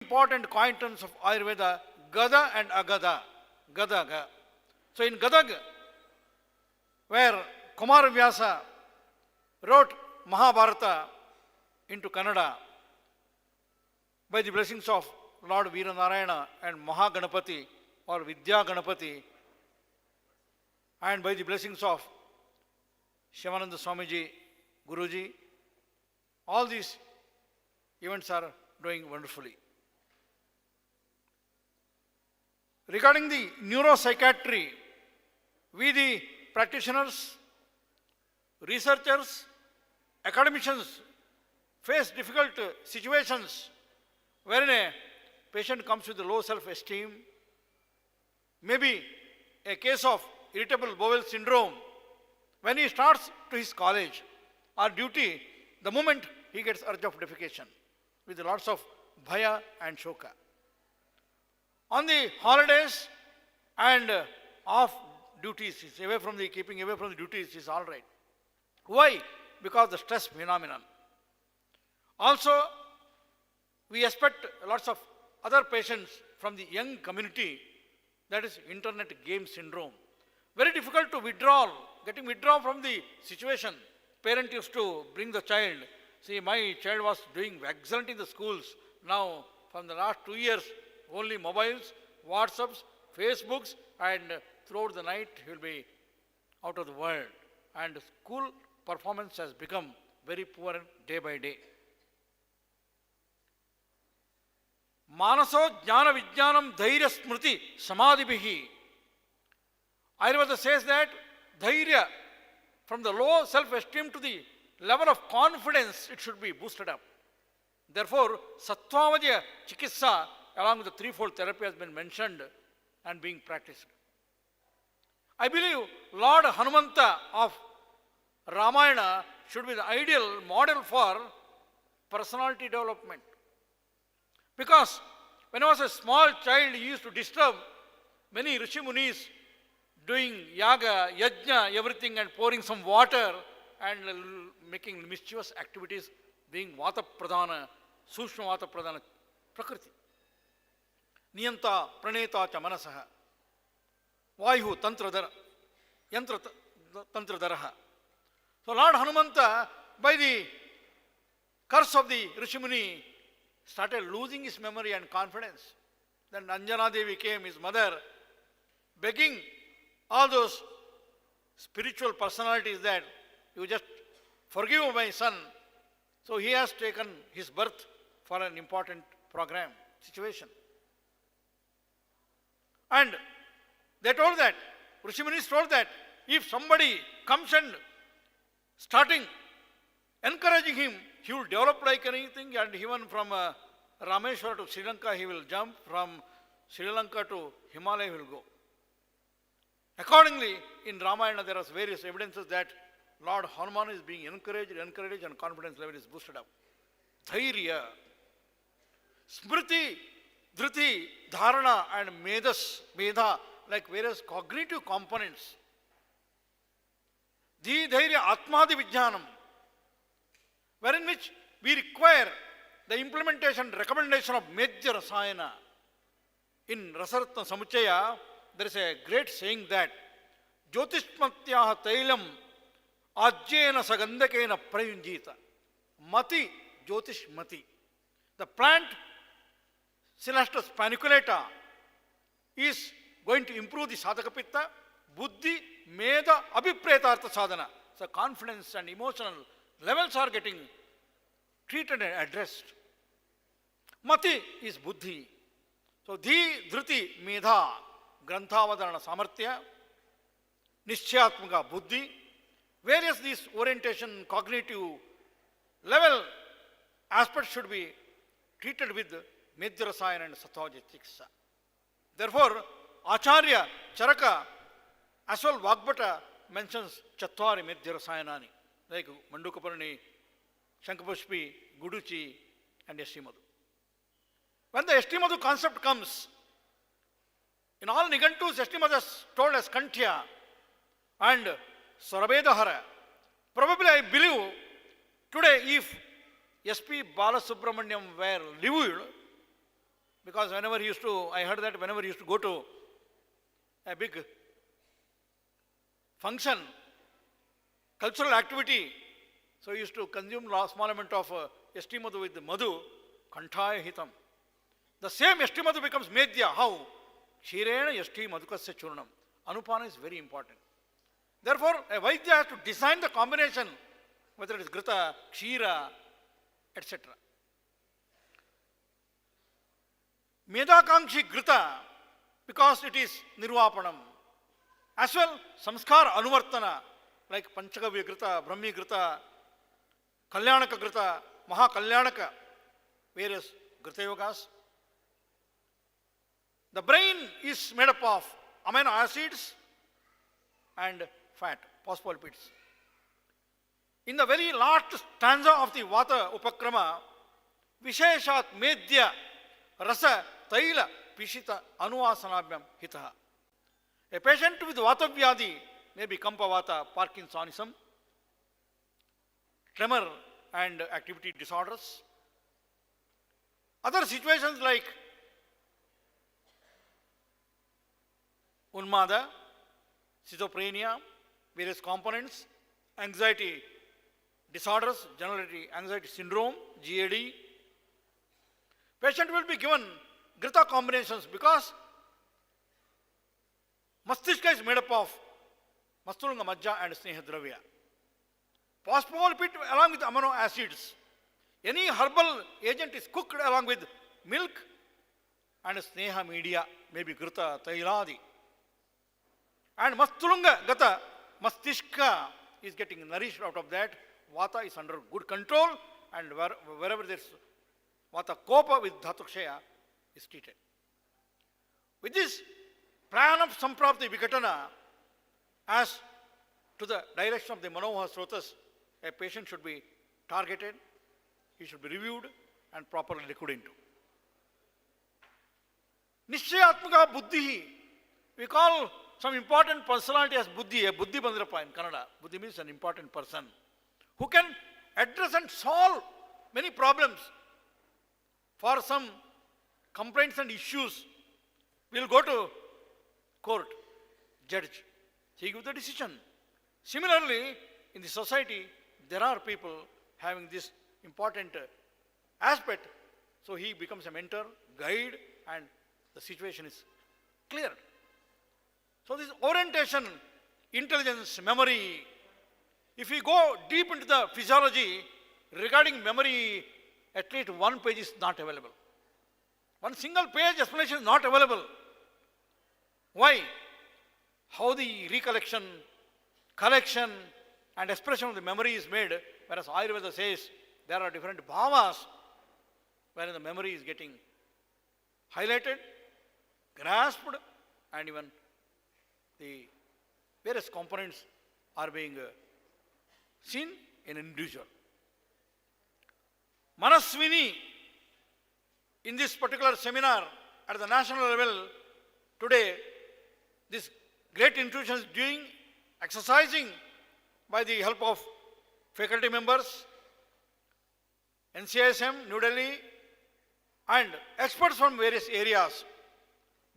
important coin terms of Ayurveda, gada and agada. Gadaga. So in Gadag, where Kumar Vyasa wrote Mahabharata into Kannada by the blessings of Lord Veeranarayana and Mahaganapati or Vidya Ganapati, and by the blessings of Shivananda Swamiji, Guruji, all these events are doing wonderfully. Regarding the neuropsychiatry, we the practitioners, researchers, academicians face difficult situations wherein a patient comes with low self-esteem, maybe a case of irritable bowel syndrome. When he starts to his college or duty, the moment he gets urge of defecation with lots of bhaya and shoka. On the holidays and off duties, keeping away from the duties is all right. Why? Because the stress phenomenon. Also, we expect lots of other patients from the young community, that is internet game syndrome. Very difficult to getting withdrawn from the situation. Parent used to bring the child. See, my child was doing excellent in the schools. Now, from the last 2 years, only mobiles, WhatsApps, Facebooks, and throughout the night he will be out of the world. And school performance has become very poor day by day. Manaso jnana vijnanam dhairya smriti samadhibihi. Ayurveda says that dhairya, from the low self-esteem to the level of confidence, it should be boosted up. Therefore, Sattvamajaya Chikitsa, along with the threefold therapy, has been mentioned and being practiced. I believe Lord Hanumanta of Ramayana should be the ideal model for personality development. Because when I was a small child, he used to disturb many Rishi Munis doing yaga, yajna, everything, and pouring some water and making mischievous activities, being Vata Pradhana, Sushma Vata Pradhana, Prakriti. Niyanta Praneta cha Manasaha, Vayu Tantradara, Yantra Tantradaraha. So Lord Hanumanta, by the curse of the Rishimuni, started losing his memory and confidence. Then Anjana Devi came, his mother, begging all those spiritual personalities that you just forgive my son. So he has taken his birth for an important program, situation. And they told that, Rishiminis told that, if somebody comes and starting encouraging him, he will develop like anything, and even from Rameshwara to Sri Lanka he will jump, from Sri Lanka to Himalaya he will go. Accordingly, in Ramayana there are various evidences that Lord Hanuman is being encouraged and confidence level is boosted up. Dhairya, Smriti, Dhriti, Dharana and Medha, like various cognitive components. Dhairya Atmadi Vijnanam, wherein which we require the implementation, recommendation of Medhya Rasayana. In Rasaratna Samuchaya, there is a great saying that Jyotishmatyaha Tailam Ajjena Sagandakena Prayunjita. Mati, Jyotish Mati. The plant Silastus paniculata is going to improve the Sadhaka Pitta, Buddhi, Meda, Abhipretartha Sadhana. So confidence and emotional levels are getting treated and addressed. Mati is Buddhi. So Dhi, Dhriti, Medha, Granthavadharana Samarthya, Nishchayatmaka Buddhi, various these orientation, cognitive level aspects should be treated with Medhya Rasayana and Sattvaja Chikitsa. Therefore, Acharya Charaka as well Vagbhata mentions Chattvari Medhya Rasayanani, like Mandukaparani, Shankapushpi, Guduchi and Yashtimadu. When the Yashtimadu concept comes, in all Nigantus, Yashtimadu is told as Kantya and Sarabedahara. Probably I believe today if S.P. Balasubramaniam were lived, Because I heard that whenever he used to go to a big function, cultural activity, so he used to consume a small amount of yashti madhu with madhu, kantaya hitam. The same yashti madhu becomes medya. How? Kshirena yashti madhukasya churnam. Anupana is very important. Therefore, a Vaidya has to design the combination, whether it is Grita, Kshira, etc. Medakankshi Grita, because it is Nirvapanam. As well, Samskara Anuvartana, like Panchagavya Grita, Brahmi Grita, Kalyanaka Grita, Maha Kalyanaka, various Grita Yogas. The brain is made up of amino acids and fat, phospholipids. In the very last stanza of the Vata Upakrama, Visheshat Medya Rasa Taila Pishita Anuvasanabhyam Hitaha. A patient with Vata Vyadi may be Kampavata, Parkinsonism, tremor and activity disorders. Other situations like Unmada, schizophrenia, various components, anxiety disorders, generally anxiety syndrome, GAD. Patient will be given Grita combinations because Mastistka is made up of Mastulanga Majja and Sneha Dravya. Phospholipid along with amino acids. Any herbal agent is cooked along with milk and Sneha media, maybe Grita, Tailadi. And Mastulanga Gata, Mastishka is getting nourished out of that. Vata is under good control, and wherever there is Vata Kopa with Dhatukshaya is treated. With this Pranam Samprapti Vikatana, as to the direction of the Manoha Srotas, a patient should be targeted, he should be reviewed and properly looked into. Nishchayatmaka Buddhi, we call some important personality as Buddhi, a Buddhi Bandrapa in Kannada. Buddhi means an important person who can address and solve many problems. For some complaints and issues, we will go to court, judge, he gives the decision. Similarly, in the society, there are people having this important aspect, so he becomes a mentor, guide, and the situation is cleared. So this orientation, intelligence, memory, if we go deep into the physiology, regarding memory, at least one page is not available. One single page explanation is not available. Why? How the recollection, collection and expression of the memory is made, whereas Ayurveda says there are different bhavas wherein the memory is getting highlighted, grasped, and even the various components are being seen in an individual. Manaswini, in this particular seminar at the national level today, this great institution is doing exercising by the help of faculty members, NCISM, New Delhi, and experts from various areas.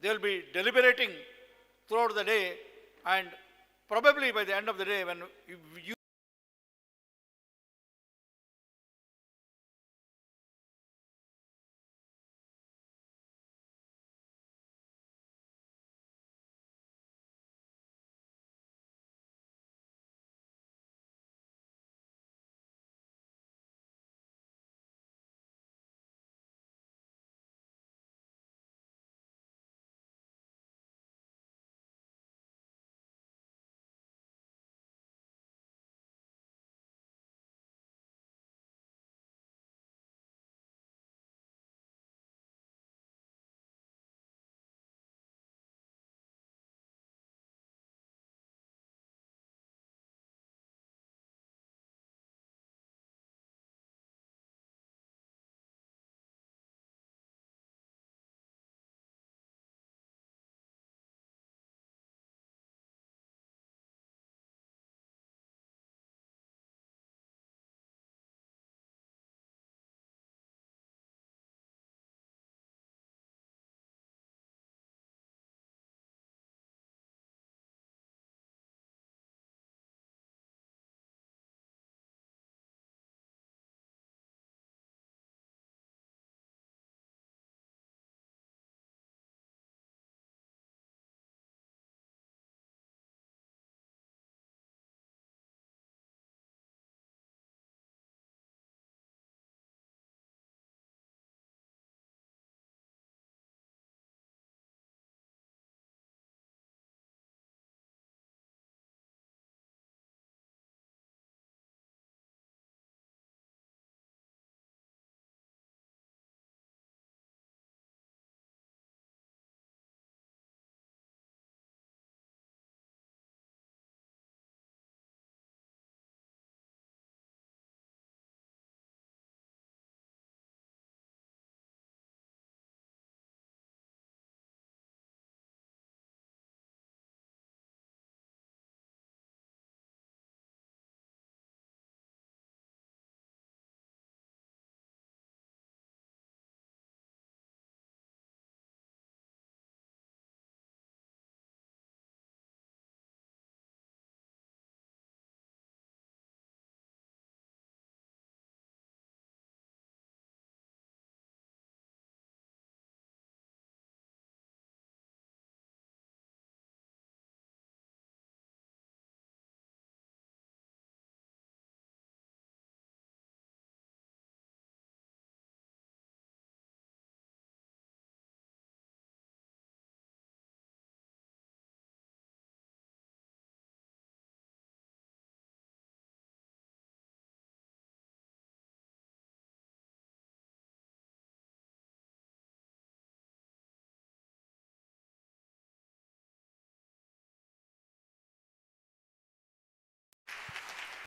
They will be deliberating throughout the day, and probably by the end of the day, when you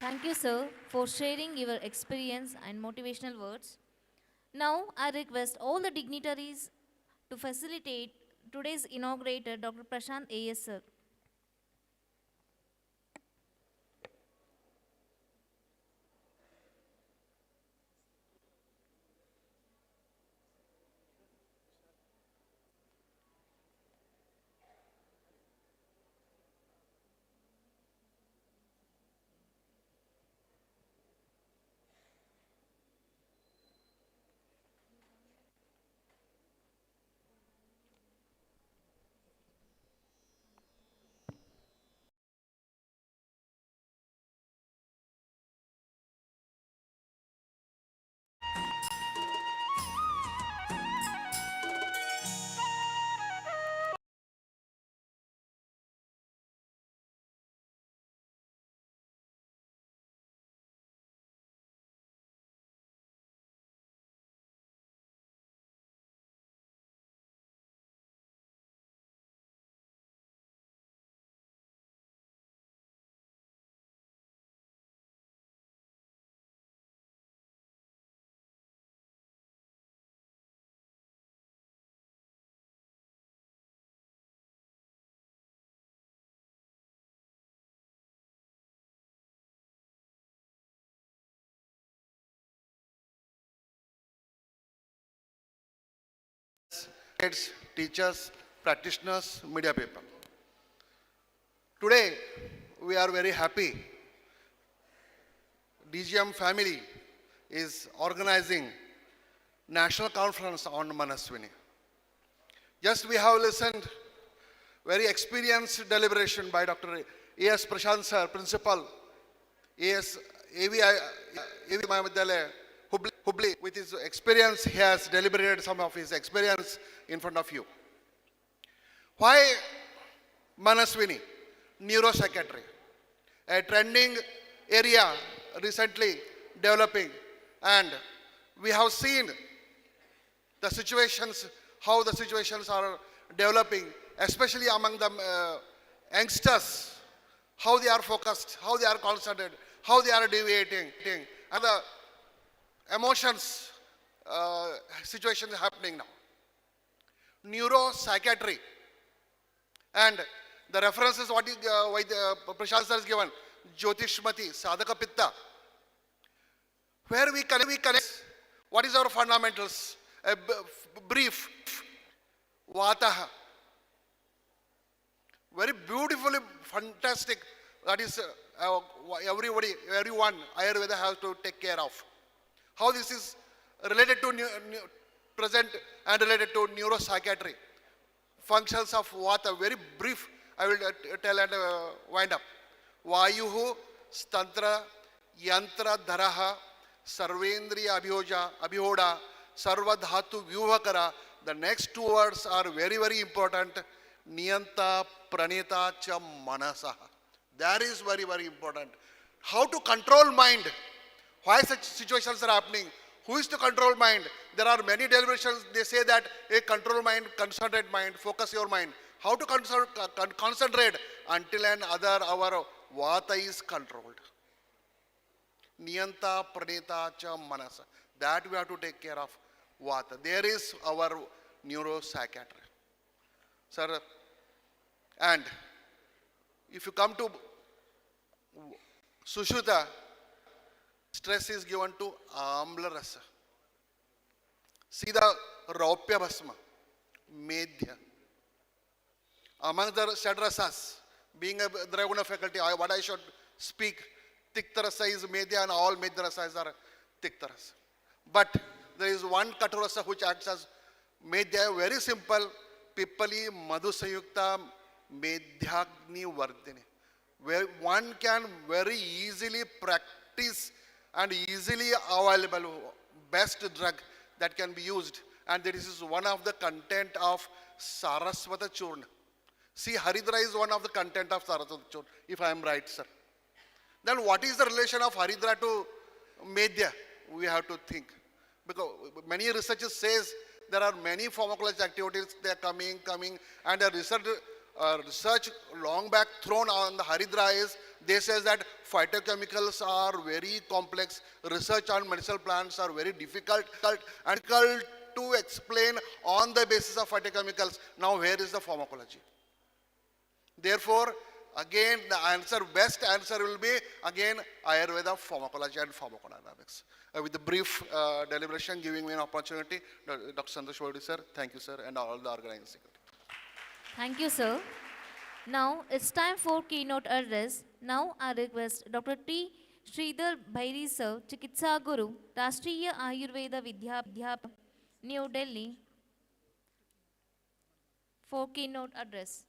Thank you, sir, for sharing your experience and motivational words. Now, I request all the dignitaries to facilitate today's inaugurator, Dr. Prashant A.S. sir. Kids, teachers, practitioners, media people. Today, we are very happy. DGM family is organizing national conference on Manaswini. Just we have listened very experienced deliberation by Dr. A.S. Prashant sir, principal, A.S. AV Mahavidyalaya, Hubli. With his experience, he has deliberated some of his experience in front of you. Why Manaswini? Neuropsychiatry, a trending area recently developing, and we have seen the situations, how the situations are developing, especially among the youngsters, how they are focused, how they are concentrated, how they are deviating, and the emotions situations happening now. Neuropsychiatry, and the references what is why the Prashant sir is given, Jyotishmati, Sadhaka Pitta, where we connect what is our fundamentals, a brief, Vataha, very beautifully, fantastic, that is everyone, Ayurveda has to take care of. How this is related to present and related to neuropsychiatry. Functions of Vata, very brief, I will tell and wind up. Vayuhu, Stantra, Yantra, Dharaha, Sarvendriya Abhihoda, Sarvadhatu Vyuhakara. The next two words are very, very important. Niyanta, Pranita, Cha, Manasaha. That is very, very important. How to control mind. Why such situations are happening? Who is to control mind? There are many deliberations. They say that a control mind, concentrate mind, focus your mind. How to concentrate until and other our Vata is controlled. Niyanta, Pranita, Cha, Manasa. That we have to take care of Vata. There is our neuropsychiatry. Sir, and if you come to Sushruta, stress is given to Amla Rasa. See the Raupya Bhasma, Medhya. Among the Shadrasas, being a Draguna faculty, what I should speak, Tiktarasa is Medhya and all Medhyarasas are Tiktarasa. But there is one Katurasa which acts as Medhya, very simple, Pipali Madhusayukta Medhyagni Vardhini, where one can very easily practice and easily available best drug that can be used, and this is one of the content of Saraswata Churna. See, Haridra is one of the content of Saraswata Churna, if I am right, sir. Then what is the relation of Haridra to Medhya? We have to think. Because many researchers says there are many pharmacological activities, they are coming, and the research long back thrown on the Haridra is They says that phytochemicals are very complex, research on medicinal plants are very difficult and difficult to explain on the basis of phytochemicals. Now where is the pharmacology? Therefore, again, the answer, best answer will be again Ayurveda, pharmacology and pharmacodynamics. With the brief deliberation, giving me an opportunity, Dr. Santosh Vodi sir, thank you sir, and all the organizing secretary. Thank you, sir. Now it's time for keynote address. Now I request Dr. T. Sridhar Bhairi sir, Chikitsa Guru, Rashtriya Ayurveda Vidya, New Delhi, for keynote address.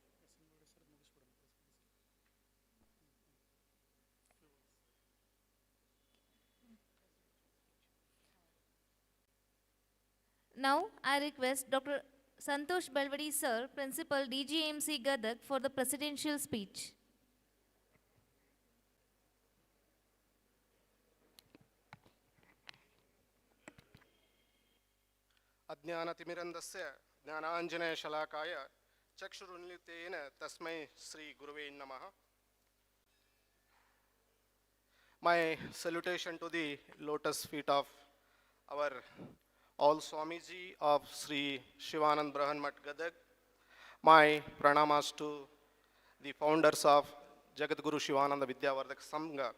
Now I request Dr. Santosh Belvadi sir, Principal DGMC Gadag, for the presidential speech. अज्ञानतिमिरन्दस्य ज्ञानाञ्जनशलाकाय चक्षुरुन्मिलितेन तस्मै श्री गुरुवे नमः. My salutation to the lotus feet of our all Swamiji of Sri Shivanand Brahanmat Gadag. My pranamas to the founders of Jagadguru Shivananda Vidyavardhak Sangha,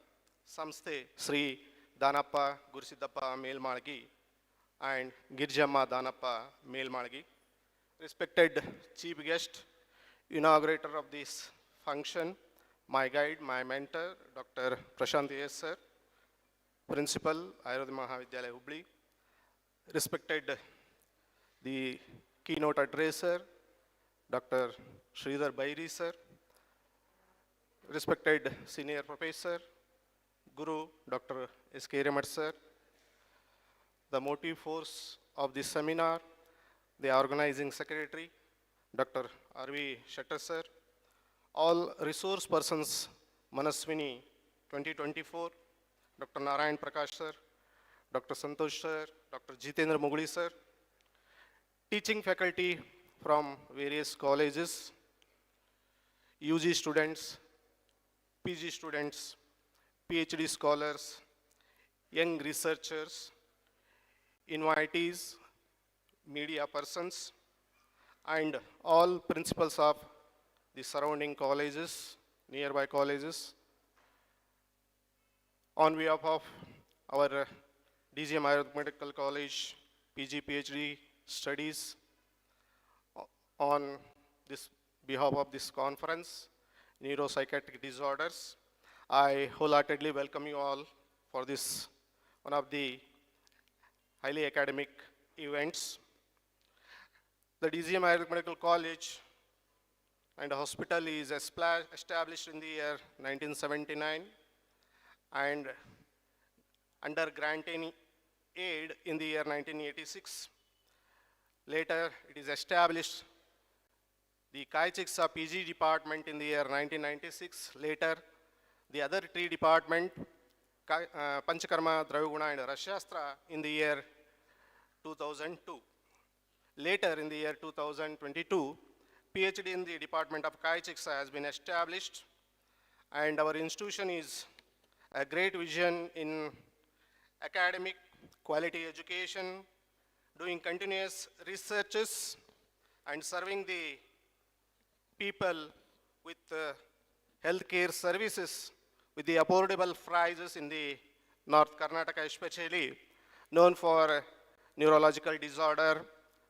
Samsthe Sri Danappa Gursiddappa Melmalgi and Girjamma Danappa Melmalgi. Respected chief guest, inaugurator of this function, my guide, my mentor, Dr. Prashant A. sir, Principal, Ayurveda Mahavidyalaya Hubli. Respected the keynote addresser, Dr. Sridhar Bhairi sir, respected senior professor, Guru, Dr. S.K. Ramat sir, the motive force of this seminar, the organizing secretary, Dr. R.V. Shettar sir, all resource persons, Manaswini-24, Dr. Narayan Prakash sir, Dr. Santosh sir, Dr. Jitendra Mugli sir, teaching faculty from various colleges, UG students, PG students, PhD scholars, young researchers, invitees, media persons, and all principals of the surrounding colleges, nearby colleges. On behalf of our DGM Ayurvedic Medical College PG PhD studies, on this behalf of this conference, Neuropsychiatric Disorders, I wholeheartedly welcome you all for this one of the highly academic events. The DGM Ayurvedic Medical College and hospital is established in the year 1979 and under granting aid in the year 1986. Later, it is established the Kai Chiksa PG department in the year 1996. Later, the other three department, Panchakarma, Draviguna, and Rashastra, in the year 2002. Later, in the year 2022, PhD in the department of Kai Chiksa has been established, and our institution is a great vision in academic quality education, doing continuous researches, and serving the people with healthcare services with the affordable prices in the North Karnataka especially, known for neurological disorder,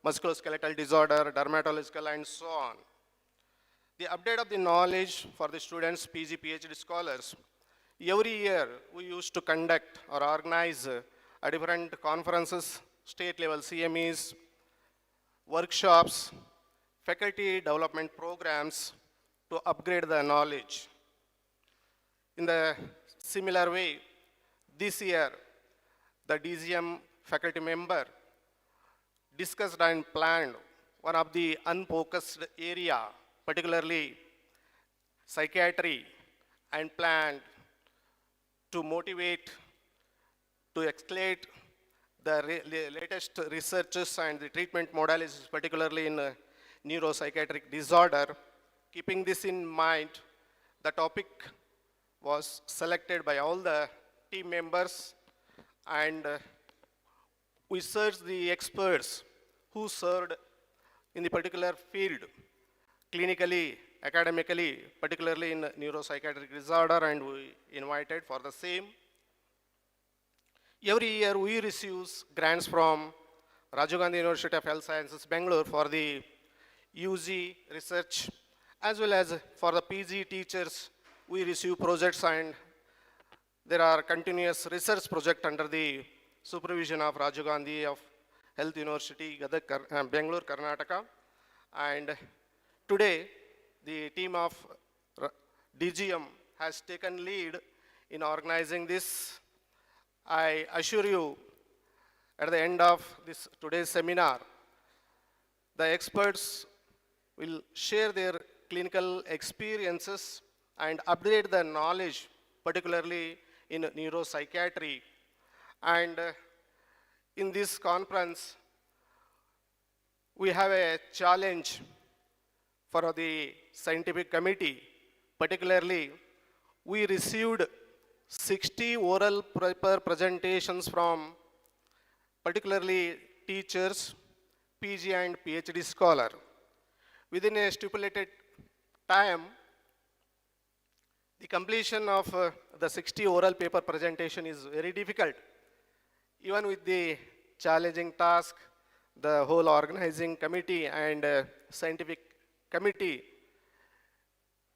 musculoskeletal disorder, dermatological, and so on. The update of the knowledge for the students, PG, PhD scholars. Every year, we used to conduct or organize different conferences, state level CMEs, workshops, faculty development programs to upgrade the knowledge. In the similar way, this year, the DGM faculty member discussed and planned one of the unfocused area, particularly psychiatry, and planned to motivate, to escalate the latest researches and the treatment modalities, particularly in neuropsychiatric disorder. Keeping this in mind, the topic was selected by all the team members, and we searched the experts who served in the particular field, clinically, academically, particularly in neuropsychiatric disorder, and we invited for the same. Every year we receive grants from Rajiv Gandhi University of Health Sciences, Bangalore for the UG research, as well as for the PG teachers. We receive projects, and there are continuous research projects under the supervision of Rajiv Gandhi of Health University, Gadag, Bangalore, Karnataka. And today, the team of DGM has taken lead in organizing this. I assure you, at the end of this today's seminar, the experts will share their clinical experiences and update the knowledge, particularly in neuropsychiatry. And in this conference, we have a challenge for the scientific committee. Particularly, we received 60 oral paper presentations from particularly teachers, PG and PhD scholar. Within a stipulated time, the completion of the 60 oral paper presentation is very difficult. Even with the challenging task, the whole organizing committee and scientific committee,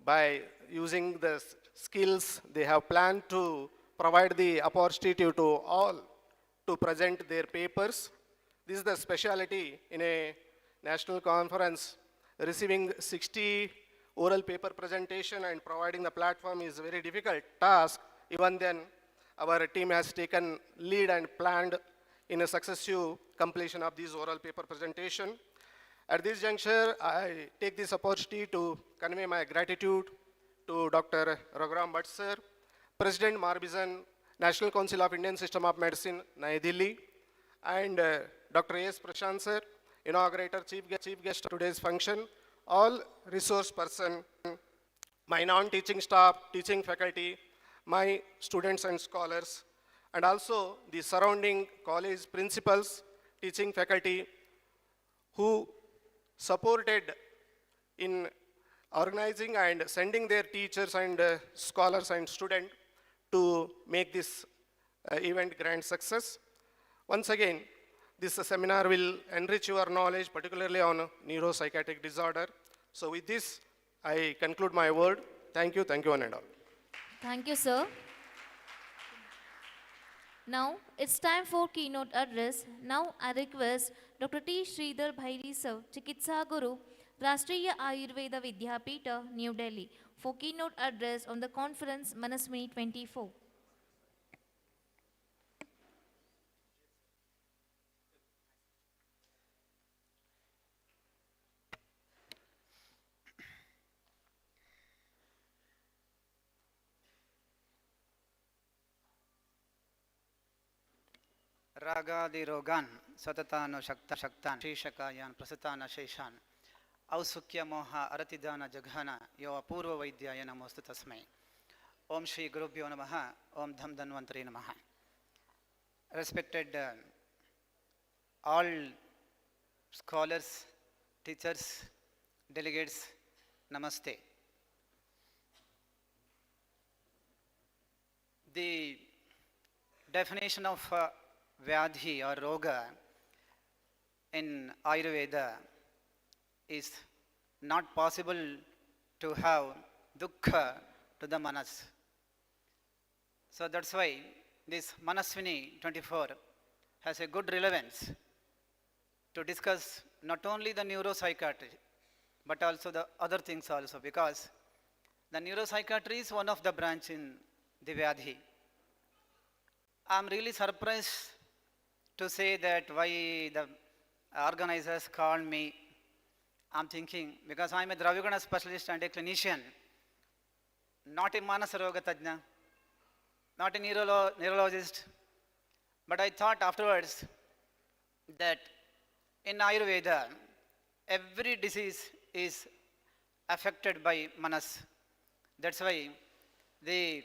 by using the skills they have planned to provide the opportunity to all to present their papers. This is the specialty in a national conference. Receiving 60 oral paper presentation and providing the platform is a very difficult task. Even then, our team has taken lead and planned in a successive completion of these oral paper presentation. At this juncture, I take this opportunity to convey my gratitude to Dr. Raghuram Bhatt sir, President Marbizan, National Council of Indian System of Medicine, New Delhi, and Dr. A.S. Prashant sir, inaugurator, chief guest of today's function, all resource person, my non-teaching staff, teaching faculty, my students and scholars, and also the surrounding college principals, teaching faculty who supported in organizing and sending their teachers and scholars and students to make this event grand success. Once again, this seminar will enrich your knowledge, particularly on neuropsychiatric disorder. So with this, I conclude my word. Thank you one and all. Thank you, sir. Now, it's time for keynote address. Now, I request Dr. T. Sridhar Bhairi sir, Chikitsa Guru, Rashtriya Ayurveda Vidyapita, New Delhi, for keynote address on the conference Manaswini-24. रागादिरोगान् सततानु शक्तान् शीर्षकायान् प्रसतान शेषान् औत्सुक्य मोह अरतिदान जघन यो अपूर्व वैद्याय नमोस्तु तस्मै ओम श्री गुरुभ्यो नमः ओम धम धन्वन्तरे नमः. Respected all scholars, teachers, delegates, namaste. The definition of Vyadhi or Roga in Ayurveda is not possible to have dukkha to the manas. So that's why this Manaswini-24 has a good relevance to discuss not only the neuropsychiatry but also the other things also, because the neuropsychiatry is one of the branch in the Vyadhi. I'm really surprised to say that why the organizers called me. I'm thinking, because I'm a Dravidana specialist and a clinician, not a Manasaroga Tajna, not a neurologist, but I thought afterwards that in Ayurveda, every disease is affected by manas. That's why The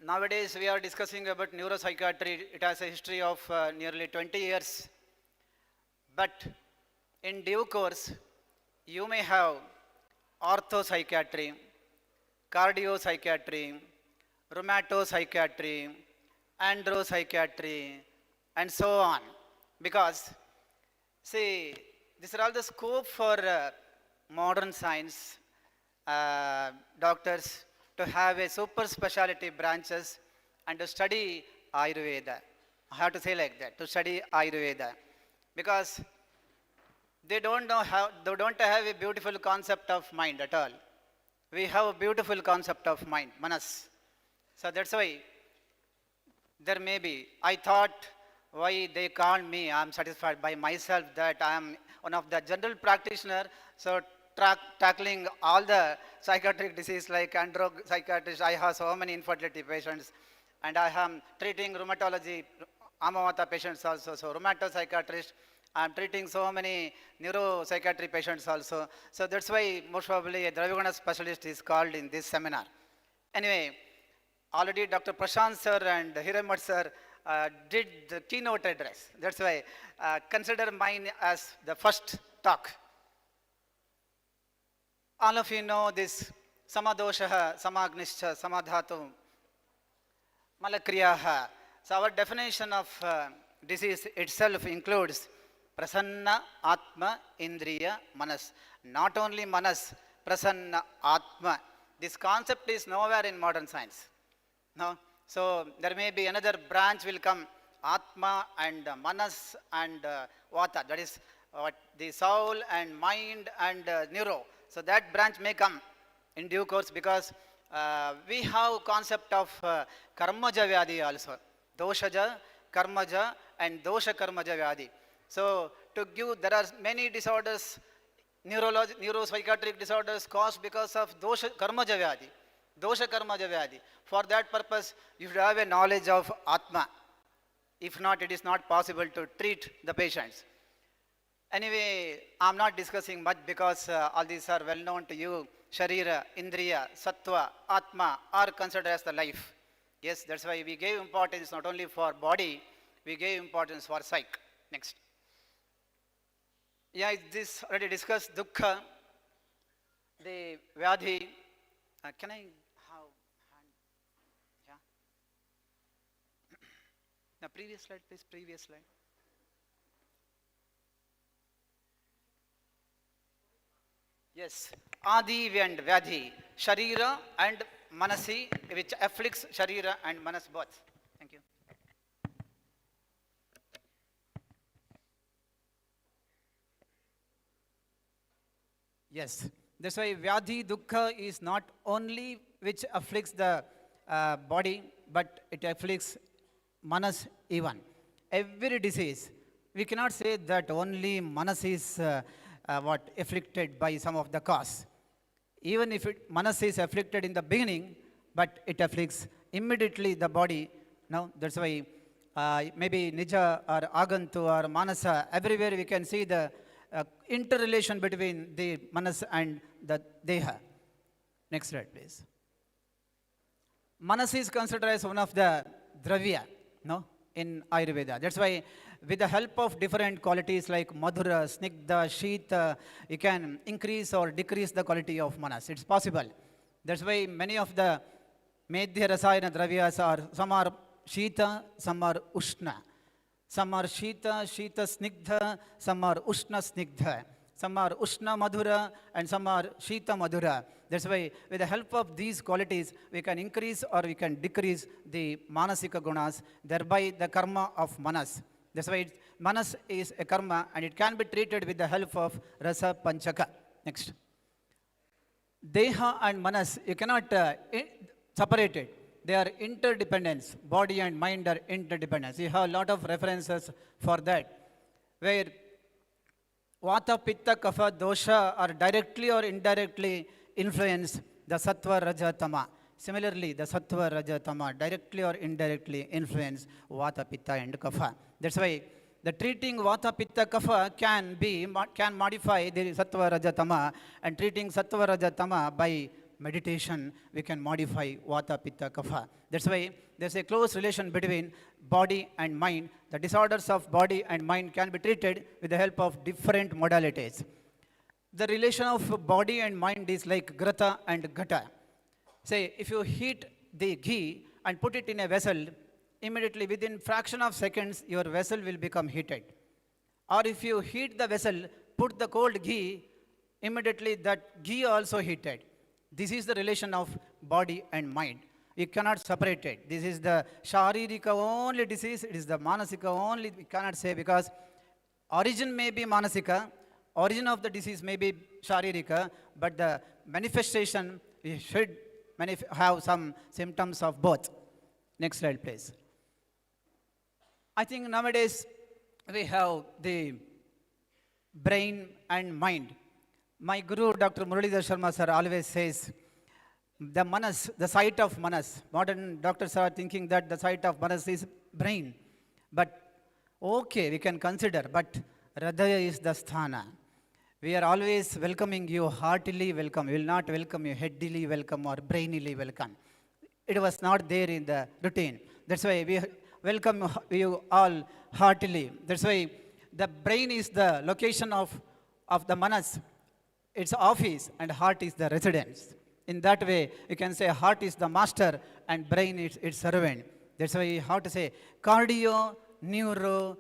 nowadays we are discussing about neuropsychiatry. It has a history of nearly 20 years. But in due course, you may have orthopsychiatry, cardiopsychiatry, rheumatosychiatry, andropsychiatry, and so on. Because, see, these are all the scope for modern science doctors to have a super specialty branches and to study Ayurveda. I have to say like that, to study Ayurveda. Because they don't have a beautiful concept of mind at all. We have a beautiful concept of mind, manas. So that's why there may be, I thought why they call me, I am satisfied by myself that I am one of the general practitioner, so tackling all the psychiatric disease like andropsychiatrist, I have so many infertility patients, and I am treating rheumatology, Amavata patients also, so rheumatopsychiatrist, I am treating so many neuropsychiatry patients also. So that's why most probably a Draviguna specialist is called in this seminar. Anyway, already Dr. Prashant sir and Hiramad sir did the keynote address. That's why consider mine as the first talk. All of you know this samadoshaha, samagnischa, samadhatu, malakriyaha. So our definition of disease itself includes prasanna, atma, indriya, manas. Not only manas, prasanna, atma. This concept is nowhere in modern science. No? So there may be another branch will come, atma and manas and vata. That is the soul and mind and neuro. So that branch may come in due course because we have concept of karmaja vyadi also. Doshaja, karmaja and dosha karmaja vyadi. So to give, there are many disorders, neuropsychiatric disorders caused because of dosha karmaja vyadi. Dosha karmaja vyadi. For that purpose, you should have a knowledge of Atma. If not, it is not possible to treat the patients. Anyway, I am not discussing much because all these are well known to you. Sharira, Indriya, Sattva, Atma are considered as the life. Yes, that's why we gave importance not only for body, we gave importance for psyche. Next. Yeah, this already discussed dukkha, the vyadhi. Can I have hand? Yeah. The previous slide, please. Previous slide. Yes. Adi and vyadhi, sharira and manasi, which afflicts sharira and manas both. Thank you. Yes, that's why vyadhi dukkha is not only which afflicts the body, but it afflicts manas even. Every disease, we cannot say that only manas is afflicted by some of the cause. Even if manas is afflicted in the beginning, but it afflicts immediately the body. Now that's why maybe nija or agantu or manasa, everywhere we can see the interrelation between the manas and the deha. Next slide, please. Manas is considered as one of the dravya, no, in Ayurveda. That's why with the help of different qualities like madhura, snigdha, shita, you can increase or decrease the quality of manas. It's possible. That's why many of the medhya rasayana dravyas are, some are shita, some are ushna. Some are shita, shita snigdha, some are ushna snigdha. Some are ushna madhura and some are shita madhura. That's why with the help of these qualities, we can increase or we can decrease the manasika gunas, thereby the karma of manas. That's why manas is a karma and it can be treated with the help of rasa panchaka. Next. Deha and manas, you cannot separate it. They are interdependence. Body and mind are interdependence. You have a lot of references for that, where vata, pitta, kapha, dosha are directly or indirectly influence the sattva, raja, tama. Similarly, the sattva, raja, tama directly or indirectly influence vata, pitta and kapha. That's why the treating vata, pitta, kapha can modify the sattva, raja, tama, and treating sattva, raja, tama by meditation, we can modify Vata, Pitta, Kapha. That's why there's a close relation between body and mind. The disorders of body and mind can be treated with the help of different modalities. The relation of body and mind is like grata and gata. Say, if you heat the ghee and put it in a vessel, immediately within fraction of seconds, your vessel will become heated. Or if you heat the vessel, put the cold ghee, immediately that ghee also heated. This is the relation of body and mind. You cannot separate it. This is the Sharirika only disease. It is the Manasika only. We cannot say, because origin may be Manasika, origin of the disease may be Sharirika, but the manifestation should have some symptoms of both. Next slide, please. I think nowadays we have the brain and mind. My guru, Dr. Muralidhar Sharma sir, always says, the manas, the site of manas. Modern doctors are thinking that the site of manas is brain. But okay, we can consider, but Hridaya is the sthana. We are always welcoming you, heartily welcome. We will not welcome you headily welcome or brainily welcome. It was not there in the routine. That's why we welcome you all heartily. That's why the brain is the location of the manas, its office, and heart is the residence. In that way, you can say heart is the master and brain is its servant. That's why you have to say cardio, neuro,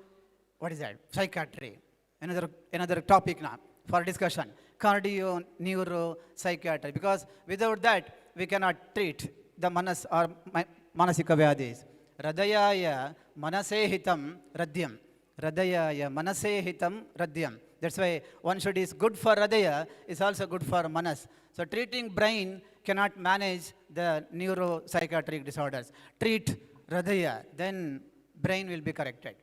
what is that? Psychiatry. Another topic now for discussion. Cardio, neuro, psychiatry. Because without that, we cannot treat the manas or manasika vyadis. Hridayaya manasehitam radyam. Hridayaya manasehitam radyam. That's why one should is good for Hridaya is also good for manas. So treating brain cannot manage the neuropsychiatric disorders. Treat Hridaya, then brain will be corrected.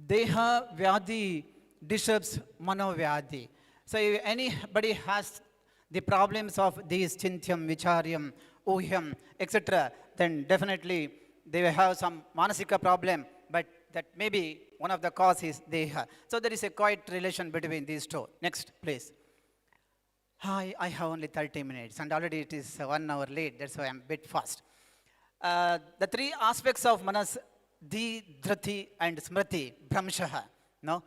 Deha vyadi disturbs mano vyadi. So if anybody has the problems of these chintyam, vicharyam, uhyam, etc., then definitely they will have some manasika problem, but that may be one of the causes deha. So there is a quite relation between these two. Next, please. Hi, I have only 30 minutes and already it is 1 hour late, that's why I'm a bit fast. The three aspects of manas, Dhi, Dhrati and Smriti, Bhramshaha. No?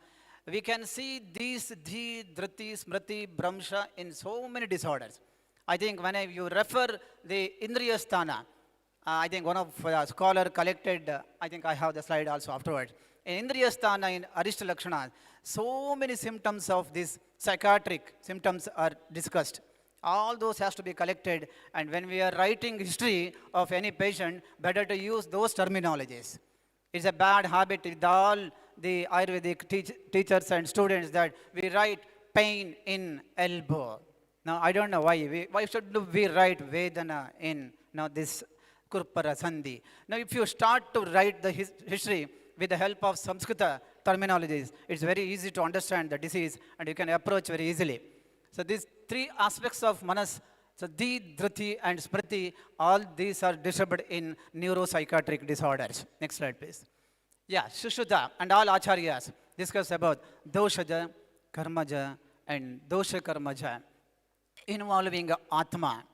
We can see these Dhi, Dhrati, Smriti, Bhramsha in so many disorders. I think when you refer the Indriya Sthana, I think one of the scholar collected, I think I have the slide also afterwards. In Indriya Sthana, in Arishta Lakshana, so many symptoms of this psychiatric symptoms are discussed. All those has to be collected, and when we are writing history of any patient, better to use those terminologies. It's a bad habit with all the Ayurvedic teachers and students that we write pain in elbow. Now, I don't know why. Why should we write Vedana in this Kurpara Sandhi? Now, if you start to write the history with the help of Samskrita terminologies, it's very easy to understand the disease and you can approach very easily. So these three aspects of manas, so Dhi, Dhriti and Smriti, all these are disturbed in neuropsychiatric disorders. Next slide, please. Yeah, Shushruta and all acharyas discuss about doshaja, karmaja and dosha karmaja involving Atma.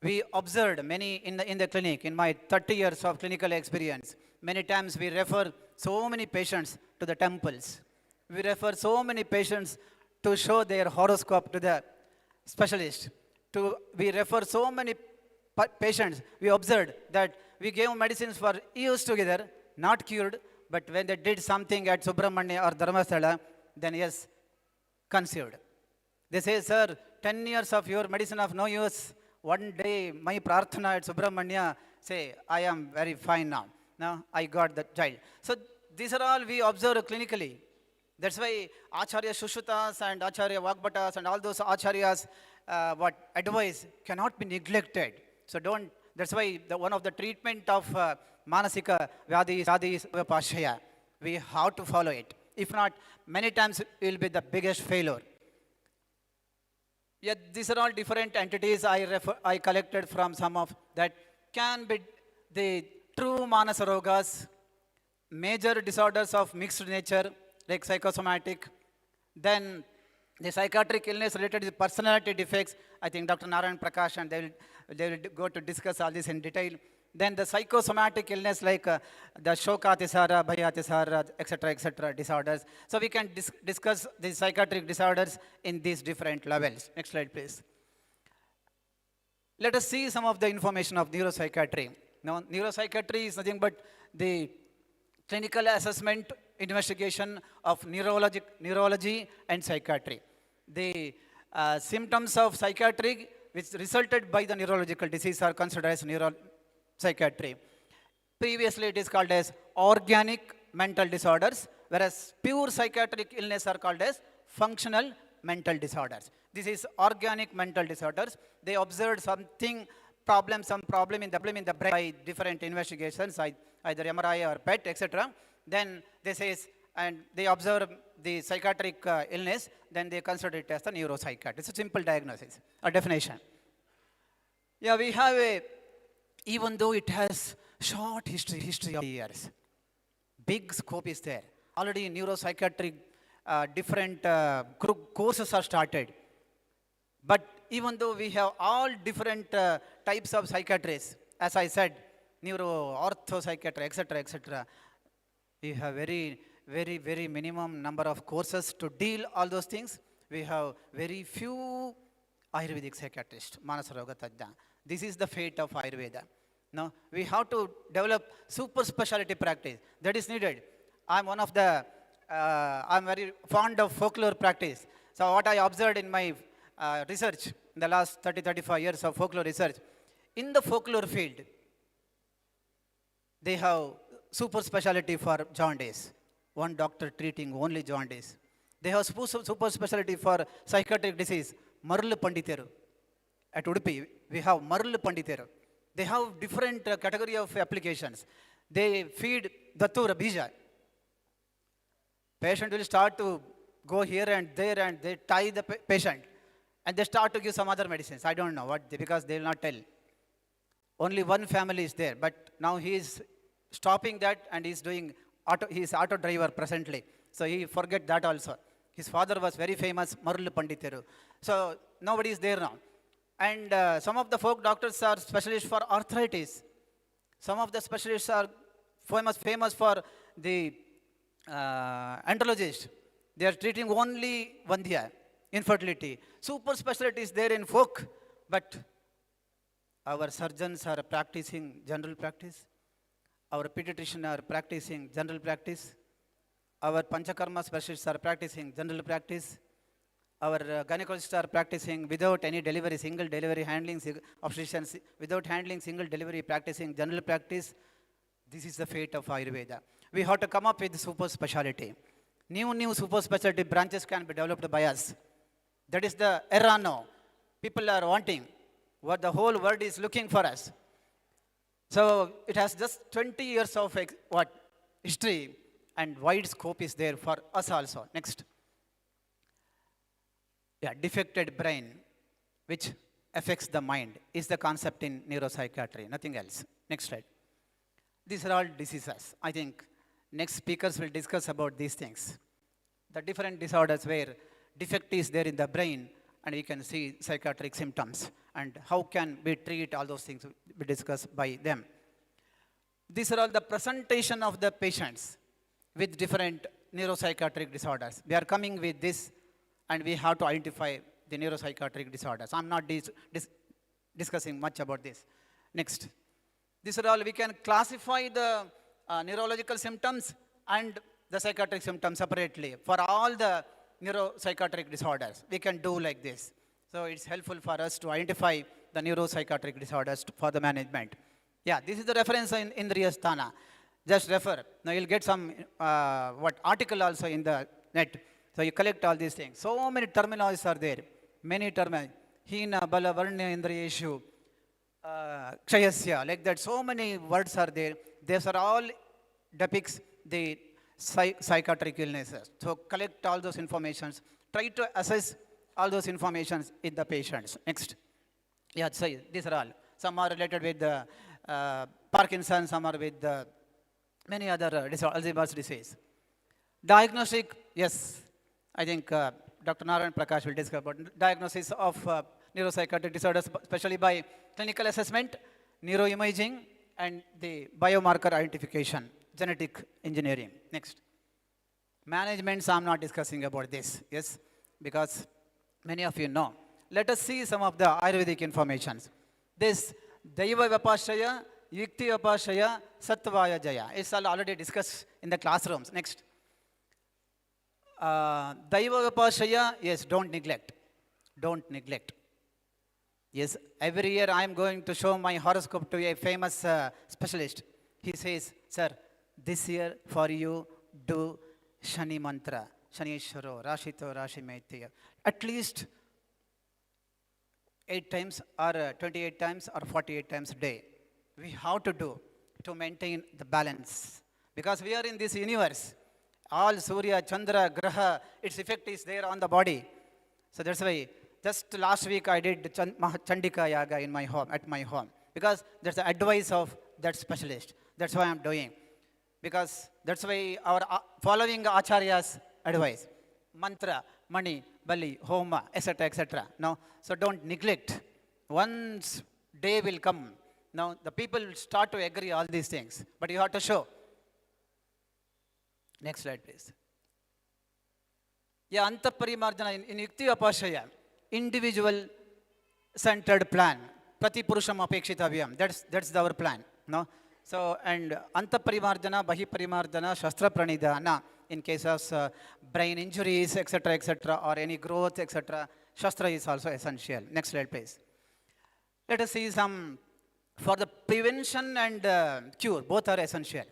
We observed many in the clinic, in my 30 years of clinical experience, many times we refer so many patients to the temples. We refer so many patients to show their horoscope to the specialist. We refer so many patients, we observed that we gave medicines for years together, not cured, but when they did something at Subramanya or Dharmasthala, then yes, conceived. They say, sir, 10 years of your medicine of no use. One day, my prarthana at Subramanya, say, I am very fine now. Now, I got the child. So, these are all we observe clinically. That's why Acharya Shushrutas and Acharya Vagbhatas and all those Acharyas, what advice cannot be neglected. So, that's why one of the treatment of Manasika Vyadi is Vipashaya. We have to follow it. If not, many times it will be the biggest failure. Yet these are all different entities I collected from some of that can be the true Manasa Rogas, major disorders of mixed nature like psychosomatic, then The psychiatric illness related to personality defects, I think Dr. Narayan Prakash and they will go to discuss all this in detail. Then the psychosomatic illness like the Shoka Tisara, Bhaya Tisara, etc. disorders. So we can discuss the psychiatric disorders in these different levels. Next slide, please. Let us see some of the information of neuropsychiatry. Now, neuropsychiatry is nothing but the clinical assessment, investigation of neurology and psychiatry. The symptoms of psychiatry which resulted by the neurological disease are considered as neuropsychiatry. Previously, it is called as organic mental disorders, whereas pure psychiatric illness are called as functional mental disorders. This is organic mental disorders. They observed some problem in the brain by different investigations, either MRI or PET, etc. Then they say, and they observe the psychiatric illness, then they consider it as the neuropsychiatrist. It's a simple diagnosis or definition. Yeah, we have even though it has short history of years, big scope is there. Already neuropsychiatric different courses are started. But even though we have all different types of psychiatrists, as I said, neuro, ortho psychiatry, etc., we have very minimum number of courses to deal all those things. We have very few Ayurvedic psychiatrists, Manaswini-24. This is the fate of Ayurveda. Now, we have to develop super specialty practice. That is needed. I'm very fond of folklore practice. So what I observed in my research, in the last 35 years of folklore research, in the folklore field, they have super specialty for jaundice. One doctor treating only jaundice. They have super specialty for psychiatric disease, Marul Panditeru. At Udupi, we have Marul Panditeru. They have different category of applications. They feed Datura Bija. Patient will start to go here and there and they tie the patient. And they start to give some other medicines. I don't know what, because they will not tell. Only one family is there, but now he is stopping that and he is doing he is auto driver presently. So he forget that also. His father was very famous, Marul Panditeru. So nobody is there now. And some of the folk doctors are specialists for arthritis. Some of the specialists are famous for the andrologist. They are treating only Vandhya, infertility. Super specialty is there in folk, but our surgeons are practicing general practice. Our pediatricians are practicing general practice. Our Panchakarma specialists are practicing general practice. Our gynecologists are practicing without any delivery, single delivery, handling obstetricians, without handling single delivery, practicing general practice. This is the fate of Ayurveda. We have to come up with super specialty. New super specialty branches can be developed by us. That is the era now. People are wanting what the whole world is looking for us. So it has just 20 years of history and wide scope is there for us also. Next. Yeah, defected brain, which affects the mind, is the concept in neuropsychiatry, nothing else. Next slide. These are all diseases. I think next speakers will discuss about these things. The different disorders where defect is there in the brain and we can see psychiatric symptoms and how can we treat all those things will be discussed by them. These are all the presentation of the patients with different neuropsychiatric disorders. They are coming with this and we have to identify the neuropsychiatric disorders. I'm not discussing much about this. Next. These are all, we can classify the neurological symptoms and the psychiatric symptoms separately. For all the neuropsychiatric disorders, we can do like this. So it's helpful for us to identify the neuropsychiatric disorders for the management. Yeah, this is the reference in Riyasthana. Just refer. Now you'll get some article also in the net. So you collect all these things. So many terminologies are there. Many terminologies. Hina, Bala, Varna, Indriyeshu, Kshayasya, like that. So many words are there. These are all depicts the psychiatric illnesses. So collect all those informations. Try to assess all those informations in the patients. Next. Yeah, so these are all. Some are related with the Parkinson, some are with the many other Alzheimer's disease. Diagnostic, yes. I think Dr. Narayan Prakash will discuss about diagnosis of neuropsychiatric disorders, especially by clinical assessment, neuroimaging, and the biomarker identification, genetic engineering. Next. Managements, I'm not discussing about this, yes, because many of you know. Let us see some of the Ayurvedic informations. This Daiva Vapashaya, Yukti Vapashaya, Satvaya Jaya. It's all already discussed in the classrooms. Next. Daiva Vapashaya, yes, don't neglect. Don't neglect. Yes, every year I am going to show my horoscope to a famous specialist. He says, sir, this year for you, do Shani Mantra, Shanishwaro, Rashito, Rashi Maitya. At least 8 times or 28 times or 48 times a day. We have to do to maintain the balance. Because we are in this universe. All Surya, Chandra, Graha, its effect is there on the body. So that's why just last week I did Chandika Yaga in my home, at my home. Because that's the advice of that specialist. That's why I'm doing. Because that's why our following Acharya's advice. Mantra, Mani, Bali, Homa, etc., etc. No, so don't neglect. Once day will come. Now the people start to agree all these things, but you have to show. Next slide, please. Yeah, Antaparimarjana in Yukti Vapashaya, individual centered plan. Prati Purusham Apekshitavyam. That's our plan. No. So, and Antaparimarjana, Bahiparimarjana, Shastra Pranidhana, in case of brain injuries, etc., or any growth, etc., Shastra is also essential. Next slide, please. Let us see some, for the prevention and cure, both are essential.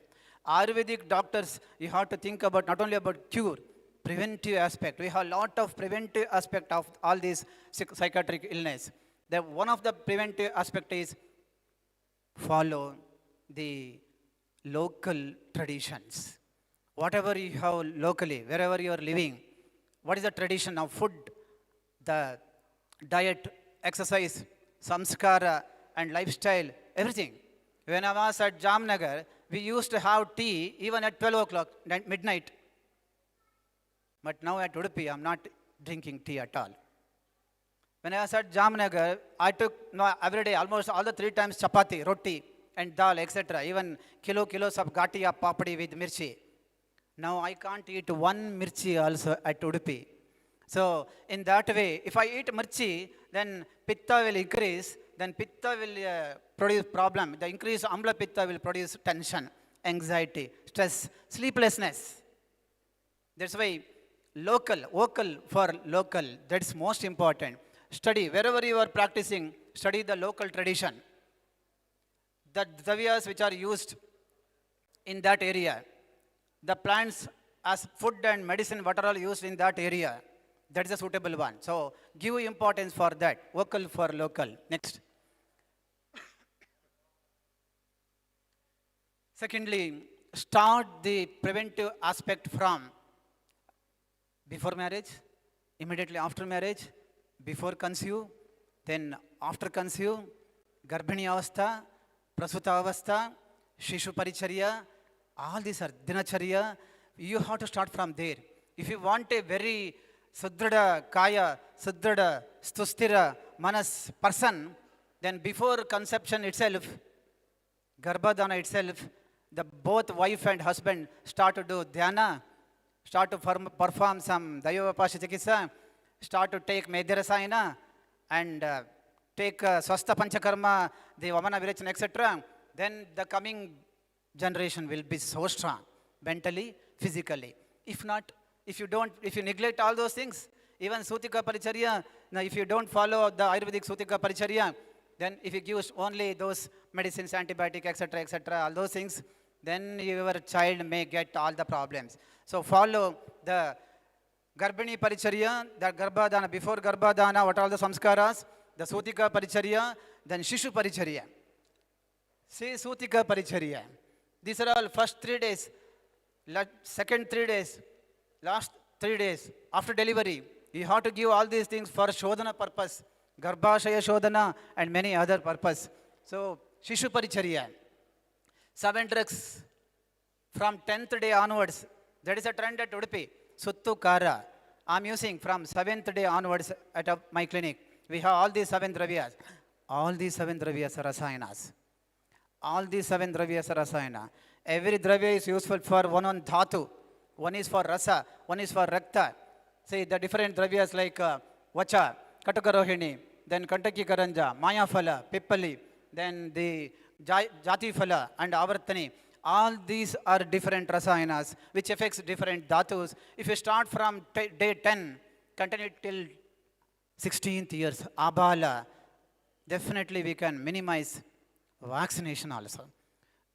Ayurvedic doctors, you have to think about not only about cure, preventive aspect. We have a lot of preventive aspect of all these psychiatric illness. One of the preventive aspect is follow the local traditions. Whatever you have locally, wherever you are living, what is the tradition of food, the diet, exercise, samskara, and lifestyle, everything. When I was at Jamnagar, we used to have tea even at 12 o'clock, midnight. But now at Udupi, I'm not drinking tea at all. When I was at Jamnagar, I took every day, almost all the 3 times chapati, roti, and dal, etc. Even kilos of gatiya papadi with mirchi. Now I can't eat 1 mirchi also at Udupi. So in that way, if I eat mirchi, then pitta will increase, then pitta will produce problem. The increased amla pitta will produce tension, anxiety, stress, sleeplessness. That's why vocal for local, that's most important. Study, wherever you are practicing, study the local tradition. The davyas which are used in that area, the plants as food and medicine, what are all used in that area, that is a suitable one. So give importance for that, vocal for local. Next. Secondly, start the preventive aspect from before marriage, immediately after marriage, before conceive, then after conceive, Garbhini Avastha, Prasuta Avastha, Shishu Paricharya, all these are Dinacharya. You have to start from there. If you want a very Sudrada Kaya, Sudrada Sthustira Manas person, then before conception itself, Garbhadana itself, the both wife and husband start to do dhyana, start to perform some Daiva Chikitsa, start to take Medirasayana, and take Swastha Panchakarma, the Vamana Virachana, etc. Then the coming generation will be so strong, mentally, physically. If not, if you neglect all those things, even Sutika Paricharya, now if you don't follow the Ayurvedic Sutika Paricharya, then if you give only those medicines, antibiotic, etc., all those things, then your child may get all the problems. So follow the Garbhini Paricharya, the Garbhadana, before Garbhadana, what are the samskaras, the Sutika Paricharya, then Shishu Paricharya. Say Sutika Paricharya. These are all first 3 days, second 3 days, last 3 days, after delivery. You have to give all these things for Shodhana purpose, Garbhashaya Shodhana, and many other purpose. So, Shishu Paricharya. 7 drugs from 10th day onwards. That is a trend at Udupi. Suttu Kara, I'm using from 7th day onwards at my clinic. We have all these 7 dravyas. All these 7 dravyas are rasayanas. All these 7 dravyas are rasayana. Every dravya is useful for one dhatu. One is for rasa, one is for rakta. See the different dravyas like vacha, katakarohini, then kantaki karanja, maya phala, pippali, then the jati phala and avartani. All these are different rasayanas which affects different dhatus. If you start from day 10, continue till 16th years, abala, definitely we can minimize vaccination also.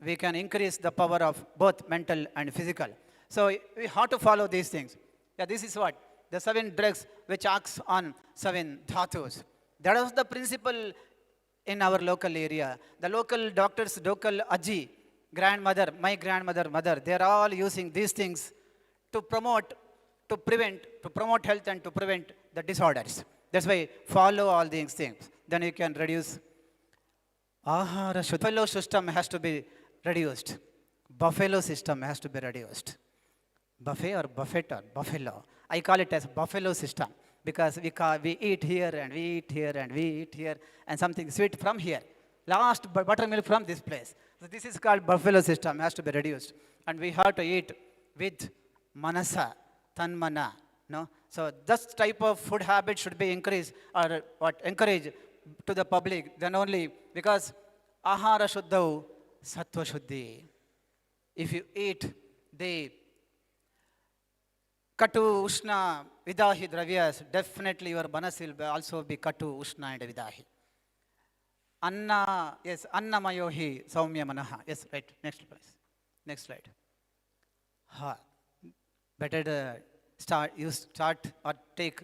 We can increase the power of both mental and physical. So we have to follow these things. Yeah, this is what? The 7 drugs which acts on 7 dhatus. That was the principle in our local area. The local doctors, local aji, grandmother, my grandmother, mother, they are all using these things to promote, to promote health and to prevent the disorders. That's why follow all these things. Then you can reduce ahara. Buffalo system has to be reduced. Buffalo system has to be reduced. Buffet or buffet or buffalo. I call it as buffalo system because we eat here and we eat here and we eat here and something sweet from here. Last buttermilk from this place. So this is called buffalo system, has to be reduced. And we have to eat with manasa, tanmana. No? So this type of food habit should be increased or encouraged to the public. Then only because ahara shuddhavu sattva shuddhi. If you eat the katu, ushna, vidahi dravyas, definitely your manas will also be katu, ushna and vidahi. Anna, yes, Anna Mayohi, Saumya Manaha. Yes, right. Next, please. Next slide. Better start or take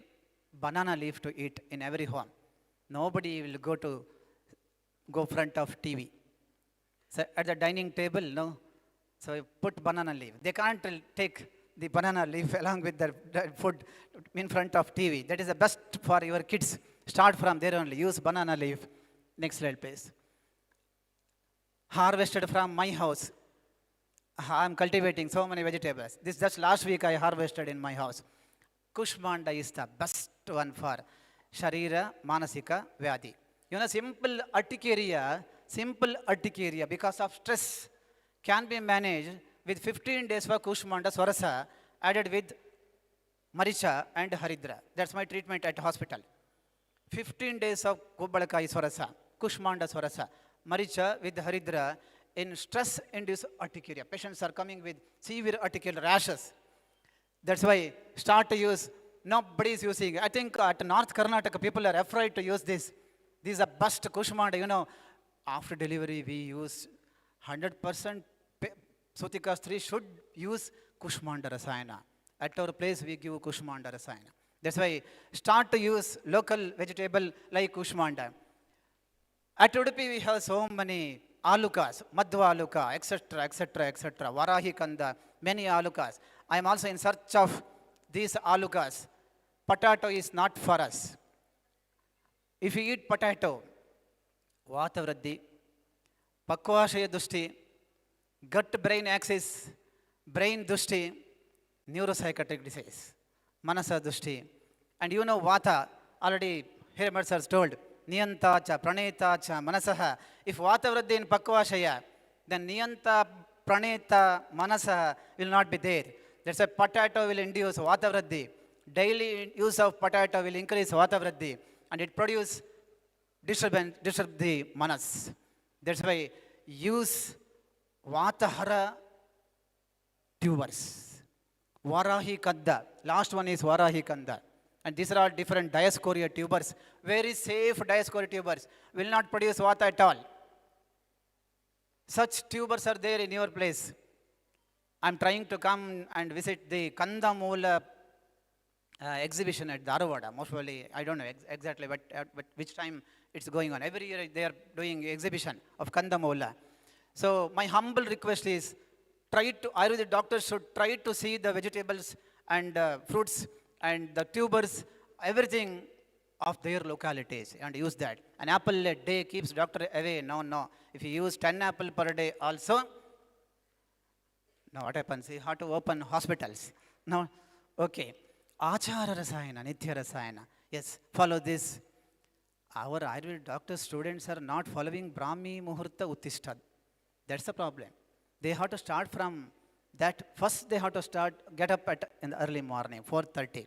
banana leaf to eat in every home. Nobody will go front of TV. So at the dining table, no. So you put banana leaf. They can't take the banana leaf along with the food in front of TV. That is the best for your kids. Start from there only. Use banana leaf. Next slide, please. Harvested from my house. I'm cultivating so many vegetables. This just last week I harvested in my house. Kushmanda is the best one for Sharira Manasika Vyadi. You know, simple urticaria because of stress can be managed with 15 days for Kushmanda Swarasa added with Maricha and Haridra. That's my treatment at hospital. 15 days of Kubalakai Swarasa, Kushmanda Swarasa, Maricha with Haridra in stress-induced urticaria. Patients are coming with severe urticarial rashes. That's why start to use, nobody is using. I think at North Karnataka people are afraid to use this. These are best Kushmanda, you know. After delivery we use 100% Sutika Stri should use Kushmanda Rasayana. At our place we give Kushmanda Rasayana. That's why start to use local vegetable like Kushmanda. At Udupi we have so many alukas, Madhva aluka, etc., etc., etc., Varahi Kanda, many alukas. I am also in search of these alukas. Potato is not for us. If you eat potato, Vata Vradhi, Pakvashaya Dushti, gut-brain axis, brain Dushti, neuropsychiatric disease, Manasa Dushti. And you know Vata, already Hermers has told, Niyanta cha, Praneta cha, Manasaha. If Vata Vradhi in Pakvashaya, then Niyanta, Praneta, Manasaha will not be there. That's why potato will induce Vata Vradhi. Daily use of potato will increase Vata Vradhi. And it produces disturb the manas. That's why use Vatahara tubers. Varahi Kanda. Last one is Varahi Kanda. And these are all different Diascoria tubers. Very safe Diascoria tubers. Will not produce Vata at all. Such tubers are there in your place. I'm trying to come and visit the Kandamoola exhibition at Dharwada. Most probably, I don't know exactly but which time it's going on. Every year they are doing exhibition of Kandamoola. So my humble request is, Ayurvedic doctors should try to see the vegetables and fruits and the tubers, everything of their localities and use that. An apple a day keeps doctor away. No. If you use 10 apples per day also, no, what happens? You have to open hospitals. No, okay. Achara Rasayana, Nitya Rasayana. Yes, follow this. Our Ayurvedic doctor students are not following Brahmi Muhurta Uttishthad. That's the problem. They have to start from that. First, they have to get up in the early morning, 4:30.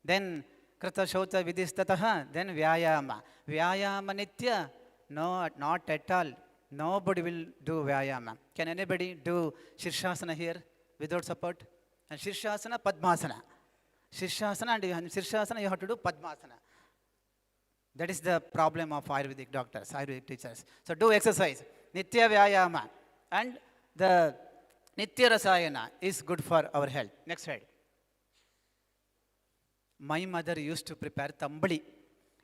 Then, Krita Shaucha Vidistataha, then Vyayama. Vyayama Nitya? No, not at all. Nobody will do Vyayama. Can anybody do Shirshasana here without support? And Shirshasana, Padmasana. Shirshasana and Shirshasana, you have to do Padmasana. That is the problem of Ayurvedic doctors, Ayurvedic teachers. So do exercise. Nitya Vyayama. And the Nitya Rasayana is good for our health. Next slide. My mother used to prepare tambali.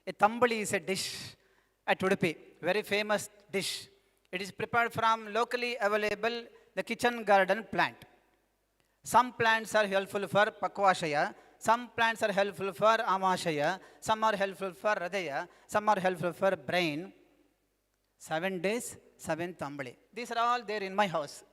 A tambali is a dish at Udupi, very famous dish. It is prepared from locally available the kitchen garden plant. Some plants are helpful for Pakvashaya, some plants are helpful for Amashaya, some are helpful for Hridaya, some are helpful for brain. 7 days, 7 tambali. These are all there in my house.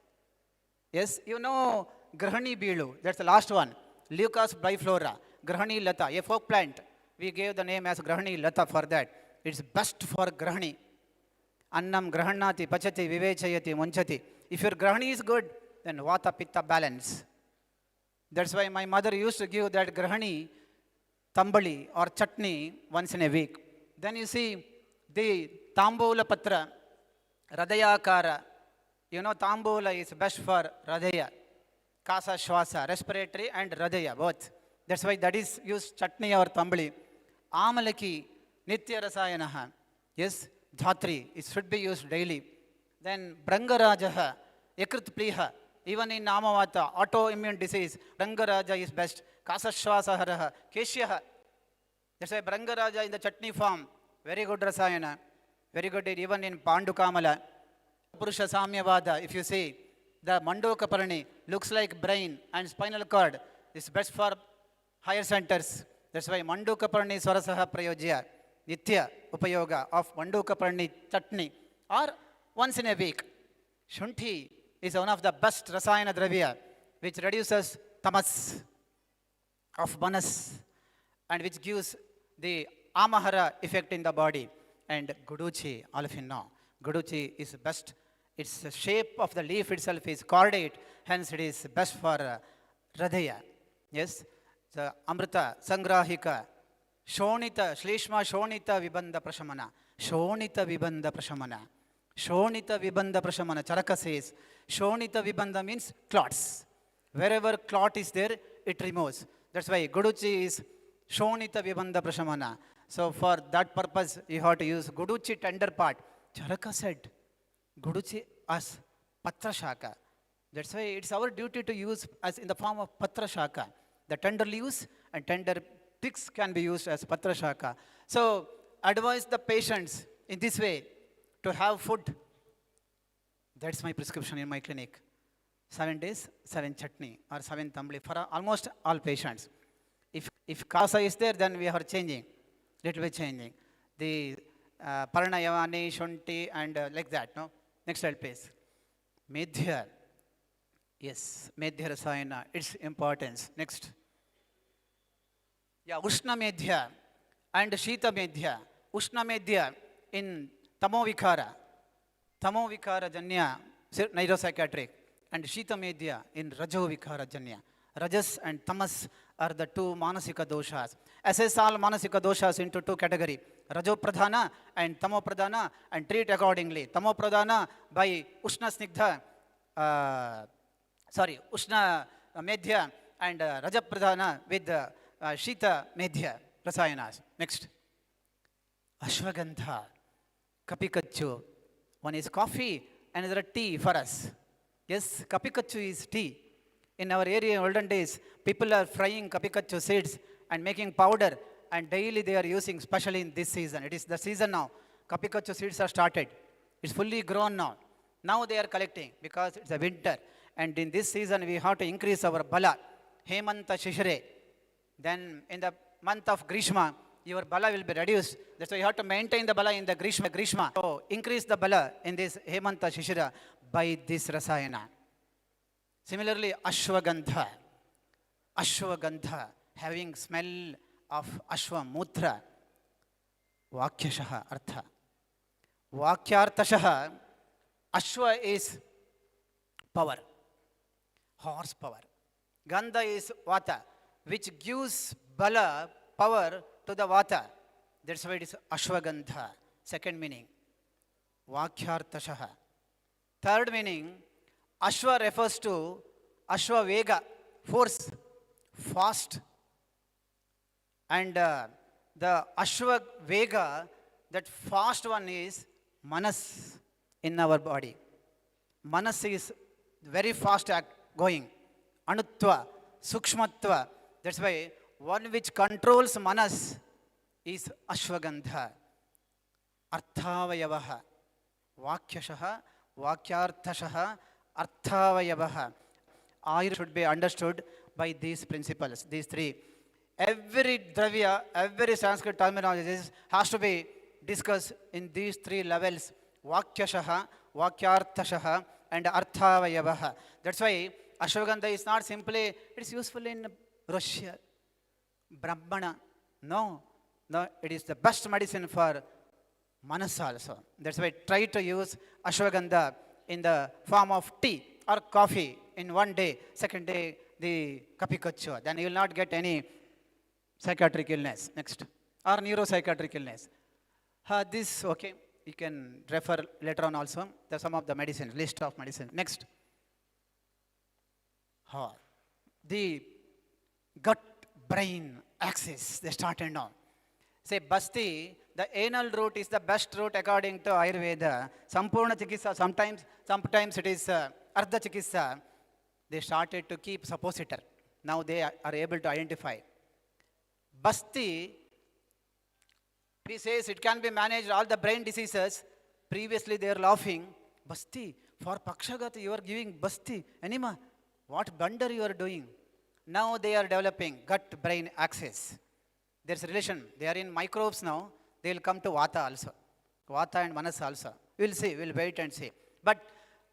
Yes, you know Grahani Bilu, that's the last one. Leucas biflora, Grahani Lata, a folk plant. We gave the name as Grahani Lata for that. It's best for Grahani. Annam Grahanati, Pachati, Vivechayati, Munchati. If your Grahani is good, then Vata Pitta balance. That's why my mother used to give that Grahani, Tambali or chutney once in a week. Then you see the Tambula Patra, Hridayakara. You know, Tambula is best for Hridaya, Kasa Shwasa, respiratory and Hridaya, both. That's why that is used chutney or Tambali. Amalaki, Nitya Rasayanaha. Yes, Dietary, it should be used daily. Then Brangarajaha, Yakrit Pliha. Even in Namavata, autoimmune disease, Brangaraja is best. Kasashwasaharaha, Keshyaha. That's why Brangaraja in the chutney form, very good Rasayana. Very good even in Pandukamala. Purusha Samyavada, if you see, the Mandokaparani looks like brain and spinal cord. It's best for higher centers. That's why Mandokaparani Swarasaha Prayojya, Nitya Upayoga of Mandokaparani chutney, or once in a week. Shunthi is one of the best Rasayana Dravya, which reduces tamas of manas and which gives the amahara effect in the body. And Guduchi, all of you know, Guduchi is best. Its the shape of the leaf itself is cordate, hence it is best for Hridaya. Yes, the Amrita, Sangrahika, Shonita, Shlishma Shonita Vibandha Prashamana, Shonita Vibandha Prashamana, Shonita Vibandha Prashamana. Charaka says, Shonita Vibandha means clots. Wherever clot is there, it removes. That's why Guduchi is Shonita Vibandha Prashamana. So for that purpose, you have to use Guduchi tender part. Charaka said, Guduchi as Patra Shaka. That's why it's our duty to use as in the form of Patra Shaka. The tender leaves and tender twigs can be used as Patra Shaka. So advise the patients in this way to have food. That's my prescription in my clinic. 7 days, 7 chutney or 7 tambli for almost all patients. If Kasa is there, then we are changing. Little bit changing. The Paranayavani, Shunti and like that. No? Next slide, please. Medhya. Yes, Medhya Rasayana, its importance. Next. Yeah, Ushna Medhya and Shita Medhya. Ushna Medhya in Tamovikara. Tamovikara Janya, Neuropsychiatric. And Shita Medhya in Rajovikara Janya. Rajas and Tamas are the two Manasika doshas. Assess all Manasika doshas into 2 categories. Rajo Pradhana and Tamo Pradhana and treat accordingly. Tamo Pradhana by Ushna Snigdha, Ushna Medhya and Raja Pradhana with Shita Medhya Rasayanas. Next. Ashwagandha, Kapikachu. One is coffee, another tea for us. Yes, Kapikachu is tea. In our area in olden days, people are frying kapikachu seeds and making powder, and daily they are using, especially in this season. It is the season now. Kapikachu seeds are started. It's fully grown now. Now they are collecting because it's a winter. And in this season, we have to increase our bala. Hemanta Shishire. Then in the month of Grishma, your bala will be reduced. That's why you have to maintain the bala in the Grishma. So increase the bala in this Hemanta Shishira by this Rasayana. Similarly, Ashwagandha. Ashwagandha having smell of Ashwa Mutra. Vakyashaha Artha. Vakyartashaha, Ashwa is power, horsepower. Gandha is Vata, which gives Bala, power to the Vata. That's why it is Ashwagandha. Second meaning, Vakyartashaha. Third meaning, Ashwa refers to Ashwa Vega, force, fast. And the Ashwa Vega, that fast one is Manas in our body. Manas is very fast going. Anutva, Sukshmatva. That's why one which controls Manas is Ashwagandha. Arthavayavaha. Vakyashaha, Vakyarthashaha, Arthavayavaha. Ayurveda should be understood by these principles, these three. Every Dravya, every Sanskrit terminology has to be discussed in these three levels. Vakyashaha, Vakyarthashaha, and Arthavayavaha. That's why Ashwagandha is not simply, it's useful in Russia, Brahmana. No, it is the best medicine for Manas also. That's why try to use Ashwagandha in the form of tea or coffee in one day. Second day, the kapikachu. Then you will not get any psychiatric illness. Next. Or neuropsychiatric illness. This, okay, you can refer later on also. There's some of the medicines, list of medicines. Next. The gut-brain axis, they started now. Say, Basti, the anal route is the best route according to Ayurveda. Sampurna Chikitsa, sometimes it is Ardha Chikitsa. They started to keep suppositor. Now they are able to identify. Basti, he says it can be managed, all the brain diseases. Previously they are laughing. Basti, for Pakshagata you are giving Basti, enema. What blunder you are doing? Now they are developing gut-brain axis. There's a relation. They are in microbes now. They will come to Vata also. Vata and Manas also. We'll see. We'll wait and see. But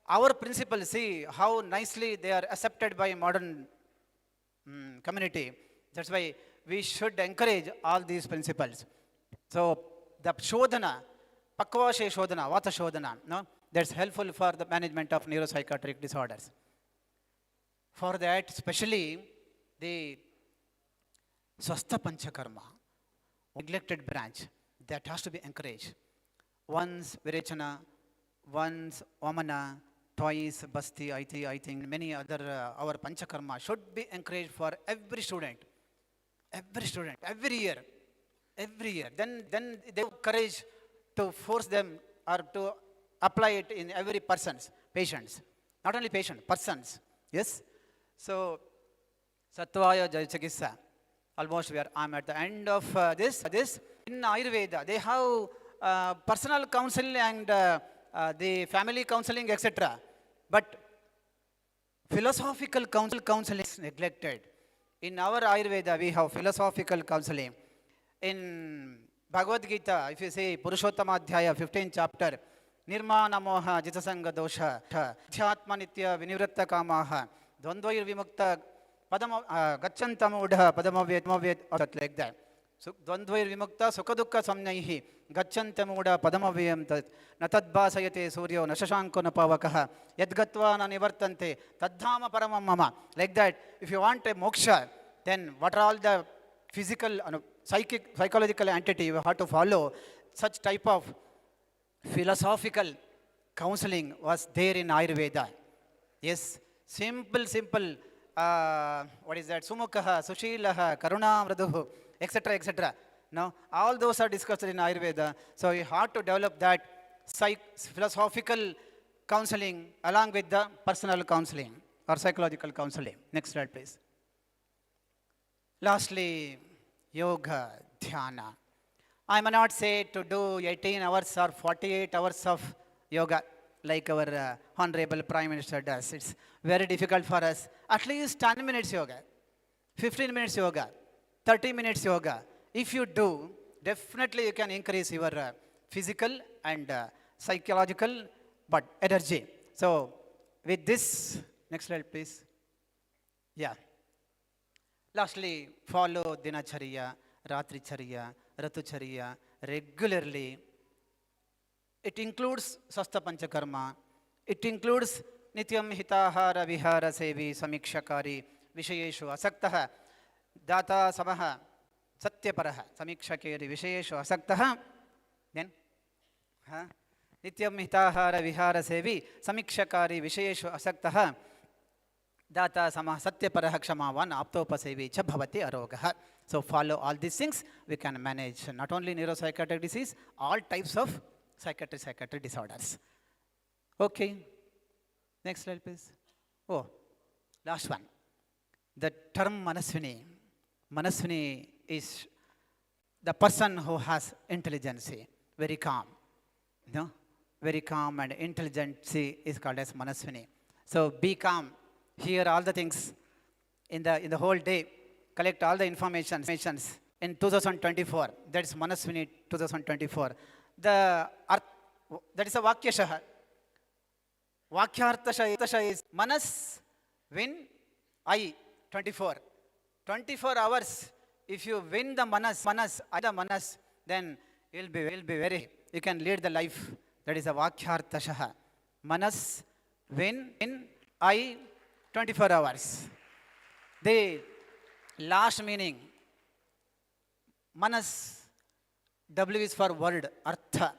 our principles, see how nicely they are accepted by modern community. That's why we should encourage all these principles. So the Shodhana, Pakvashe Shodhana, Vata Shodhana, no? That's helpful for the management of neuropsychiatric disorders. For that, especially the Swastha Panchakarma, neglected branch, that has to be encouraged. Once Virechana, once Vamana, twice Basti, I think many other, our Panchakarma should be encouraged for every student, every year. Then they have courage to force them or to apply it in every person's, patients. Not only patient, persons. Yes? So, Sattvaya Jayachakissa. Almost I'm at the end of this. In Ayurveda, they have personal counseling and the family counseling, etc. But philosophical counseling is neglected. In our Ayurveda, we have philosophical counseling. In Bhagavad Gita, if you say Purushottama Adhyaya, 15th chapter, Nirmana Moha Jitasanga Dosha, Dhyatma Nitya Vinivratta Kamaha, Dvandvair Vimukta Padama Gachantam Udha Padamavyat, like that. So Dvandvair Vimukta Sukadukka Samnaihi, Gachantam Udha Padamavyam Natadbasayate Suryo Nashashanko Napavakaha, Yadgatva Nivartante, Tadhama Paramam Mama. Like that, if you want a moksha, then what are all the physical, psychological entity you have to follow? Such type of philosophical counseling was there in Ayurveda. Yes, simple, what is that? Sumukha, Sushilaha, Karuna, Mraduhu, etc. Now, all those are discussed in Ayurveda. So you have to develop that philosophical counseling along with the personal counseling or psychological counseling. Next slide, please. Lastly, yoga, dhyana. I may not say to do 18 hours or 48 hours of yoga like our Honorable Prime Minister does. It's very difficult for us. At least 10 minutes yoga, 15 minutes yoga, 30 minutes yoga. If you do, definitely you can increase your physical and psychological energy. So with this, next slide please. Yeah. Lastly, follow Dinacharya, Ratricharya, Ratucharya regularly. It includes Sasta Panchakarma. It includes Nityam Hitahara Vihara Sevi Samikshakari Vishayeshu Asaktaha Data Samaha Satyaparaha Samikshakeri Vishayeshu Asaktaha. Then, Nityam Hitahara Vihara Sevi Samikshakari Vishayeshu Asaktaha Data Sama Satyaparaha Kshamavan Aptopasevi Cha Bhavati Arogaha. So follow all these things, we can manage not only neuropsychiatric disease, all types of psychiatric disorders. Okay. Next slide, please. Oh, last one. The term Manaswini. Manaswini is the person who has intelligence, very calm. No? Very calm and intelligence is called as Manaswini. So be calm. Hear all the things in the whole day. Collect all the information in 2024. That's Manaswini 2024. That is a Vakyashaha. Vakyartasha is Manas, win, I, 24. 24 hours. If you win the Manas, then you'll be very, you can lead the life. That is a Vakyartasha. Manas, win, I, 24 hours. The last meaning, Manas, W is for word, Artha.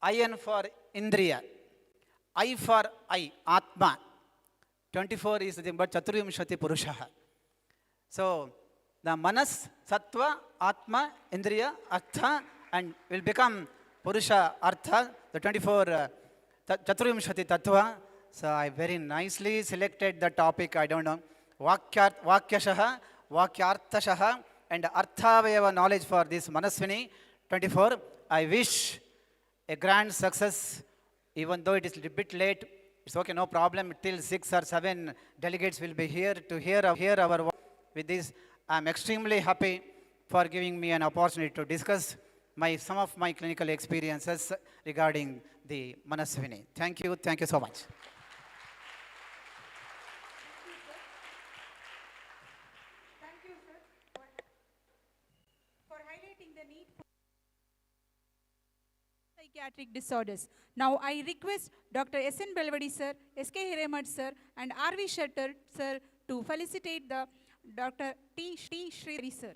IN for Indriya. I for I, Atma. 24 is the but Chaturvimshati Purushaha. So the Manas, Sattva, Atma, Indriya, Artha, and will become Purusha, Artha, the 24 Chaturvimshati Tattva. So I very nicely selected the topic, I don't know, Vakyashaha, Vakyartashaha, and Arthavayava knowledge for this Manaswini 24. I wish a grand success, even though it is a bit late. It's okay, no problem. Till 6 or 7 delegates will be here to hear our work. With this, I'm extremely happy for giving me an opportunity to discuss some of my clinical experiences regarding the Manaswini. Thank you so much. Thank you, sir, for highlighting the need for psychiatric disorders. Now, I request Dr. S.N. Belvadi, sir, S.K. Hiremat, sir, and R.V. Shettar, sir, to felicitate the Dr. T. Sridhari, sir.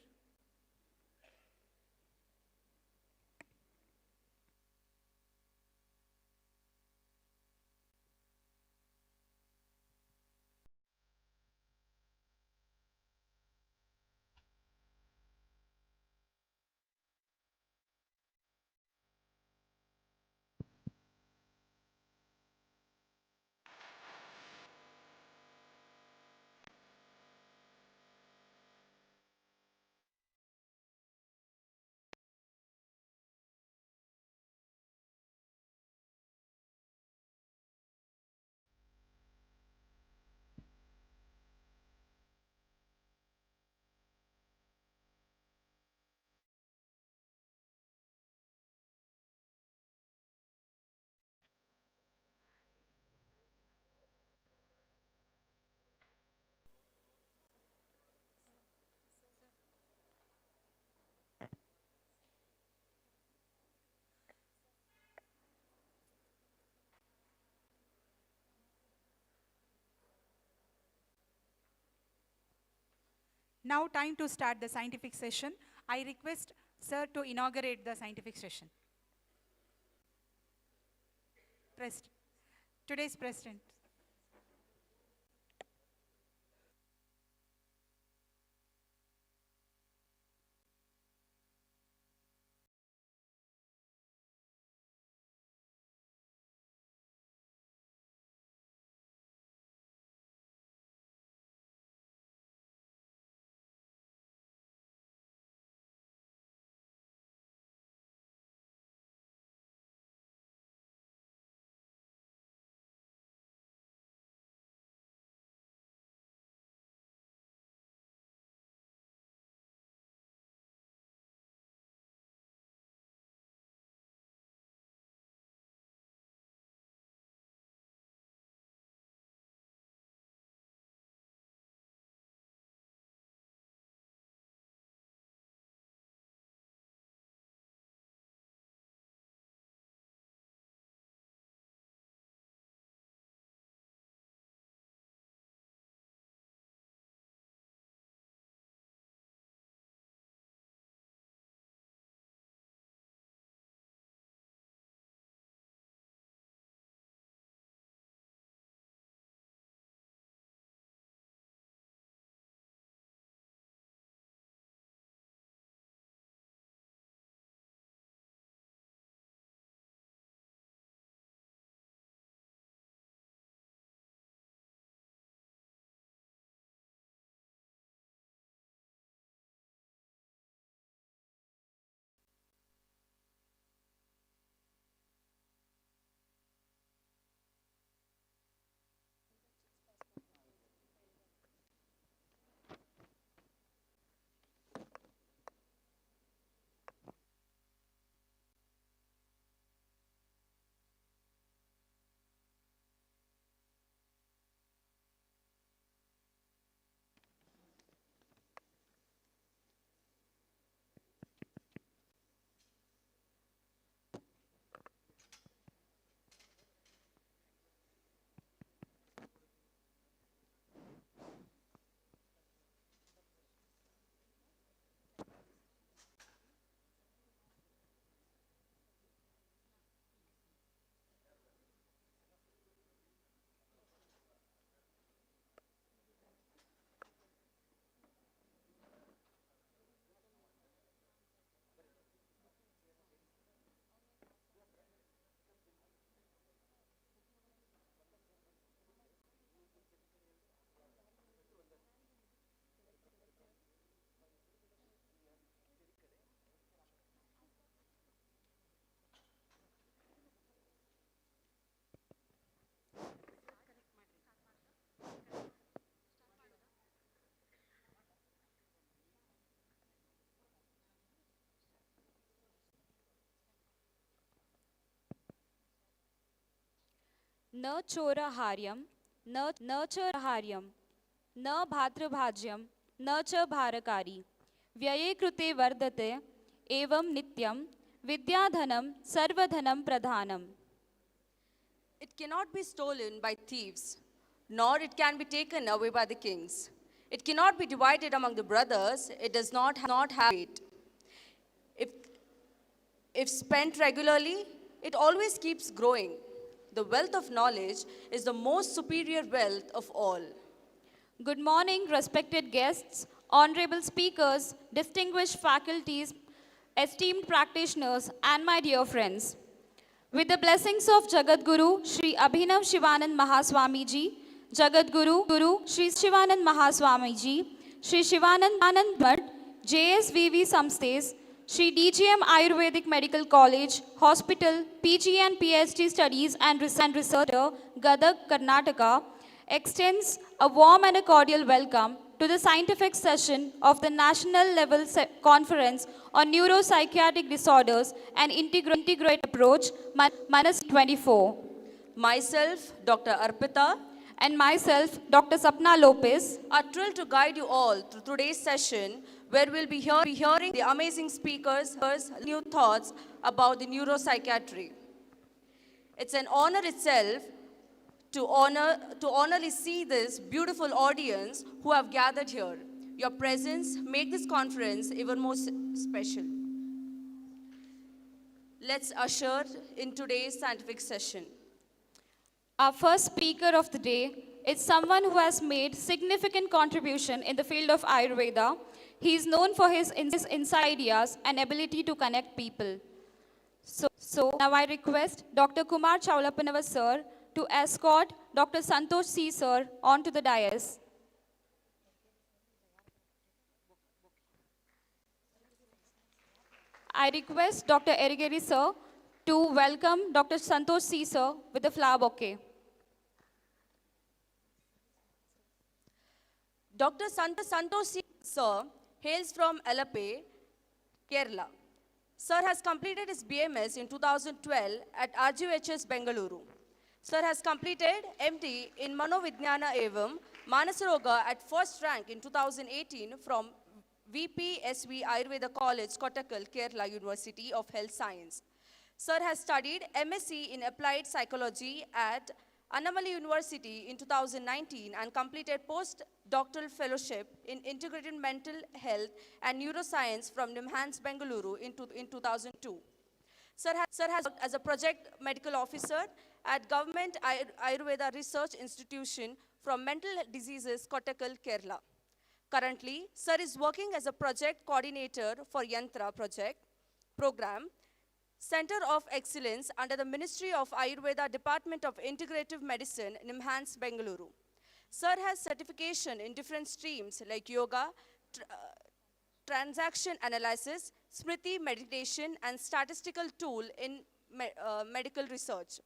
Now, time to start the scientific session. I request sir to inaugurate the scientific session. Today's president. न चोरहार्यं न च हार्यं न भातृभाज्यं न च भारकारी व्यये कृते वर्धते एवं नित्यं विद्याधनं सर्वधनं प्रधानम्. It cannot be stolen by thieves, nor it can be taken away by the kings. It cannot be divided among the brothers. It does not have weight. If spent regularly, it always keeps growing. The wealth of knowledge is the most superior wealth of all. Good morning, respected guests, honorable speakers, distinguished faculties, esteemed practitioners, and my dear friends. With the blessings of Jagadguru Sri Abhinav Shivanand Mahaswamiji, Jagadguru Guru Sri Shivanand Mahaswamiji, Sri Shivanand Bhatt, JSVV Samstes, Sri DGM Ayurvedic Medical College, Hospital, PG and PhD Studies and Researcher, Gadag, Karnataka, extends a warm and a cordial welcome to the scientific session of the National Level Conference on Neuropsychiatric Disorders and Integrative Approach, Manaswini-24. Myself, Dr. Arpita, And myself, Dr. Sapna Lopez, are thrilled to guide you all through today's session, where we'll be hearing the amazing speakers' new thoughts about the neuropsychiatry. It's an honor itself to honorably see this beautiful audience who have gathered here. Your presence make this conference even more special. Let's usher in today's scientific session. our first speaker of the day is someone who has made significant contribution in the field of Ayurveda. He is known for his inside ideas and ability to connect people. So now I request Dr. Kumar Chaulapanava sir to escort Dr. Santosh C sir onto the dais. I request Dr. Erigeri sir to welcome Dr. Santosh C sir with the flower bouquet. Dr. Santosh sir hails from Alappe, Kerala. Sir has completed his BMS in 2012 at RGHS Bengaluru. Sir has completed MD in Manovidyana Evam Manasaroga at first rank in 2018 from VPSV Ayurveda College, Kottakkal, Kerala University of Health Science. Sir has studied MSc in Applied Psychology at Annamalai University in 2019 and completed postdoctoral fellowship in Integrated Mental Health and Neuroscience from NIMHANS Bengaluru in 2002. Sir has worked as a project medical officer at Government Ayurveda Research Institution from Mental Diseases, Kottakkal, Kerala. Currently, Sir is working as a project coordinator for Yantra program, Center of Excellence under the Ministry of Ayurveda Department of Integrative Medicine, NIMHANS, Bengaluru. Sir has certification in different streams like yoga, transaction analysis, smriti meditation, and statistical tool in medical research.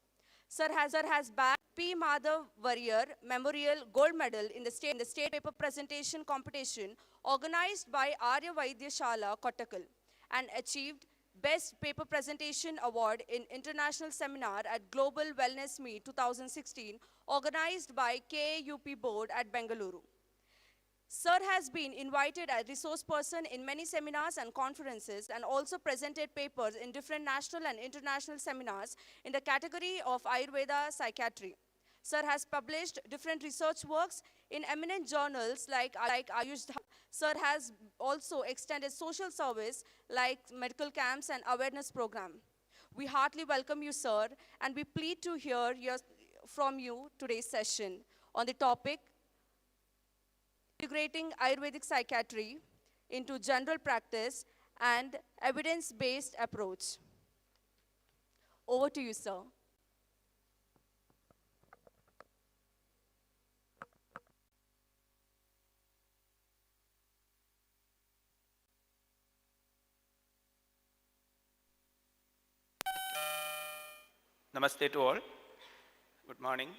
Sir has bagged P. Madhav Warrior Memorial Gold Medal in the state paper presentation competition organized by Arya Vaidya Shala, Kottakkal, and achieved Best Paper Presentation Award in International Seminar at Global Wellness Meet 2016, organized by KAUP Board at Bengaluru. Sir has been invited as resource person in many seminars and conferences and also presented papers in different national and international seminars in the category of Ayurveda Psychiatry. Sir has published different research works in eminent journals like Ayurveda. Sir has also extended social service like medical camps and awareness program. We heartily welcome you, sir, and we plead to hear from you today's session on the topic integrating Ayurvedic psychiatry into general practice and evidence-based approach. Over to you, sir. Namaste to all. Good morning.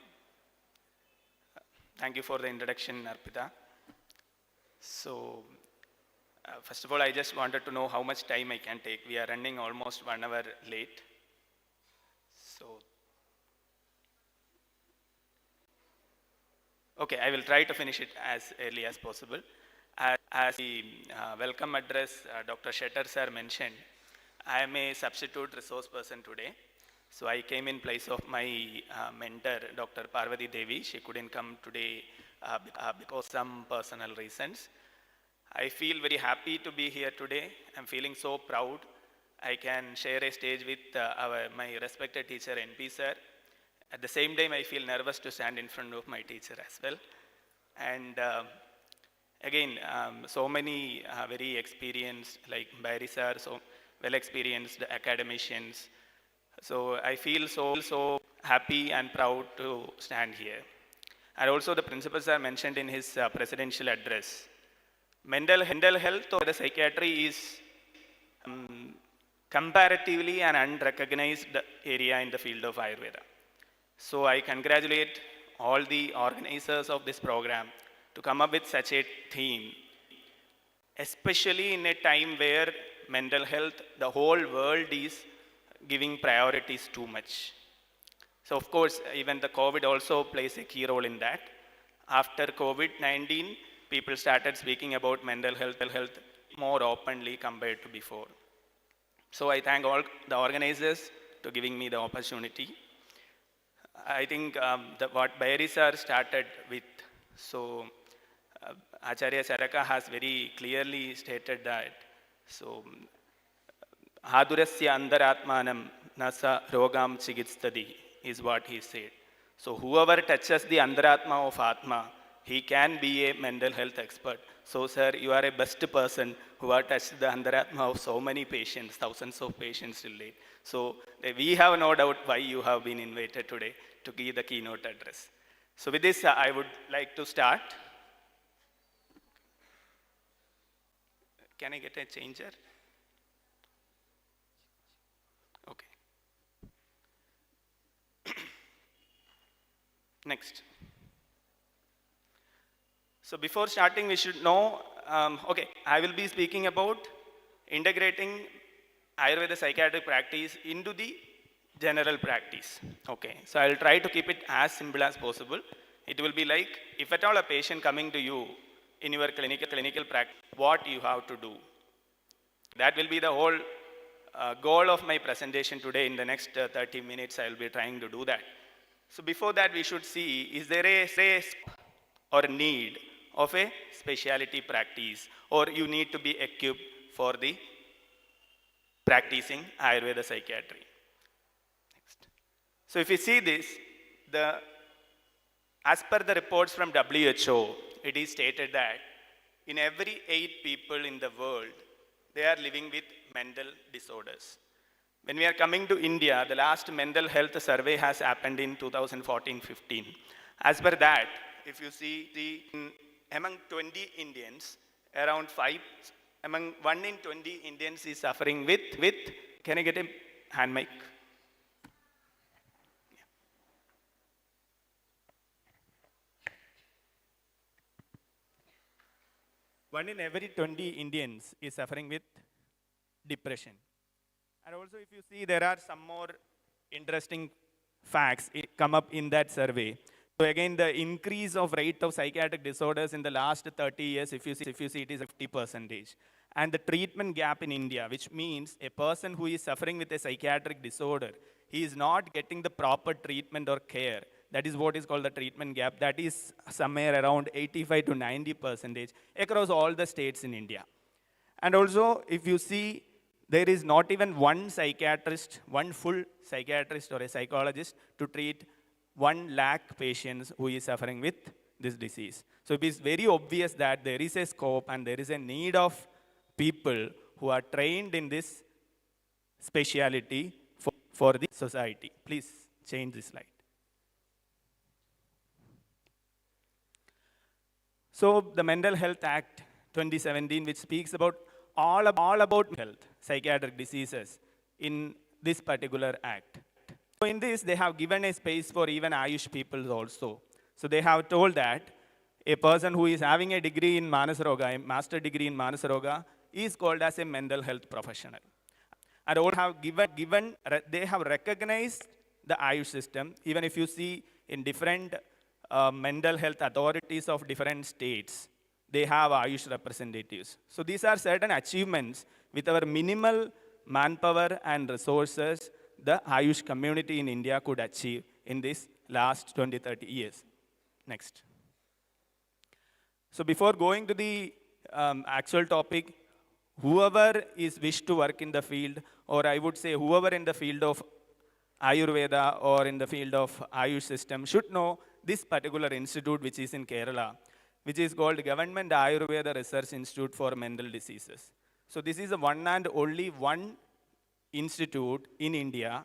Thank you for the introduction, Arpita. So, first of all, I just wanted to know how much time I can take. We are running almost 1 hour late. So, Okay, I will try to finish it as early as possible. As the welcome address Dr. Shetter sir mentioned, I am a substitute resource person today. So I came in place of my mentor, Dr. Parvati Devi. She couldn't come today because of some personal reasons. I feel very happy to be here today. I'm feeling so proud. I can share a stage with my respected teacher, NP sir. At the same time, I feel nervous to stand in front of my teacher as well. And again, so many very experienced, like Bairi sir, so well-experienced academicians. So I feel so happy and proud to stand here. And also the principal sir mentioned in his presidential address, mental health or the psychiatry is comparatively an unrecognized area in the field of Ayurveda. So I congratulate all the organizers of this program to come up with such a theme, especially in a time where mental health, the whole world is giving priorities too much. So of course, even the COVID also plays a key role in that. After COVID-19, people started speaking about mental health more openly compared to before. So I thank all the organizers to giving me the opportunity. I think what Bairi sir started with, so Acharya Charaka has very clearly stated that, so Hadurasya andaratmanam nasa rogam chigitstadi is what he said. So whoever touches the andaratma of Atma, he can be a mental health expert. So sir, you are a best person who have touched the andaratma of so many patients, thousands of patients till date. So we have no doubt why you have been invited today to give the keynote address. So with this, I would like to start. Can I get a changer? Okay. Next. So before starting, we should know, okay, I will be speaking about integrating Ayurveda psychiatric practice into the general practice. Okay, so I will try to keep it as simple as possible. It will be like, if at all a patient coming to you in your clinical practice, what you have to do. That will be the whole goal of my presentation today. In the next 30 minutes, I will be trying to do that. So before that, we should see, is there a or need of a specialty practice, or you need to be equipped for the practicing Ayurveda psychiatry. Next. So if you see this, as per the reports from WHO, it is stated that in every 8 people in the world, they are living with mental disorders. When we are coming to India, the last mental health survey has happened in 2014-15. As per that, if you see among 20 Indians, around 1 in 20 Indians is suffering with, can I get a hand mic? Yeah. One in every 20 Indians is suffering with depression. And also if you see, there are some more interesting facts come up in that survey. So again, the increase of rate of psychiatric disorders in the last 30 years, if you see, it is 50%. And the treatment gap in India, which means a person who is suffering with a psychiatric disorder, he is not getting the proper treatment or care. That is what is called the treatment gap. That is somewhere around 85 to 90% across all the states in India. And also, if you see, there is not even one psychiatrist, one full psychiatrist or a psychologist to treat 1 lakh patients who is suffering with this disease. So it is very obvious that there is a scope and there is a need of people who are trained in this speciality for the society. Please change this slide. So the Mental Health Act 2017, which speaks about all about health, psychiatric diseases in this particular act. So in this, they have given a space for even Ayush people also. So they have told that a person who is having a degree in Manasroga, a master degree in Manasroga, is called as a mental health professional. And all have they have recognized the Ayush system. Even if you see in different mental health authorities of different states, they have Ayush representatives. So these are certain achievements with our minimal manpower and resources the Ayush community in India could achieve in this last 20, 30 years. Next. So before going to the actual topic, whoever is wished to work in the field, or I would say whoever in the field of Ayurveda or in the field of Ayush system should know this particular institute which is in Kerala, which is called Government Ayurveda Research Institute for Mental Diseases. So this is the one and only one institute in India,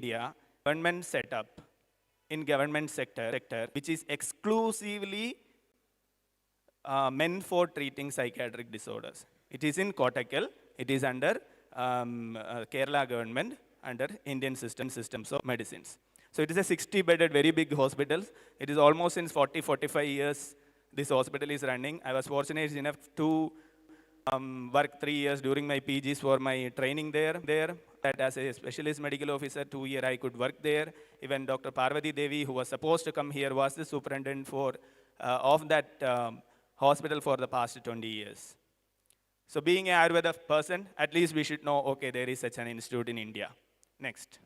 government setup in government sector, which is exclusively meant for treating psychiatric disorders. It is in Kottakkal. It is under Kerala government, under Indian systems of medicines. So it is a 60-bedded, very big hospital. It is almost since 40, 45 years this hospital is running. I was fortunate enough to work 3 years during my PGs for my training there. That as a specialist medical officer, 2 years I could work there. Even Dr. Parvati Devi, who was supposed to come here, was the superintendent of that hospital for the past 20 years. So being an Ayurveda person, at least we should know, okay, there is such an institute in India. Next.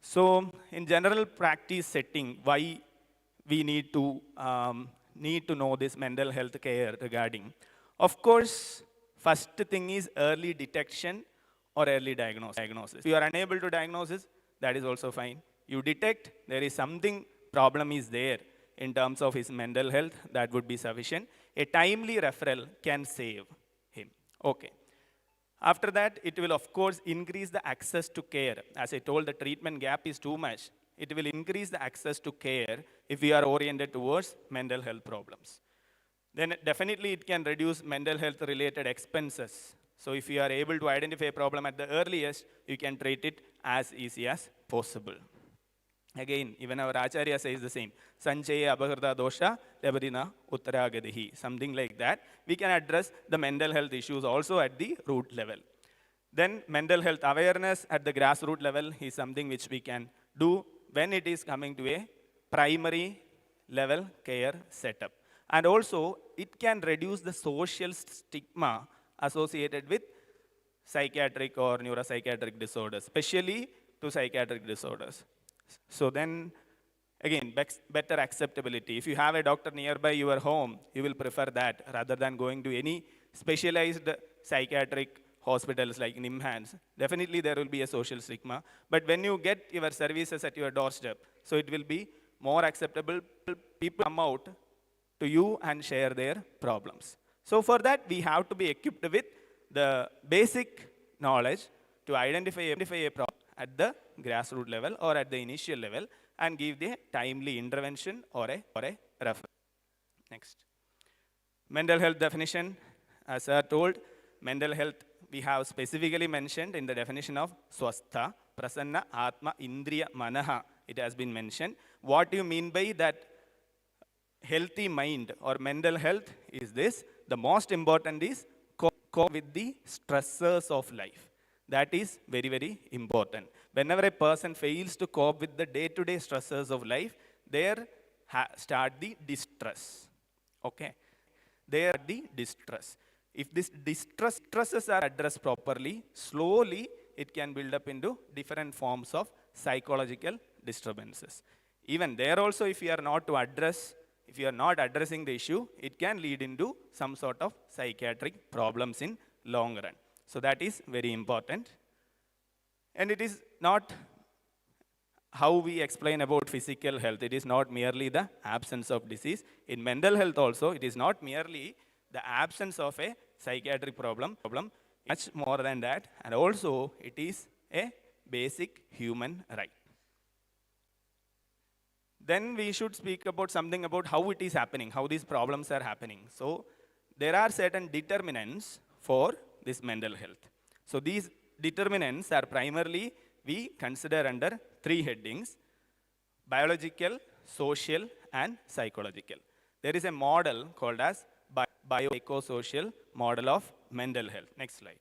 So in general practice setting, why we need to know this mental health care regarding? Of course, first thing is early detection or early diagnosis. If you are unable to diagnose it, that is also fine. You detect there is something, problem is there in terms of his mental health, that would be sufficient. A timely referral can save him. Okay. After that, it will of course increase the access to care. As I told, the treatment gap is too much. It will increase the access to care if we are oriented towards mental health problems. Then definitely it can reduce mental health related expenses. So if you are able to identify a problem at the earliest, you can treat it as easy as possible. Again, even our Acharya says the same. Sanchaya abhagrata dosha labadina uttaragadihi. Something like that. We can address the mental health issues also at the root level. Then mental health awareness at the grassroots level is something which we can do when it is coming to a primary level care setup. And also, it can reduce the social stigma associated with psychiatric or neuropsychiatric disorders, especially to psychiatric disorders. So then, again, better acceptability. If you have a doctor nearby your home, you will prefer that rather than going to any specialized psychiatric hospitals like NIMHANS. Definitely there will be a social stigma. But when you get your services at your doorstep, so it will be more acceptable. People come out to you and share their problems. So for that, we have to be equipped with the basic knowledge to identify a problem at the grassroots level or at the initial level and give the timely intervention or a referral. Next. Mental health definition, as I told, mental health we have specifically mentioned in the definition of swastha, prasanna, atma, indriya, manaha. It has been mentioned. What do you mean by that? Healthy mind or mental health is this. The most important is cope with the stressors of life. That is very, very important. Whenever a person fails to cope with the day-to-day stressors of life, there start the distress. Okay? There the distress. If this stresses are addressed properly, slowly it can build up into different forms of psychological disturbances. Even there also, if you are not addressing the issue, it can lead into some sort of psychiatric problems in long run. So that is very important. And it is not how we explain about physical health. It is not merely the absence of disease. In mental health also, it is not merely the absence of a psychiatric problem, much more than that. And also, it is a basic human right. Then we should speak about something about how it is happening, how these problems are happening. So there are certain determinants for this mental health. So these determinants are primarily we consider under three headings: biological, social, and psychological. There is a model called as biopsychosocial model of mental health. Next slide.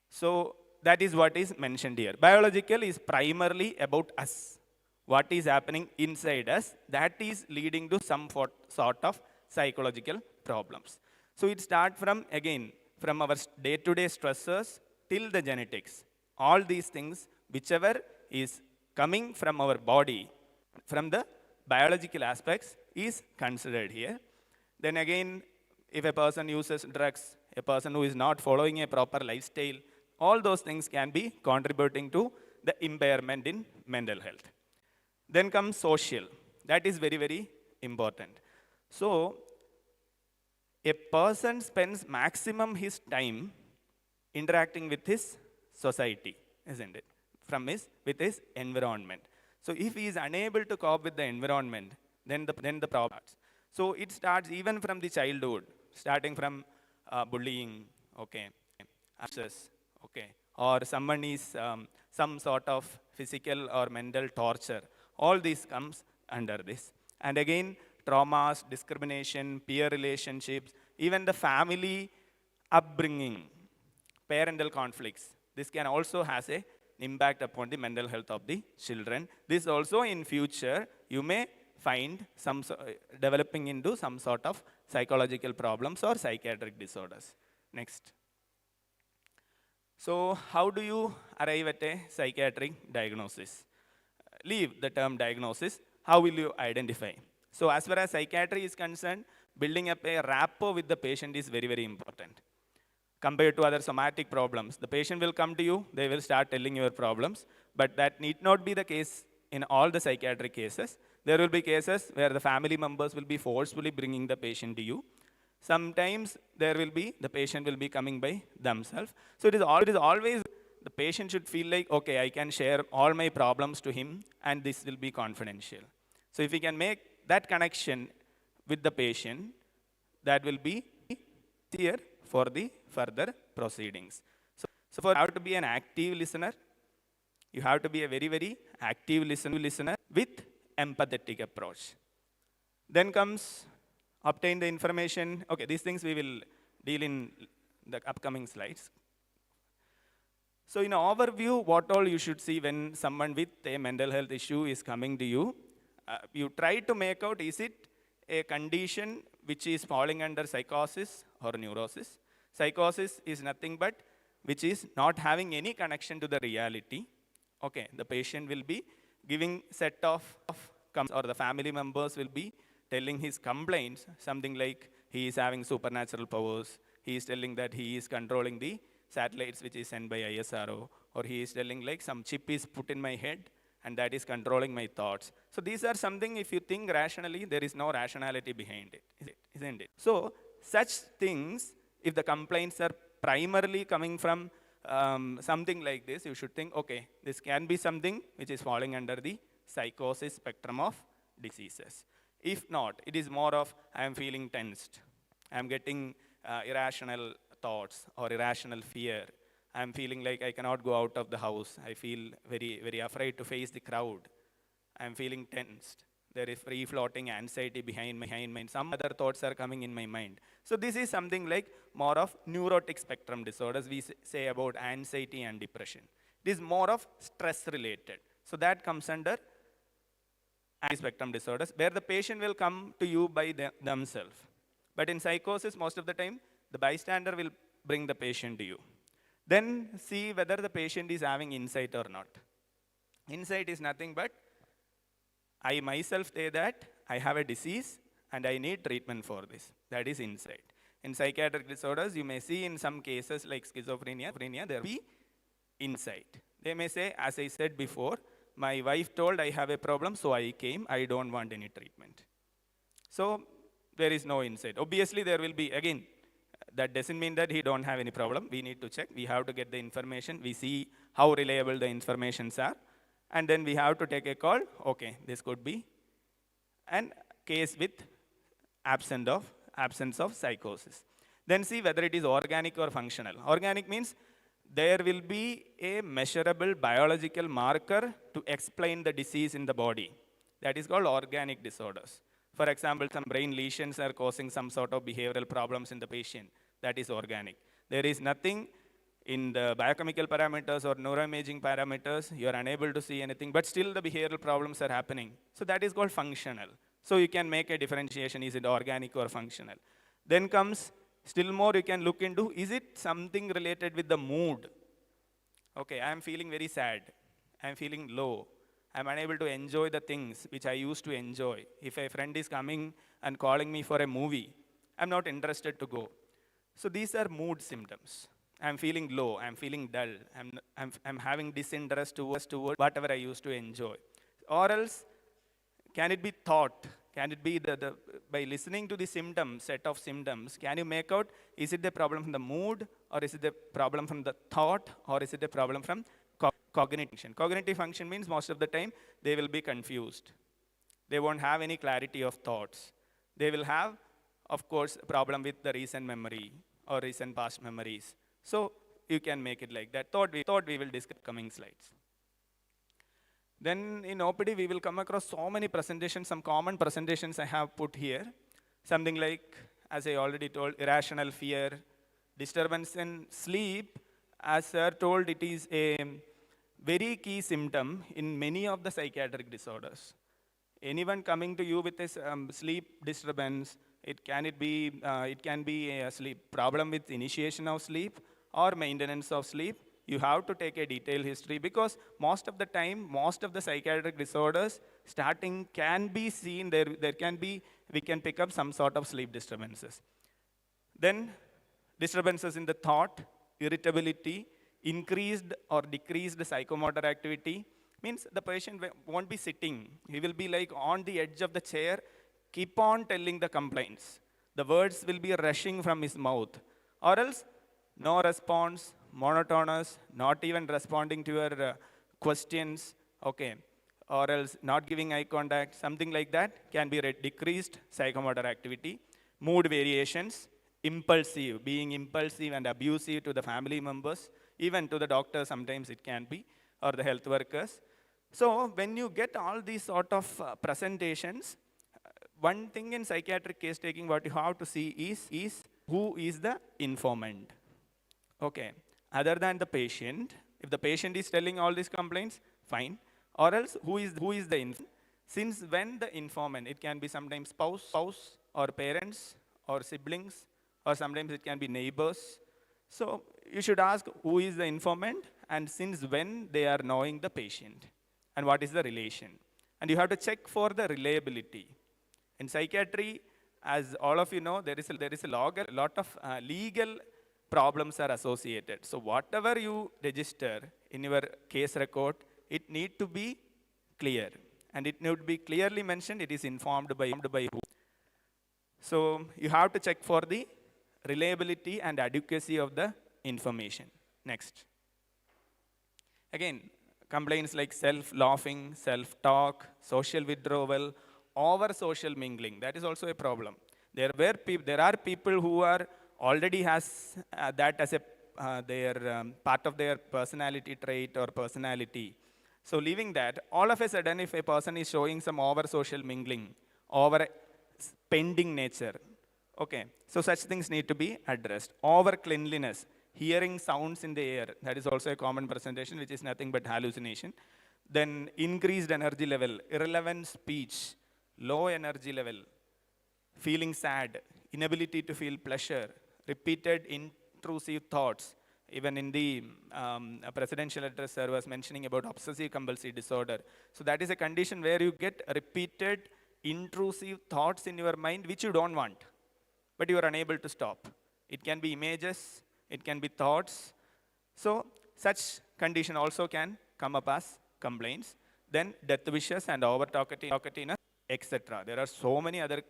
So that is what is mentioned here. Biological is primarily about us. what is happening inside us, that is leading to some sort of psychological problems. So it starts from, again, from our day-to-day stressors till the genetics. All these things, whichever is coming from our body, from the biological aspects, is considered here. Then again, if a person uses drugs, a person who is not following a proper lifestyle, all those things can be contributing to the impairment in mental health. Then comes social. That is very, very important. So, a person spends maximum his time interacting with his society, isn't it? With his environment. So if he is unable to cope with the environment, then the problem starts. So it starts even from the childhood, starting from bullying, okay, access, okay, or someone is some sort of physical or mental torture. All this comes under this. And again, traumas, discrimination, peer relationships, even the family upbringing, parental conflicts. This can also has a impact upon the mental health of the children. This also in future you may find some developing into some sort of psychological problems or psychiatric disorders. Next. So how do you arrive at a psychiatric diagnosis? Leave the term diagnosis. How will you identify? So as far as psychiatry is concerned, building up a rapport with the patient is very, very important. Compared to other somatic problems, the patient will come to you, they will start telling your problems, but that need not be the case in all the psychiatric cases. There will be cases where the family members will be forcefully bringing the patient to you. Sometimes there will be, the patient will be coming by themselves. So it is always, the patient should feel like, okay, I can share all my problems to him and this will be confidential. So if we can make that connection with the patient, that will be easier for the further proceedings. So for you have to be an active listener, you have to be a very, very active listener with empathetic approach. Then comes obtain the information. Okay, these things we will deal in the upcoming slides. So in overview, what all you should see when someone with a mental health issue is coming to you, you try to make out, is it a condition which is falling under psychosis or neurosis? Psychosis is nothing but which is not having any connection to the reality. Okay, the patient will be giving set of or the family members will be telling his complaints, something like he is having supernatural powers, he is telling that he is controlling the satellites which is sent by ISRO, or he is telling like some chip is put in my head and that is controlling my thoughts. So these are something, if you think rationally, there is no rationality behind it, isn't it? So such things, if the complaints are primarily coming from something like this, you should think, okay, this can be something which is falling under the psychosis spectrum of diseases. If not, it is more of, I am feeling tensed, I am getting irrational thoughts or irrational fear, I am feeling like I cannot go out of the house, I feel very, very afraid to face the crowd, I am feeling tensed, there is free-floating anxiety behind me, some other thoughts are coming in my mind. So this is something like more of neurotic spectrum disorders. We say about anxiety and depression. It is more of stress-related. So that comes under spectrum disorders, where the patient will come to you by themselves. But in psychosis, most of the time, the bystander will bring the patient to you. Then see whether the patient is having insight or not. Insight is nothing but, I myself say that I have a disease and I need treatment for this. That is insight. In psychiatric disorders, you may see in some cases like schizophrenia, there will be insight. They may say, as I said before, my wife told I have a problem, so I came, I don't want any treatment. So there is no insight. Obviously, there will be, again, that doesn't mean that he don't have any problem. We need to check. We have to get the information. We see how reliable the informations are. And then we have to take a call. Okay, this could be an case with absence of psychosis. Then see whether it is organic or functional. Organic means there will be a measurable biological marker to explain the disease in the body. That is called organic disorders. For example, some brain lesions are causing some sort of behavioral problems in the patient. That is organic. There is nothing in the biochemical parameters or neuroimaging parameters, you are unable to see anything, but still the behavioral problems are happening. So that is called functional. So you can make a differentiation, is it organic or functional? Then comes, still more you can look into, is it something related with the mood? Okay, I am feeling very sad. I am feeling low. I am unable to enjoy the things which I used to enjoy. If a friend is coming and calling me for a movie, I'm not interested to go. So these are mood symptoms. I'm feeling low, I'm feeling dull, I'm having disinterest towards whatever I used to enjoy. Or else, can it be thought? Can it be by listening to the symptoms, set of symptoms, can you make out, is it the problem from the mood, or is it the problem from the thought, or is it a problem from cognitive function? Cognitive function means most of the time they will be confused. They won't have any clarity of thoughts. They will have, of course, a problem with the recent memory or recent past memories. So you can make it like that. Thought we will discuss coming slides. Then in OPD, we will come across so many presentations, some common presentations I have put here. Something like, as I already told, irrational fear, disturbance in sleep. As sir told, it is a very key symptom in many of the psychiatric disorders. Anyone coming to you with a sleep disturbance, it can be a sleep problem with initiation of sleep or maintenance of sleep. You have to take a detailed history, because most of the time, most of the psychiatric disorders starting can be seen, we can pick up some sort of sleep disturbances. Then disturbances in the thought, irritability, increased or decreased psychomotor activity, means the patient won't be sitting. He will be like on the edge of the chair, keep on telling the complaints. The words will be rushing from his mouth. Or else, no response, monotonous, not even responding to your questions, okay. Or else not giving eye contact, something like that can be decreased psychomotor activity. Mood variations, impulsive, being impulsive and abusive to the family members, even to the doctor sometimes it can be, or the health workers. So when you get all these sort of presentations, one thing in psychiatric case taking what you have to see is who is the informant. Okay, other than the patient, if the patient is telling all these complaints, fine. Or else, who is the informant? Since when the informant? It can be sometimes spouse or parents or siblings, or sometimes it can be neighbors. So you should ask who is the informant and since when they are knowing the patient and what is the relation. And you have to check for the reliability. In psychiatry, as all of you know, there is a lot of legal problems are associated. So whatever you register in your case record, it need to be clear. And it need to be clearly mentioned, it is informed by who. So you have to check for the reliability and adequacy of the information. Next. Again, complaints like self-laughing, self-talk, social withdrawal, over-social mingling, that is also a problem. There are people who are already has that as a part of their personality trait or personality. So leaving that, all of a sudden, if a person is showing some over-social mingling, over-spending nature, okay, so such things need to be addressed. Over-cleanliness, hearing sounds in the air, that is also a common presentation, which is nothing but hallucination. Then increased energy level, irrelevant speech, low energy level, feeling sad, inability to feel pleasure, repeated intrusive thoughts. Even in the presidential address, sir was mentioning about obsessive compulsive disorder. So that is a condition where you get repeated intrusive thoughts in your mind which you don't want, but you are unable to stop. It can be images, it can be thoughts. So such condition also can come up as complaints. Then death wishes and over-talkativeness, etc. There are so many other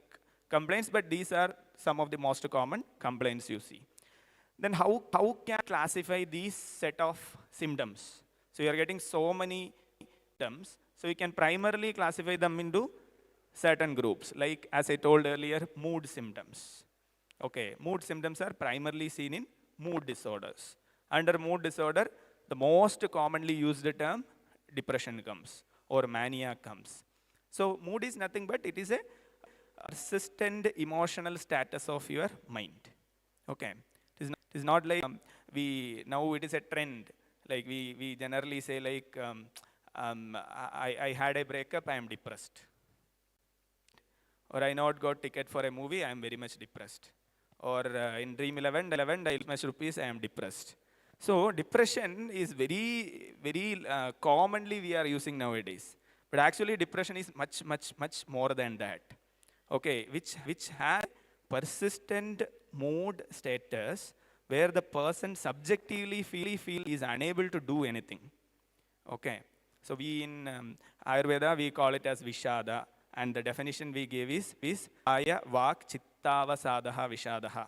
complaints, but these are some of the most common complaints you see. Then how can classify these set of symptoms? So you are getting so many symptoms, so you can primarily classify them into certain groups, like as I told earlier, mood symptoms. Okay, mood symptoms are primarily seen in mood disorders. Under mood disorder, the most commonly used term, depression comes or mania comes. So mood is nothing but it is a persistent emotional status of your mind. Okay, it It is not like now it is a trend. Like we generally say like, I had a breakup, I am depressed. Or I not got ticket for a movie, I am very much depressed. Or in Dream 11, I lose much rupees, I am depressed. So depression is very commonly we are using nowadays. But actually depression is much more than that. Okay, which has persistent mood status where the person subjectively feel is unable to do anything. Okay, so we in Ayurveda we call it as Vishada, and the definition we give is Kaya Vak Chittavasadaha Vishadaha.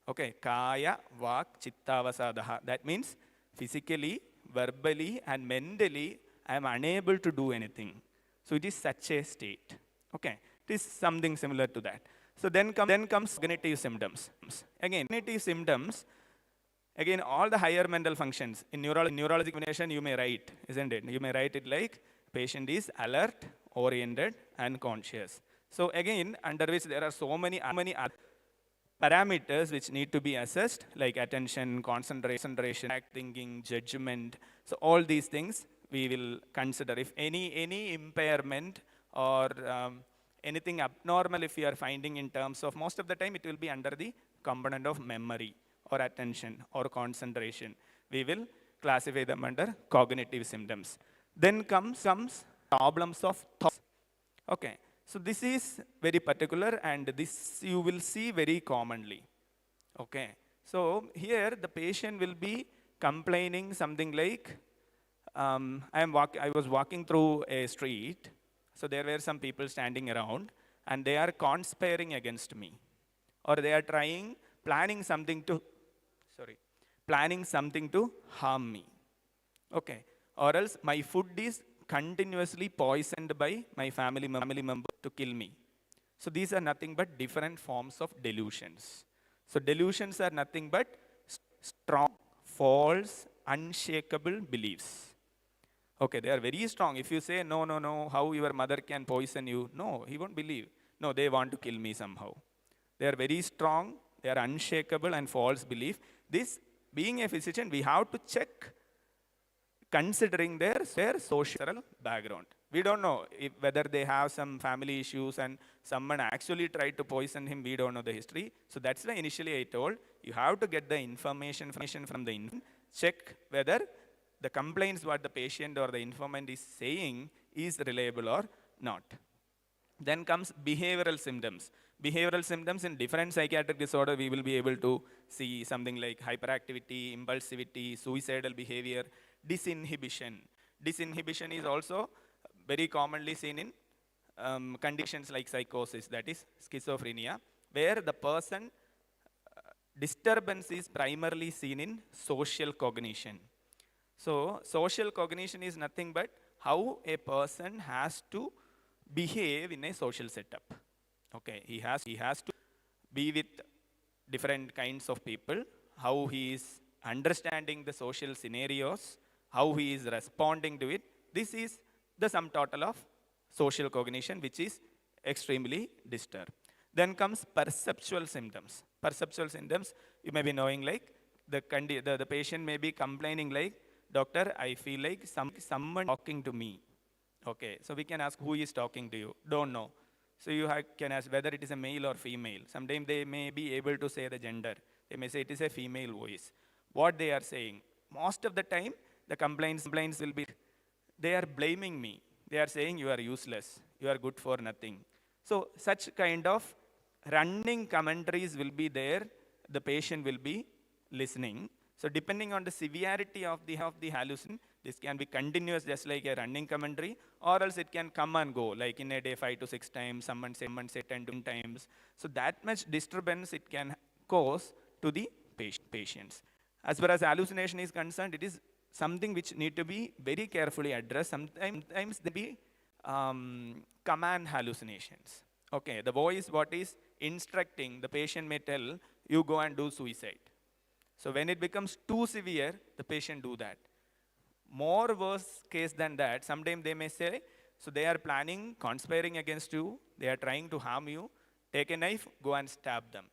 Okay, Kaya Vak Chittavasadaha. That means physically, verbally, and mentally I am unable to do anything. So it is such a state. Okay, it is something similar to that. So then comes cognitive symptoms. Again, cognitive symptoms. Again, all the higher mental functions. In neurologic examination, you may write, isn't it? You may write it like, patient is alert, oriented, and conscious. So again, under which there are so many other parameters which need to be assessed, like attention, concentration, thinking, judgment. So all these things we will consider. If any impairment or anything abnormal if you are finding in terms of, most of the time it will be under the component of memory or attention or concentration. We will classify them under cognitive symptoms. Then comes problems of thoughts. Okay, so this is very particular and this you will see very commonly. Okay, so here the patient will be complaining something like, I was walking through a street, so there were some people standing around and they are conspiring against me, or they are planning something to harm me. Okay, or else my food is continuously poisoned by my family member to kill me. So these are nothing but different forms of delusions. So delusions are nothing but strong, false, unshakable beliefs. Okay, they are very strong. If you say, no, how your mother can poison you? No, he won't believe. No, they want to kill me somehow. They are very strong, they are unshakable and false belief. This, being a physician, we have to check considering their social background. We don't know whether they have some family issues and someone actually tried to poison him. We don't know the history. So that's why initially I told, you have to get the information from the informant, check whether the complaints what the patient or the informant is saying is reliable or not. Then comes behavioral symptoms. Behavioral symptoms in different psychiatric disorder, we will be able to see something like hyperactivity, impulsivity, suicidal behavior, disinhibition. Disinhibition is also very commonly seen in conditions like psychosis, that is schizophrenia, where the person disturbance is primarily seen in social cognition. So social cognition is nothing but how a person has to behave in a social setup. Okay, he has to be with different kinds of people, how he is understanding the social scenarios, how he is responding to it. This is the sum total of social cognition, which is extremely disturbed. Then comes perceptual symptoms. Perceptual symptoms, you may be knowing like the patient may be complaining like, doctor, I feel like someone talking to me. Okay, so we can ask who is talking to you. Don't know. So you can ask whether it is a male or female. Sometimes they may be able to say the gender. They may say it is a female voice. What they are saying, most of the time, the complaints will be, they are blaming me. They are saying you are useless, you are good for nothing. So such kind of running commentaries will be there. The patient will be listening. So depending on the severity of the hallucination, this can be continuous just like a running commentary, or else it can come and go, like in a day 5 to 6 times, someone say 10 times. So that much disturbance it can cause to the patients. As far as hallucination is concerned, it is something which need to be very carefully addressed. Sometimes there be command hallucinations. Okay, the voice what is instructing, the patient may tell, you go and do suicide. So when it becomes too severe, the patient do that. More worse case than that, sometimes they may say, so they are planning, conspiring against you, they are trying to harm you, take a knife, go and stab them.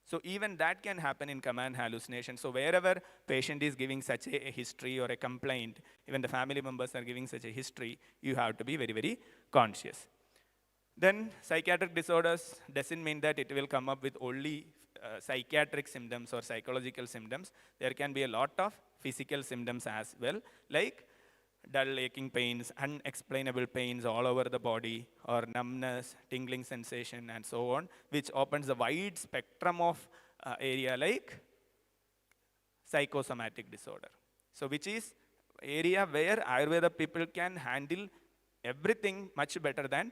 So even that can happen in command hallucination. So wherever patient is giving such a history or a complaint, even the family members are giving such a history, you have to be very, very conscious. Then psychiatric disorders doesn't mean that it will come up with only psychiatric symptoms or psychological symptoms. There can be a lot of physical symptoms as well, like dull aching pains, unexplainable pains all over the body, or numbness, tingling sensation, and so on, which opens a wide spectrum of area like psychosomatic disorder. So which is area where Ayurveda people can handle everything much better than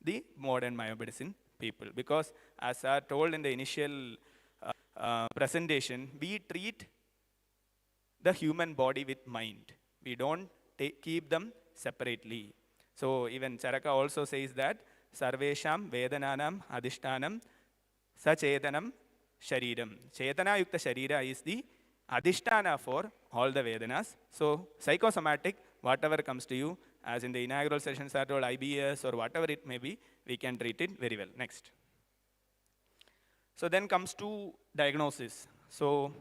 the modern biomedicine people. Because as I told in the initial presentation, we treat the human body with mind. We don't keep them separately. So even Charaka also says that Sarvesham Vedananam Adhishtanam Sachetanam Shariram. Chetana Yukta Sharira is the Adhishtana for all the Vedanas. So psychosomatic, whatever comes to you, as in the inaugural sessions are told, IBS or whatever it may be, we can treat it very well. Next. So then comes to diagnosis. So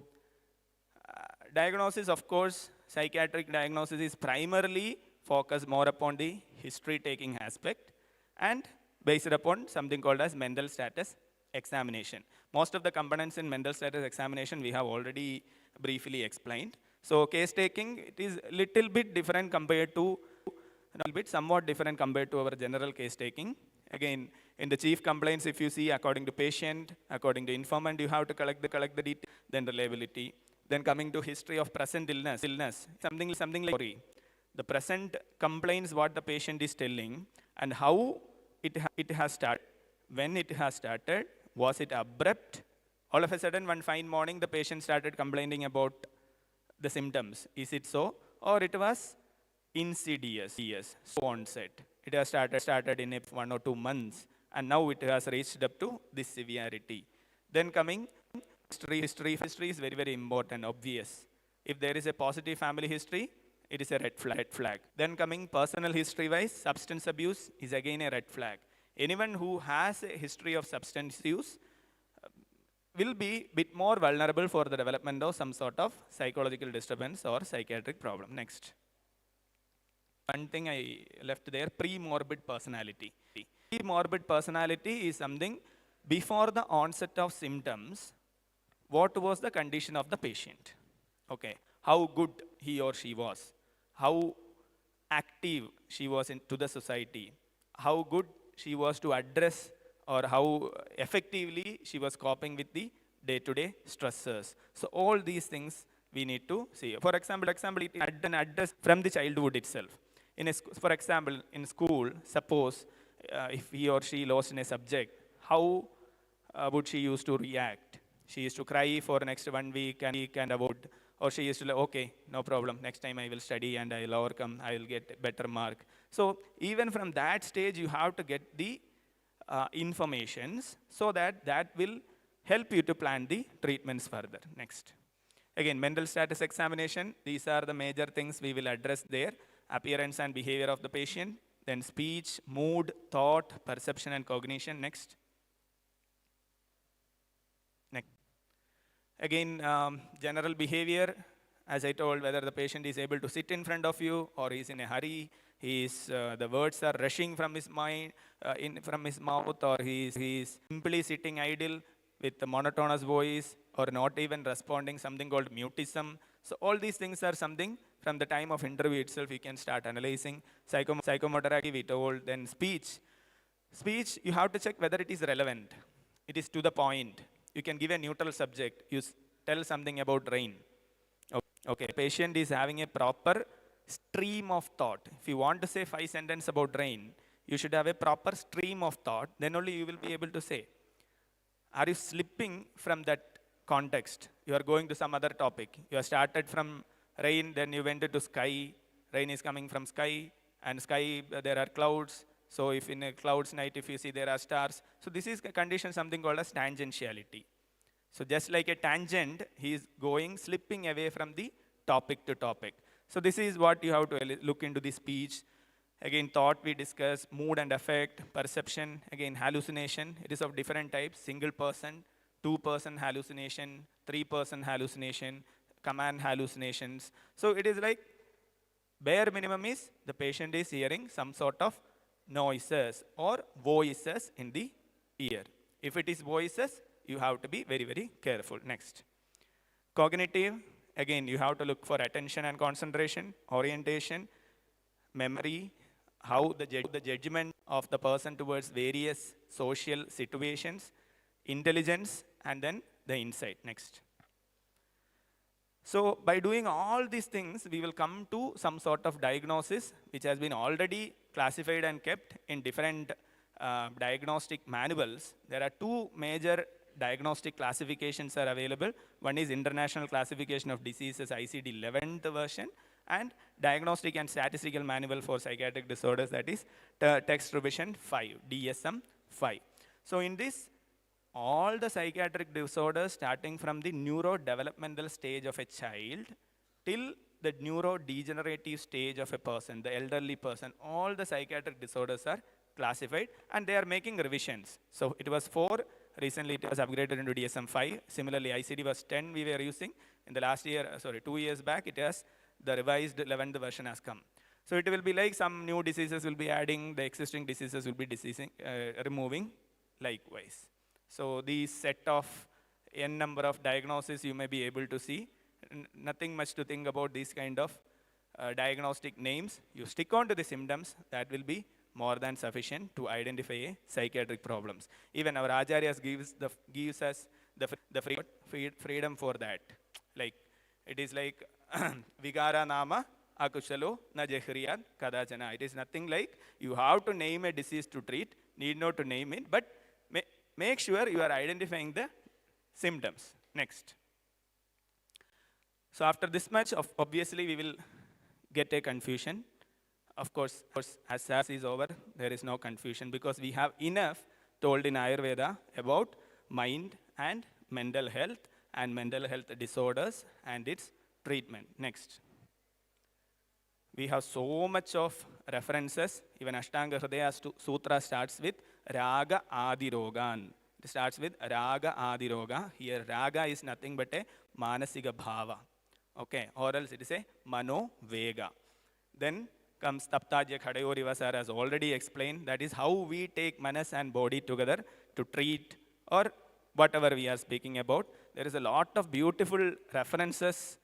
diagnosis, of course, psychiatric diagnosis is primarily focused more upon the history-taking aspect and based upon something called as mental status examination. Most of the components in mental status examination we have already briefly explained. So case-taking, it is little bit different compared to, somewhat different compared to our general case-taking. Again, in the chief complaints, if you see according to patient, according to informant, you have to collect the detail, then reliability. Then coming to history of present illness, something like the present complaints what the patient is telling and how it has started, when it has started, was it abrupt? All of a sudden, one fine morning, the patient started complaining about the symptoms. Is it so? Or it was insidious, so onset. It has started in 1 or 2 months, and now it has reached up to this severity. Then coming history is very, very important, obvious. If there is a positive family history, it is a red flag. Then coming personal history-wise, substance abuse is again a red flag. Anyone who has a history of substance use will be a bit more vulnerable for the development of some sort of psychological disturbance or psychiatric problem. Next. One thing I left there, pre-morbid personality. Pre-morbid personality is something before the onset of symptoms, what was the condition of the patient? Okay, how good he or she was, how active she was into the society, how good she was to address or how effectively she was coping with the day-to-day stressors. So all these things we need to see. For example, it had an address from the childhood itself. For example, in school, suppose if he or she lost in a subject, how would she used to react? She used to cry for next 1 week and avoid, or she used to like, okay, no problem, next time I will study and I will overcome, I will get better mark. So even from that stage, you have to get the informations so that will help you to plan the treatments further. Next. Again, mental status examination, these are the major things we will address there. Appearance and behavior of the patient, then speech, mood, thought, perception and cognition. Next. Again, general behavior, as I told, whether the patient is able to sit in front of you or he is in a hurry, the words are rushing from his mind, from his mouth, or he is simply sitting idle with a monotonous voice or not even responding, something called mutism. So all these things are something from the time of interview itself you can start analyzing. Psychomotor activity we told, then speech. Speech, you have to check whether it is relevant. It is to the point. You can give a neutral subject. You tell something about rain. Okay, patient is having a proper stream of thought. If you want to say 5 sentences about rain, you should have a proper stream of thought. Then only you will be able to say. Are you slipping from that context? You are going to some other topic. You have started from rain, then you went to sky. Rain is coming from sky, and sky, there are clouds. So if in a clouds night, if you see there are stars. So this is a condition, something called as tangentiality. So just like a tangent, he is slipping away from the topic to topic. So this is what you have to look into the speech. Again, thought we discuss, mood and affect, perception, again hallucination. It is of different types, single person, 2% hallucination, 3% hallucination, command hallucinations. So it is like bare minimum is the patient is hearing some sort of noises or voices in the ear. If it is voices, you have to be very, very careful. Next. Cognitive, again, you have to look for attention and concentration, orientation, memory, how the judgment of the person towards various social situations, intelligence, and then the insight. Next. So by doing all these things, we will come to some sort of diagnosis which has been already classified and kept in different diagnostic manuals. There are two major diagnostic classifications are available. One is International Classification of Diseases, ICD 11th version, and Diagnostic and Statistical Manual for Psychiatric Disorders, that is Text Revision 5, DSM 5. So in this, all the psychiatric disorders starting from the neurodevelopmental stage of a child till the neurodegenerative stage of a person, the elderly person, all the psychiatric disorders are classified and they are making revisions. So it was 4, recently it was upgraded into DSM 5. Similarly, ICD was 10 we were using. In the last year, 2 years back, it has, the revised 11th version has come. So it will be like some new diseases will be adding, the existing diseases will be removing likewise. So these set of n number of diagnoses you may be able to see. Nothing much to think about these kind of diagnostic names. You stick on to the symptoms, that will be more than sufficient to identify psychiatric problems. Even our acharyas gives us the freedom for that. Like, it is like, Vigara nama akushalo na jahriyat kadachana. It is nothing like you have to name a disease to treat, need not to name it, but make sure you are identifying the symptoms. Next. So after this much, obviously we will get a confusion. Of course, as SARS is over, there is no confusion because we have enough told in Ayurveda about mind and mental health disorders and its treatment. Next. We have so much of references. Even Ashtanga Hridaya Sutra starts with Raga Adirogan. It starts with Raga Adiroga. Here Raga is nothing but a Manasiga Bhava. Okay, or else it is a Mano Vega. Then comes Taptaja Khadayori Sir has already explained. That is how we take manas and body together to treat or whatever we are speaking about. There is a lot of beautiful references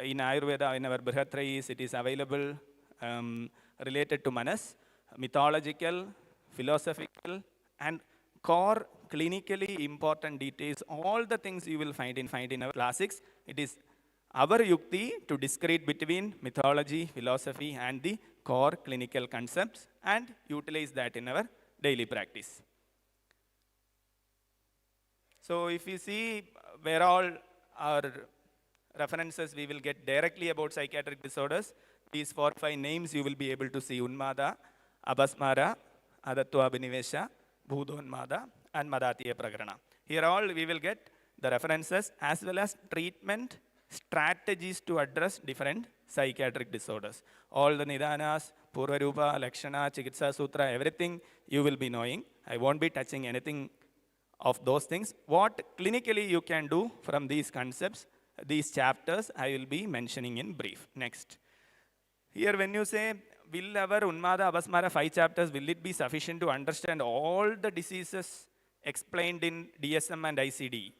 in Ayurveda, in our Brihatrayis, it is available related to manas, mythological, philosophical, and core clinically important details. All the things you will find in our classics. It is our yukti to discrete between mythology, philosophy, and the core clinical concepts and utilize that in our daily practice. So if you see where all our references we will get directly about psychiatric disorders, these 4 or 5 names you will be able to see: Unmada, Abhasmara, Adatwa Abhinivesha, Bhudonmada, and Madatiya Prakarana. Here all we will get the references as well as treatment strategies to address different psychiatric disorders. All the Nidanas, Purvarupa, Lakshana, Chikitsa Sutra, everything you will be knowing. I won't be touching anything of those things. What clinically you can do from these concepts, these chapters, I will be mentioning in brief. Next. Here when you say, will our Unmada, Abhasmara 5 chapters, will it be sufficient to understand all the diseases explained in DSM and ICD?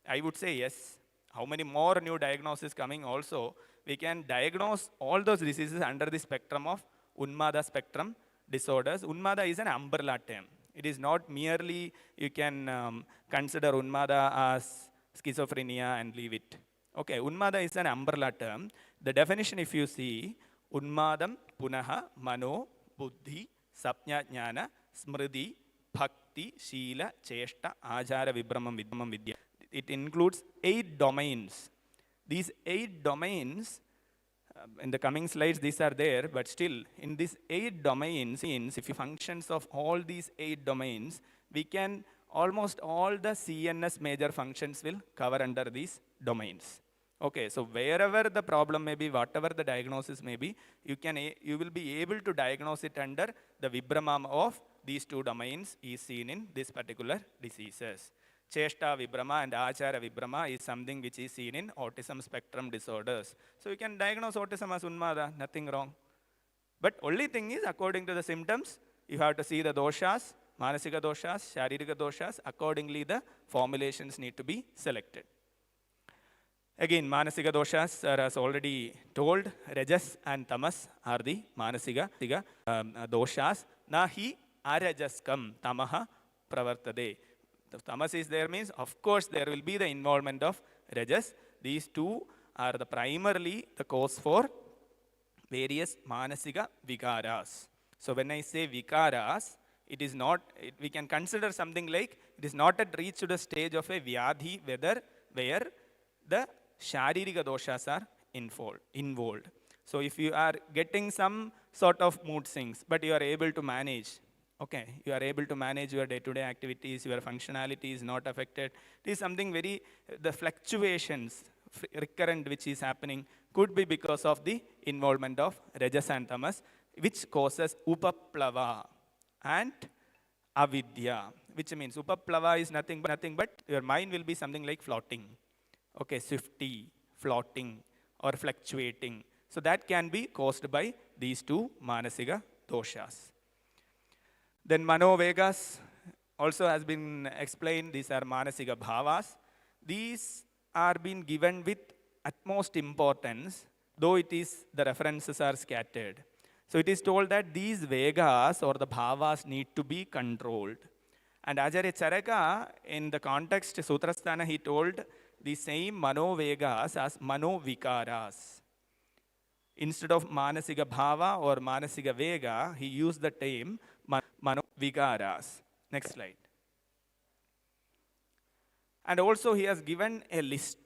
I would say yes. How many more new diagnoses coming also, we can diagnose all those diseases under the spectrum of Unmada spectrum disorders. Unmada is an umbrella term. It is not merely you can consider Unmada as schizophrenia and leave it. Okay, Unmada is an umbrella term. The definition, if you see, Unmadam Punaha Mano Buddhi Sapnya Jnana Smriti Bhakti Sheela Cheshta Ajara Vibramam Vidya. It includes 8 domains. These 8 domains, in the coming slides these are there, but still in these 8 domains, if you functions of all these 8 domains, we can almost all the CNS major functions will cover under these domains. Okay, so wherever the problem may be, whatever the diagnosis may be, you will be able to diagnose it under the Vibramam of these 2 domains is seen in this particular diseases. Cheshta Vibrama and Achara Vibrama is something which is seen in autism spectrum disorders. So you can diagnose autism as Unmada, nothing wrong. But only thing is, according to the symptoms, you have to see the doshas, Manasika doshas, Sharirika doshas. Accordingly, the formulations need to be selected. Again, Manasika doshas, sir has already told, Rajas and Tamas are the Manasika doshas. Nahi arajaskam tamaha pravartade. The tamas is there means, of course, there will be the involvement of Rajas. These two are the primarily the cause for various Manasika vikaras. So when I say vikaras, it is not, we can consider something like, it is not at reached to the stage of a vyadhi, where the Sharirika doshas are involved. So if you are getting some sort of mood swings, but you are able to manage, okay, you are able to manage your day-to-day activities, your functionality is not affected. It is something very, the fluctuations recurrent which is happening could be because of the involvement of Rajas and Tamas, which causes upaplava and avidya, which means upaplava is nothing but your mind will be something like floating, okay, swifty, floating or fluctuating. So that can be caused by these two Manasika doshas. Then Manovegas also has been explained. These are Manasika bhavas. These are being given with utmost importance, though it is, the references are scattered. So it is told that these Vegas or the bhavas need to be controlled. And Acharya Charaka, in the context Sutrasthana, he told the same Manovegas as Manovikaras. Instead of Manasika bhava or Manasika vega, he used the term Manovikaras. Next slide. And also he has given a list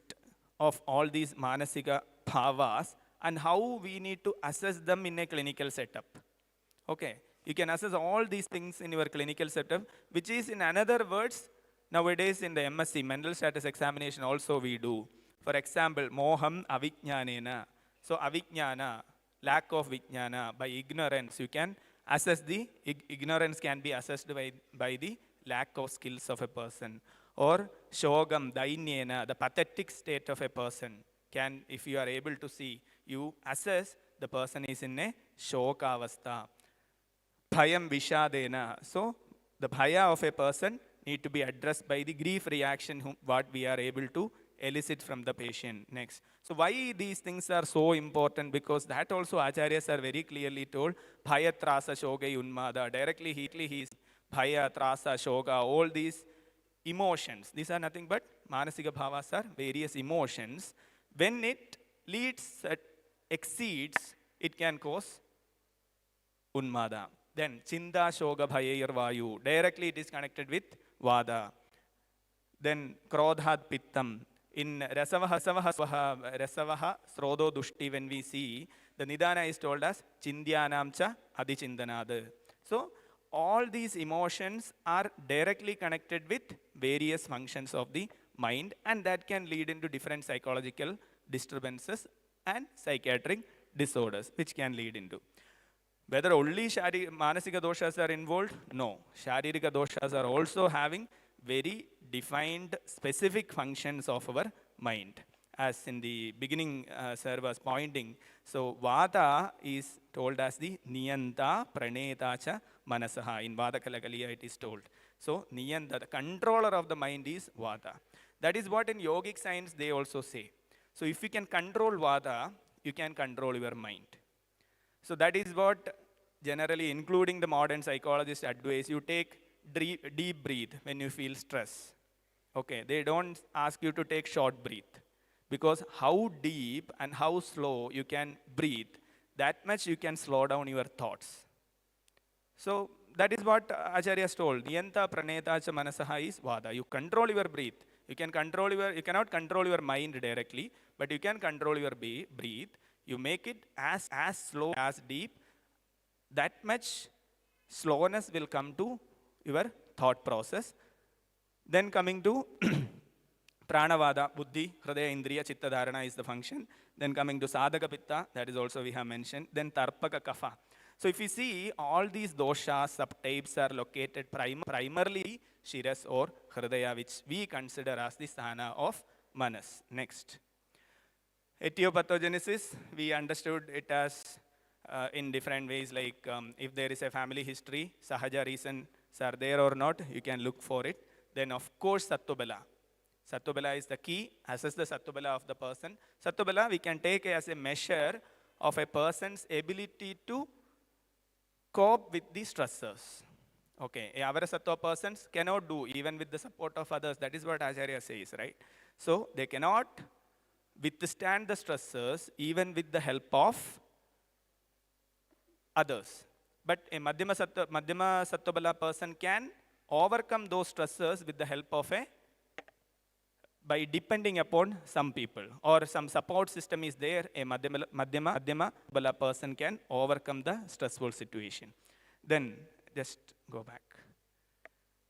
of all these Manasika bhavas and how we need to assess them in a clinical setup. Okay, you can assess all these things in your clinical setup, which is, in another words, nowadays in the MSc, mental status examination also we do. For example, moham avijnanena. So avijnana, lack of vijnana, by ignorance, you can assess the, ignorance can be assessed by the lack of skills of a person. Or shogam, dainyena, the pathetic state of a person. Can, if you are able to see, you assess the person is in a shokavastha. Bhayam vishadena. So the bhaya of a person need to be addressed by the grief reaction what we are able to elicit from the patient. Next. So why these things are so important? Because that also acharyas are very clearly told. Bhaya trasa shoga unmada. Directly he is bhaya trasa shoga. All these emotions. These are nothing but manasika bhavas are various emotions. When it leads, exceeds, it can cause unmada. Then chinda shoga bhayayar vayu. Directly it is connected with vada. Then krodhat pittam. In rasavaha srodo dushti, when we see, the nidana is told as chindyanam cha adichindanad. So all these emotions are directly connected with various functions of the mind, and that can lead into different psychological disturbances and psychiatric disorders, which can lead into. Whether only Manasika doshas are involved? No. Sharirika doshas are also having very defined specific functions of our mind. As in the beginning, sir was pointing. So Vata is told as the Niyanta Praneta cha Manasaha. In Vata Kalakaliya it is told. So Niyanta, the controller of the mind, is Vata. That is what in yogic science they also say. So if you can control Vata, you can control your mind. So that is what generally, including the modern psychologists, advise. You take deep breath when you feel stress. Okay, they don't ask you to take short breath. Because how deep and how slow you can breathe, that much you can slow down your thoughts. So that is what Acharyas told. Niyanta praneta cha manasaha is vada. You control your breath. You cannot control your mind directly, but you can control your breath. You make it as slow, as deep. That much slowness will come to your thought process. Then coming to Pranavada, Buddhi, Hridaya, Indriya, Chitta, Dharana is the function. Then coming to Sadhaka Pitta, that is also we have mentioned. Then Tarpaka Kapha. So if you see, all these doshas, subtypes are located primarily Shiras or Hridaya, which we consider as the sthana of Manas. Next. Etiopathogenesis, we understood it as in different ways, like if there is a family history, sahaja reasons are there or not, you can look for it. Then of course Sattva-bala. Sattva-bala is the key, assess the Sattva-bala of the person. Sattva-bala we can take as a measure of a person's ability to cope with the stressors. Okay, a Avara-sattva persons cannot do even with the support of others. That is what Acharya says, right? So they cannot withstand the stressors even with the help of others. But a Madhyama Sattva-bala person can overcome those stressors with the help of by depending upon some people or some support system is there, a Madhyama Bala person can overcome the stressful situation. Then, just go back.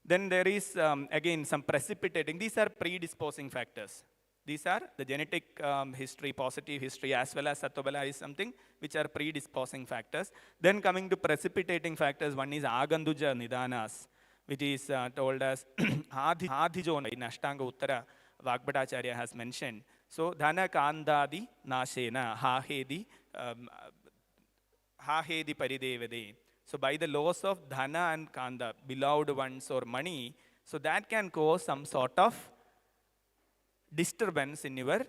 Then there is again some precipitating, these are predisposing factors. These are the genetic history, positive history, as well as Sattva-bala is something which are predisposing factors. Then coming to precipitating factors, one is Aganduja Nidanas, which is told as Adhijona in Ashtanga Uttara, Vagbhatacharya has mentioned. So, Dhana Kandadi Nashena, Hahedi Paridevade. So, by the loss of Dhana and Kanda, beloved ones or money, so that can cause some sort of disturbance in your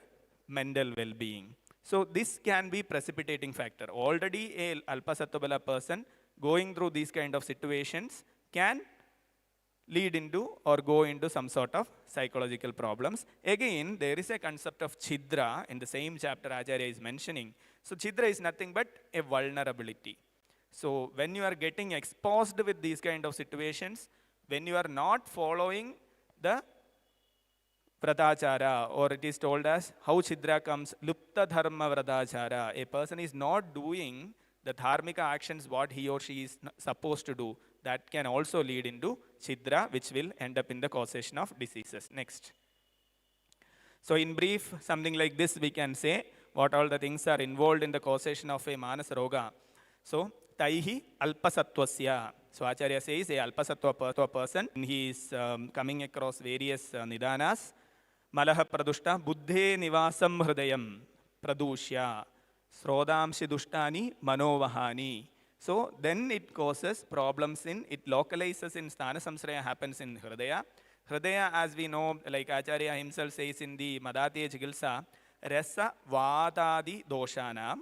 mental well-being. So, this can be precipitating factor. Already a Alpa Sattva-bala person going through these kind of situations can lead into or go into some sort of psychological problems. Again, there is a concept of Chidra in the same chapter Acharya is mentioning. So, Chidra is nothing but a vulnerability. So, when you are getting exposed with these kind of situations, when you are not following the Vratachara, or it is told as how Chidra comes, Lupta Dharma Vratachara, a person is not doing the dharmika actions what he or she is supposed to do, that can also lead into Chidra, which will end up in the causation of diseases. Next. So in brief, something like this we can say, what all the things are involved in the causation of a Manas Roga. So, Taihi Alpasatvasya. So Acharya says a Alpasattva person, he is coming across various Nidanas. Malaha Pradushta, Buddhe Nivasam Hridayam, Pradushya, Srodamshi Dushtani, Manovahani. So then it causes problems it localizes in Sthana Samsraya, happens in Hridaya. Hridaya, as we know, like Acharya himself says in the Madatiya Chikilsa, Rasa Vadadi Doshanam,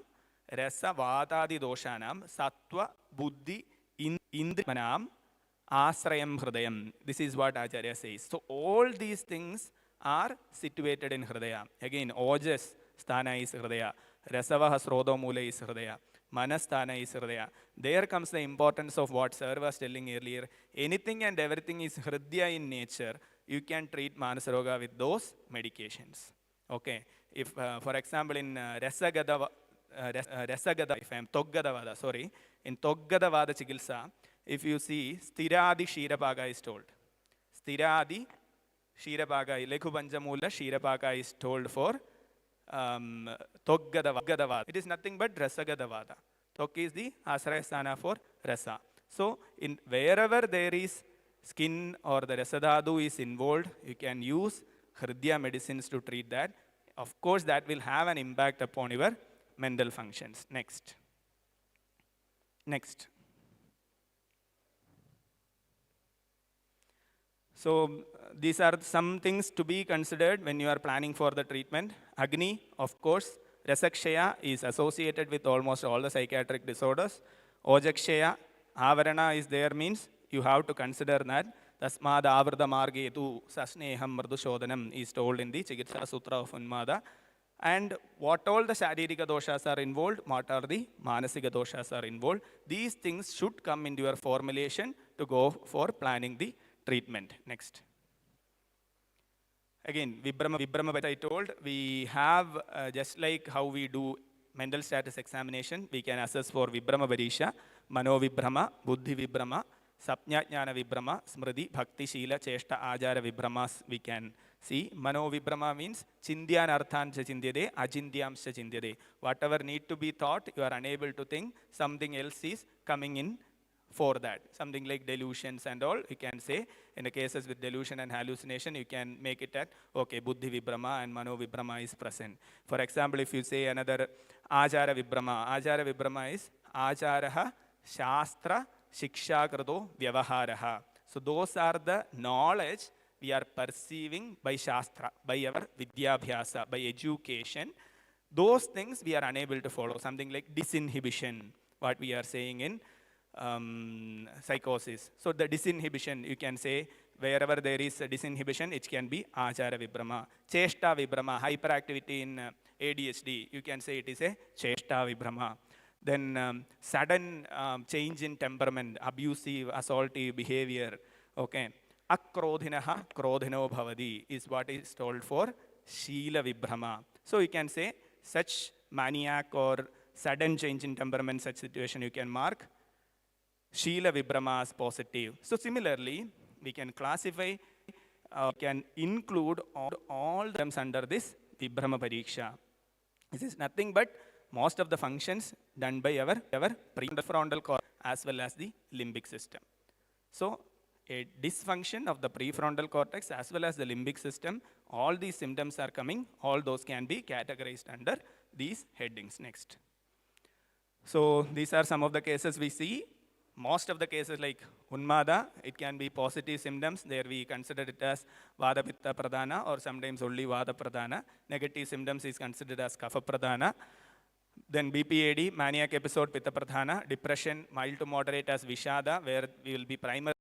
Sattva Buddhi Indrimanam, Asrayam Hridayam. This is what Acharya says. So all these things are situated in Hridaya. Again, Ojas Sthana is Hridaya. Rasavaha Srodhamula is Hridaya. Manasthana is Hridaya. There comes the importance of what Sir was telling earlier. Anything and everything is Hridaya in nature. You can treat Manasroga with those medications. Okay. If, for example, in Rasagada, if I am Toggadavada, sorry, in Toggadavada Chikilsa, if you see, Sthiradi Shirapaga is told. Sthiradi Shirapaga, Lekhubanjamula Shirapaga is told for Toggadavada. It is nothing but Rasagadavada. Tok is the Asrayasthana for Rasa. So, in wherever there is skin or the Rasadhadu is involved, you can use Hridya medicines to treat that. Of course, that will have an impact upon your mental functions. Next. Next. So, these are some things to be considered when you are planning for the treatment. Agni, of course, Rasakshaya is associated with almost all the psychiatric disorders. Ojakshaya, Avarana is there means you have to consider that. Tasmad Avrada Margetu Sasneham Mardushodanam is told in the Chikitsa Sutra of Unmada. And what all the Sharirika doshas are involved, what are the Manasika doshas are involved. These things should come into your formulation to go for planning the treatment. Next. Again, Vibrama, but I told, we have just like how we do mental status examination, we can assess for Vibrama Varisha, Mano Vibrama, Buddhi Vibrama, Sapnya Jnana Vibrama, Smriti, Bhakti, Shila, Cheshta, Ajara Vibramas, we can see. Mano Vibrama means Chindyan Arthan Chindiyade, Ajindyam Chindiyade. Whatever need to be thought, you are unable to think, something else is coming in for that. Something like delusions and all, you can say, in the cases with delusion and hallucination, you can make it at, okay, buddhi vibrama and mano vibrama is present. For example, if you say another ajara vibrama is ajaraha shastra shikshakrito vyavaharaha. So those are the knowledge we are perceiving by shastra, by our vidyabhyasa, by education. Those things we are unable to follow. Something like disinhibition, what we are saying in psychosis. So the disinhibition, you can say, wherever there is a disinhibition, it can be ajara vibrama. Cheshta vibrama, hyperactivity in ADHD, you can say it is a cheshta vibrama. Then sudden change in temperament, abusive, assaultive behavior. Okay. Akrodhinaha krodhino bhavadi is what is told for Sheela Vibhrama. So you can say such maniac or sudden change in temperament, such situation you can mark Sheela Vibhrama as positive. So similarly, we can classify, can include all terms under this Vibhrama Pariksha. This is nothing but most of the functions done by our prefrontal cortex as well as the limbic system. So a dysfunction of the prefrontal cortex as well as the limbic system, all these symptoms are coming, all those can be categorized under these headings. Next. So these are some of the cases we see. Most of the cases like Unmada, it can be positive symptoms. There we consider it as Vada Pitta Pradhana or sometimes only Vada Pradhana. Negative symptoms is considered as Kapha Pradhana. Then BPAD, maniac episode Pitta Pradhana. Depression, mild to moderate as Vishada, where we will be primarily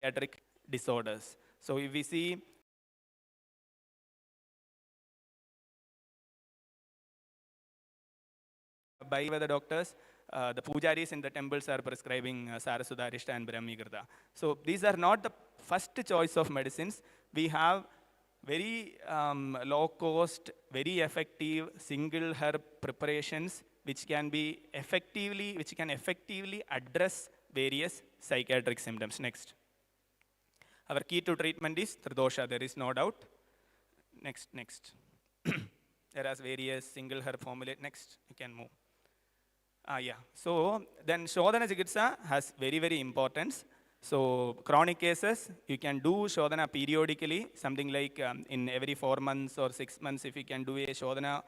psychiatric disorders. So if we see by the doctors, the pujaris in the temples are prescribing Sarasudarishta and Brahmigrita. So these are not the first choice of medicines. We have very low cost, very effective single herb preparations which can effectively address various psychiatric symptoms. Next. Our key to treatment is Tridosha, there is no doubt. Next. There are various single herb formulate. Next, you can move. So then Shodhana Chikitsa has very importance. So chronic cases, you can do Shodhana periodically, something like in every 4 months or 6 months, if you can do a Shodhana,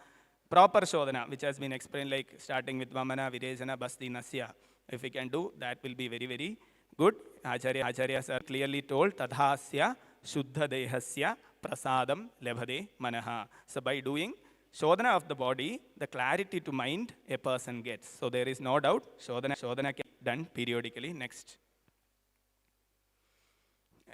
proper Shodhana, which has been explained like starting with Vamana, Virejana, Basti, Nasya. If we can do, that will be very good. Acharyas are clearly told, Tadhasya, Shuddha Dehasya, prasadam labhade manaha. So by doing Shodhana of the body, the clarity to mind a person gets. So there is no doubt Shodhana can be done periodically. Next.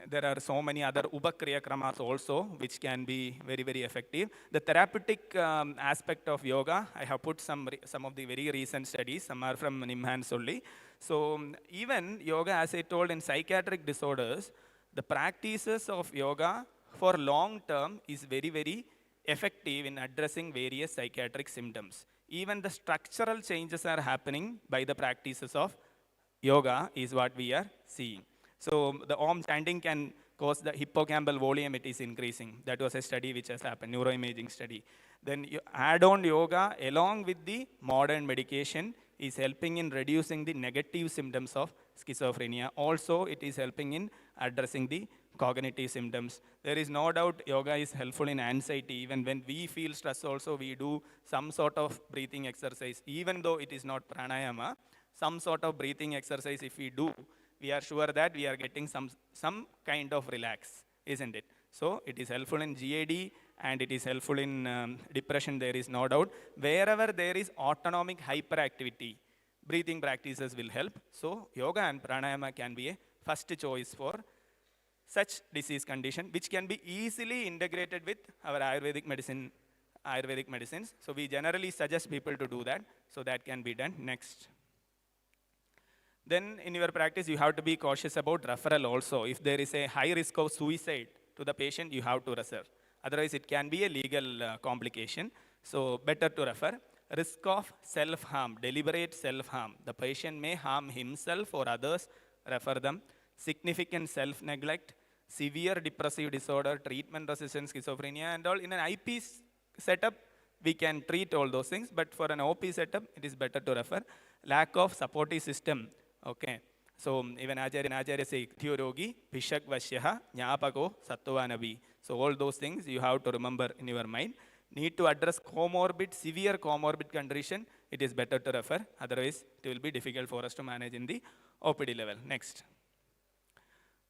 There are so many other Ubakriya Kramas also, which can be very, very effective. The therapeutic aspect of yoga, I have put some of the very recent studies. Some are from Nimhans only. So even yoga, as I told, in psychiatric disorders, the practices of yoga for long term is very, very effective in addressing various psychiatric symptoms. Even the structural changes are happening by the practices of yoga is what we are seeing. So the Om chanting can cause the hippocampal volume, it is increasing. That was a study which has happened, neuroimaging study. Then you add on yoga along with the modern medication is helping in reducing the negative symptoms of schizophrenia. Also, it is helping in addressing the cognitive symptoms. There is no doubt yoga is helpful in anxiety. Even when we feel stress also, we do some sort of breathing exercise. Even though it is not pranayama, some sort of breathing exercise if we do, we are sure that we are getting some kind of relax, isn't it? So it is helpful in GAD and it is helpful in depression, there is no doubt. Wherever there is autonomic hyperactivity, breathing practices will help. So yoga and pranayama can be a first choice for such disease condition, which can be easily integrated with our Ayurvedic medicines. So we generally suggest people to do that, so that can be done. Next. Then in your practice, you have to be cautious about referral also. If there is a high risk of suicide to the patient, you have to refer. Otherwise, it can be a legal complication. So better to refer. Risk of self-harm, deliberate self-harm. The patient may harm himself or others, refer them. Significant self-neglect, severe depressive disorder, treatment-resistant schizophrenia, and all. In an IP setup, we can treat all those things, but for an OP setup, it is better to refer. Lack of supportive system. Okay, so even Acharya says, Thyorogi, Pishak Vashyaha, Nyapako, Sattvanavi. So all those things you have to remember in your mind. Need to address severe comorbid condition, it is better to refer. Otherwise, it will be difficult for us to manage in the OPD level. Next.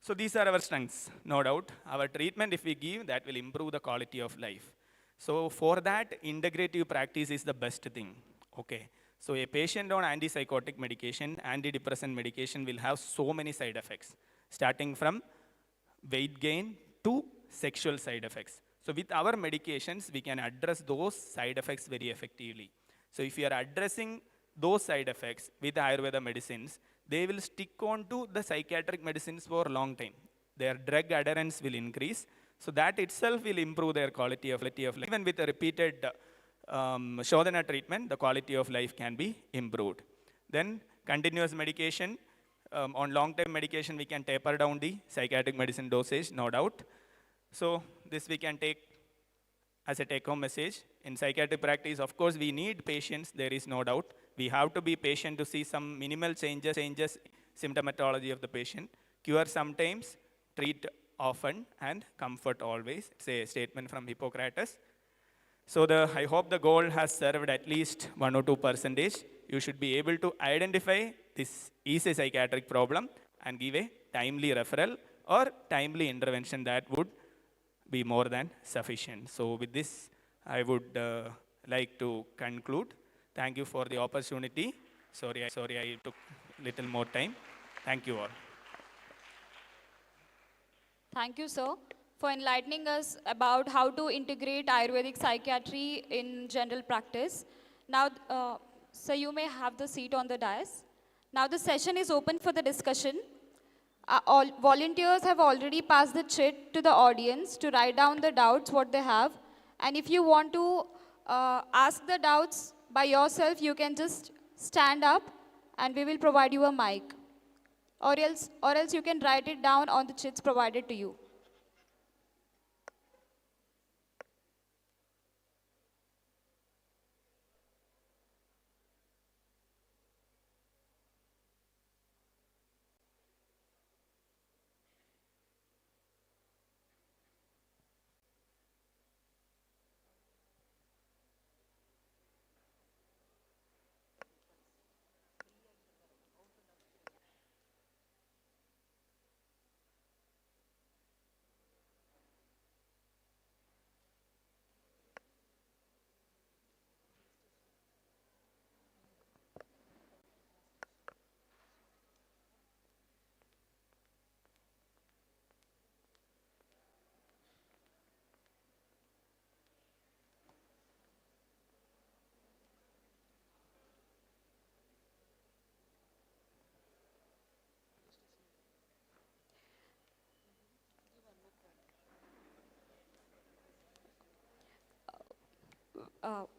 So these are our strengths, no doubt. Our treatment, if we give, that will improve the quality of life. So for that, integrative practice is the best thing. Okay. So a patient on antipsychotic medication, antidepressant medication will have so many side effects, starting from weight gain to sexual side effects. So with our medications, we can address those side effects very effectively. So if you are addressing those side effects with Ayurveda medicines, they will stick on to the psychiatric medicines for a long time. Their drug adherence will increase. So that itself will improve their quality of life. Even with a repeated Shodhana treatment, the quality of life can be improved. Then continuous medication. On long-term medication, we can taper down the psychiatric medicine dosage, no doubt. So this we can take as a take-home message. In psychiatric practice, of course, we need patience, there is no doubt. We have to be patient to see some minimal changes symptomatology of the patient. Cure sometimes, treat often, and comfort always. It's a statement from Hippocrates. So I hope the goal has served at least 1 or 2%. You should be able to identify this is a psychiatric problem and give a timely referral or timely intervention that would be more than sufficient. So with this, I would like to conclude. Thank you for the opportunity. Sorry, I took little more time. Thank you all. Thank you, sir, for enlightening us about how to integrate Ayurvedic psychiatry in general practice. Now, sir, you may have the seat on the dais. Now the session is open for the discussion. All volunteers have already passed the chit to the audience to write down the doubts, what they have. And if you want to ask the doubts by yourself, you can just stand up and we will provide you a mic. Or else you can write it down on the chits provided to you.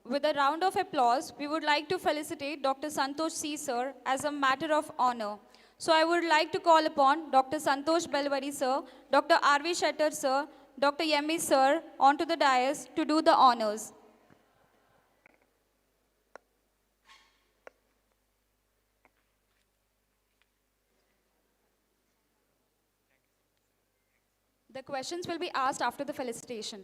With a round of applause, we would like to felicitate Dr. Santosh C. Sir as a matter of honor. So I would like to call upon Dr. Santosh Belwadi Sir, Dr. R.V. Shettar Sir, Dr. Yemi Sir onto the dais to do the honors. The questions will be asked after the felicitation.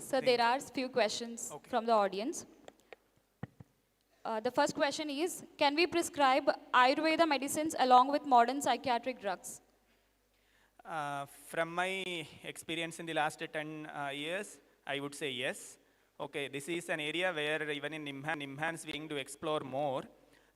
So there are few questions from the audience. The first question is, can we prescribe Ayurveda medicines along with modern psychiatric drugs? From my experience in the last 10 years, I would say yes. Okay, this is an area where even in NIMHANS we need to explore more,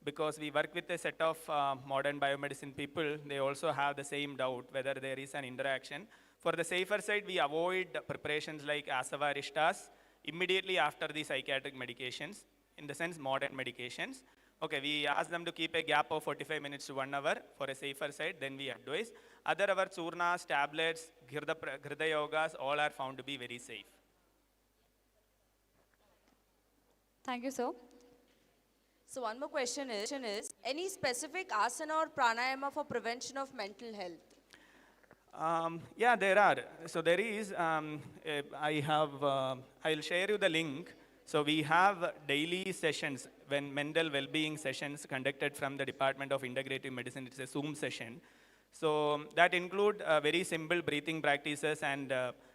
because we work with a set of modern biomedicine people. They also have the same doubt whether there is an interaction. For the safer side, we avoid preparations like asava rishtas immediately after the psychiatric medications, in the sense modern medications. Okay, we ask them to keep a gap of 45 minutes to 1 hour for a safer side, then we advise. Other our churnas, tablets, Ghirda yogas, all are found to be very safe. Thank you, sir. So one more question is, any specific asana or pranayama for prevention of mental health? Yeah, there are. So there is, I'll share you the link. So we have daily sessions, when mental well-being sessions conducted from the Department of Integrative Medicine. It's a Zoom session. So that include very simple breathing practices and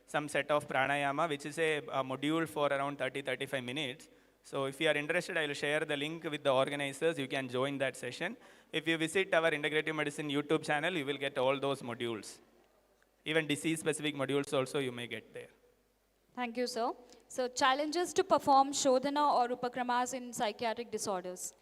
some set of pranayama, which is a module for around 30-35 minutes. So if you are interested, I will share the link with the organizers. You can join that session. If you visit our Integrative Medicine YouTube channel, you will get all those modules. Even disease-specific modules also you may get there. Thank you, sir. So challenges to perform Shodhana or Upakramas in psychiatric disorders?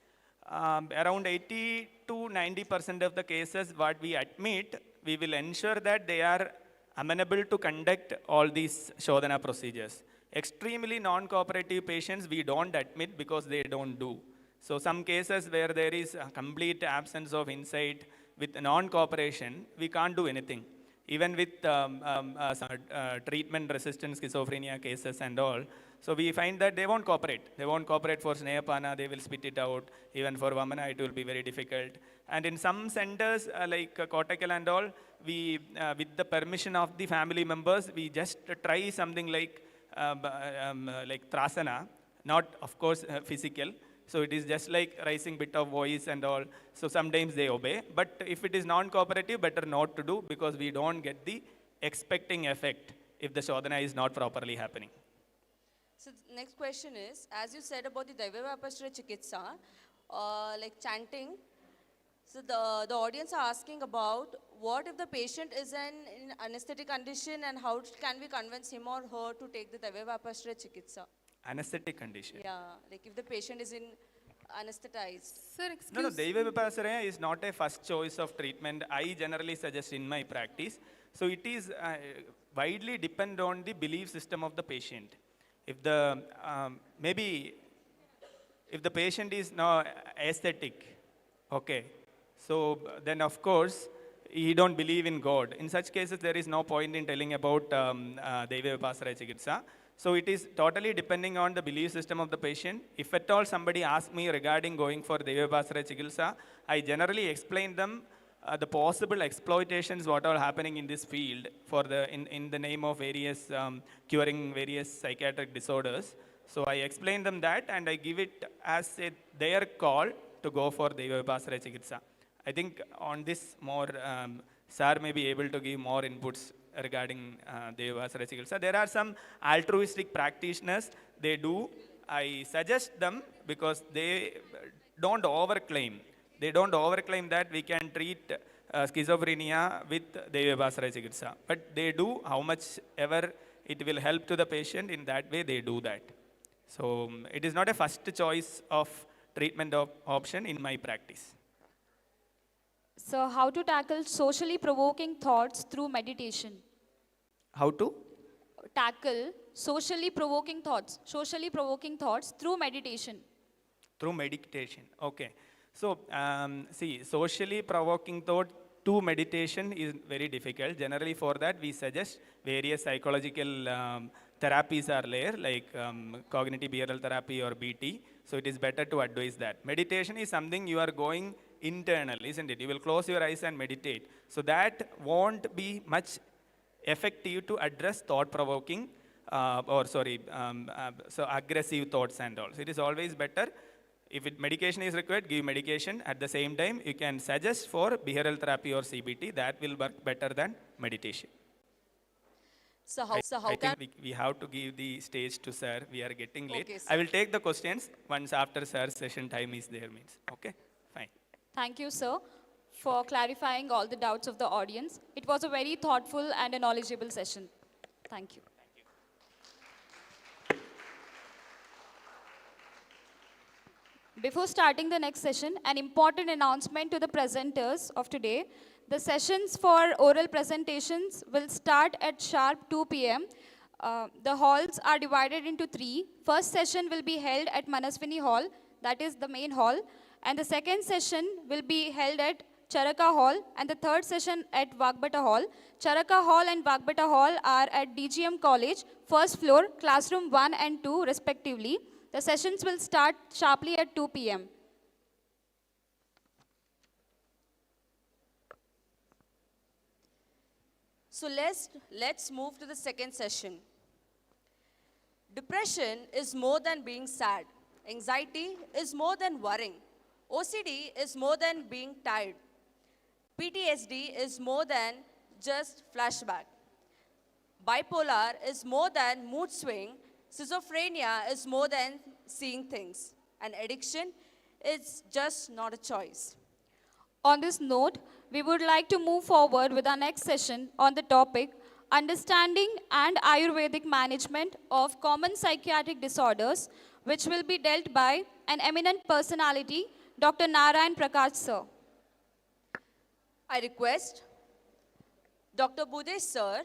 Around 80 to 90% of the cases what we admit, we will ensure that they are amenable to conduct all these Shodhana procedures. Extremely non-cooperative patients we don't admit because they don't do. So some cases where there is a complete absence of insight with non-cooperation, we can't do anything. Even with treatment-resistant schizophrenia cases and all. So we find that they won't cooperate. They won't cooperate for Snehapana, they will spit it out. Even for Vamana, it will be very difficult. And in some centers, like Kottakkal and all, we, with the permission of the family members, we just try something like Trasana, not, of course, physical. So it is just like raising bit of voice and all. So sometimes they obey. But if it is non-cooperative, better not to do, because we don't get the expecting effect if the Shodhana is not properly happening. So the next question is, as you said about the Daivavapashra Chikitsa, like chanting, so the audience are asking about what if the patient is in anesthetic condition and how can we convince him or her to take the Daivavapashra Chikitsa? Anesthetic condition. Yeah, like if the patient is in anesthetized. Sir, excuse No, Daiva Vipassana is not a first choice of treatment. I generally suggest in my practice. So it is widely depend on the belief system of the patient. If the, maybe, if the patient is now aesthetic, okay, so then of course, he don't believe in God. In such cases, there is no point in telling about Daiva Vipassana Chikitsa. So it is totally depending on the belief system of the patient. If at all somebody asks me regarding going for Daiva Vipassana Chikitsa, I generally explain them the possible exploitations what are happening in this field for the, in the name of various, curing various psychiatric disorders. So I explain them that and I give it as their call to to go for Devapasara Chikitsa. I think on this more, Sir may be able to give more inputs regarding Devapasara Chikitsa. There are some altruistic practitioners, they do. I suggest them because they don't overclaim. They don't overclaim that we can treat schizophrenia with Devapasara Chikitsa. But they do how much ever it will help to the patient, in that way they do that. So it is not a first choice of treatment option in my practice. So how to tackle socially provoking thoughts through meditation? How to? Tackle socially provoking thoughts through meditation. Through meditation, okay. So, see, socially provoking thought to meditation is very difficult. Generally for that, we suggest various psychological therapies are there, like cognitive behavioral therapy or BT. So it is better to advise that. Meditation is something you are going internal, isn't it? You will close your eyes and meditate. So that won't be much effective to address thought-provoking so aggressive thoughts and all. So it is always better, if medication is required, give medication. At the same time, you can suggest for behavioral therapy or CBT. That will work better than meditation. So I think we have to give the stage to Sir. We are getting late. Okay, sir. I will take the questions once after Sir's session time is there. Okay, fine. Thank you, sir, for clarifying all the doubts of the audience. It was a very thoughtful and a knowledgeable session. Thank you. Before starting the next session, an important announcement to the presenters of today. The sessions for oral presentations will start at sharp 2 p.m. The halls are divided into 3. First session will be held at Manaswini Hall, that is the main hall. And the second session will be held at Charaka Hall, and the third session at Vagbata Hall. Charaka Hall and Vagbata Hall are at DGM College, first floor, classroom 1 and 2 respectively. The sessions will start sharply at 2 p.m. So let's move to the second session. Depression is more than being sad. Anxiety is more than worrying. OCD is more than being tired. PTSD is more than just flashback. Bipolar is more than mood swing. Schizophrenia is more than seeing things. And addiction is just not a choice. On this note, we would like to move forward with our next session on the topic Understanding and Ayurvedic Management of Common Psychiatric Disorders, which will be dealt by an eminent personality, Dr. Narayan Prakash sir. I request Dr. Budesh sir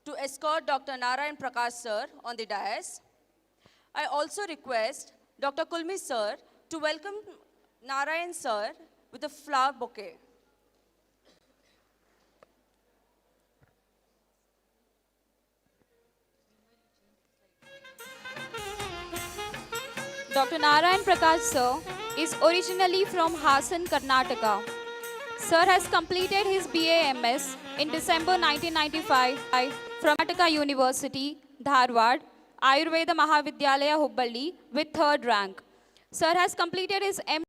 to escort Dr. Narayan Prakash sir on the dais. I also request Dr. Kulmi sir to welcome Narayan sir with a flower bouquet. Dr. Narayan Prakash sir is originally from Hassan, Karnataka. Sir has completed his BA-MS in December 1995 from Karnataka University, Dharwad, Ayurveda Mahavidyalaya, Hubballi with 3rd rank. Sir has completed his M.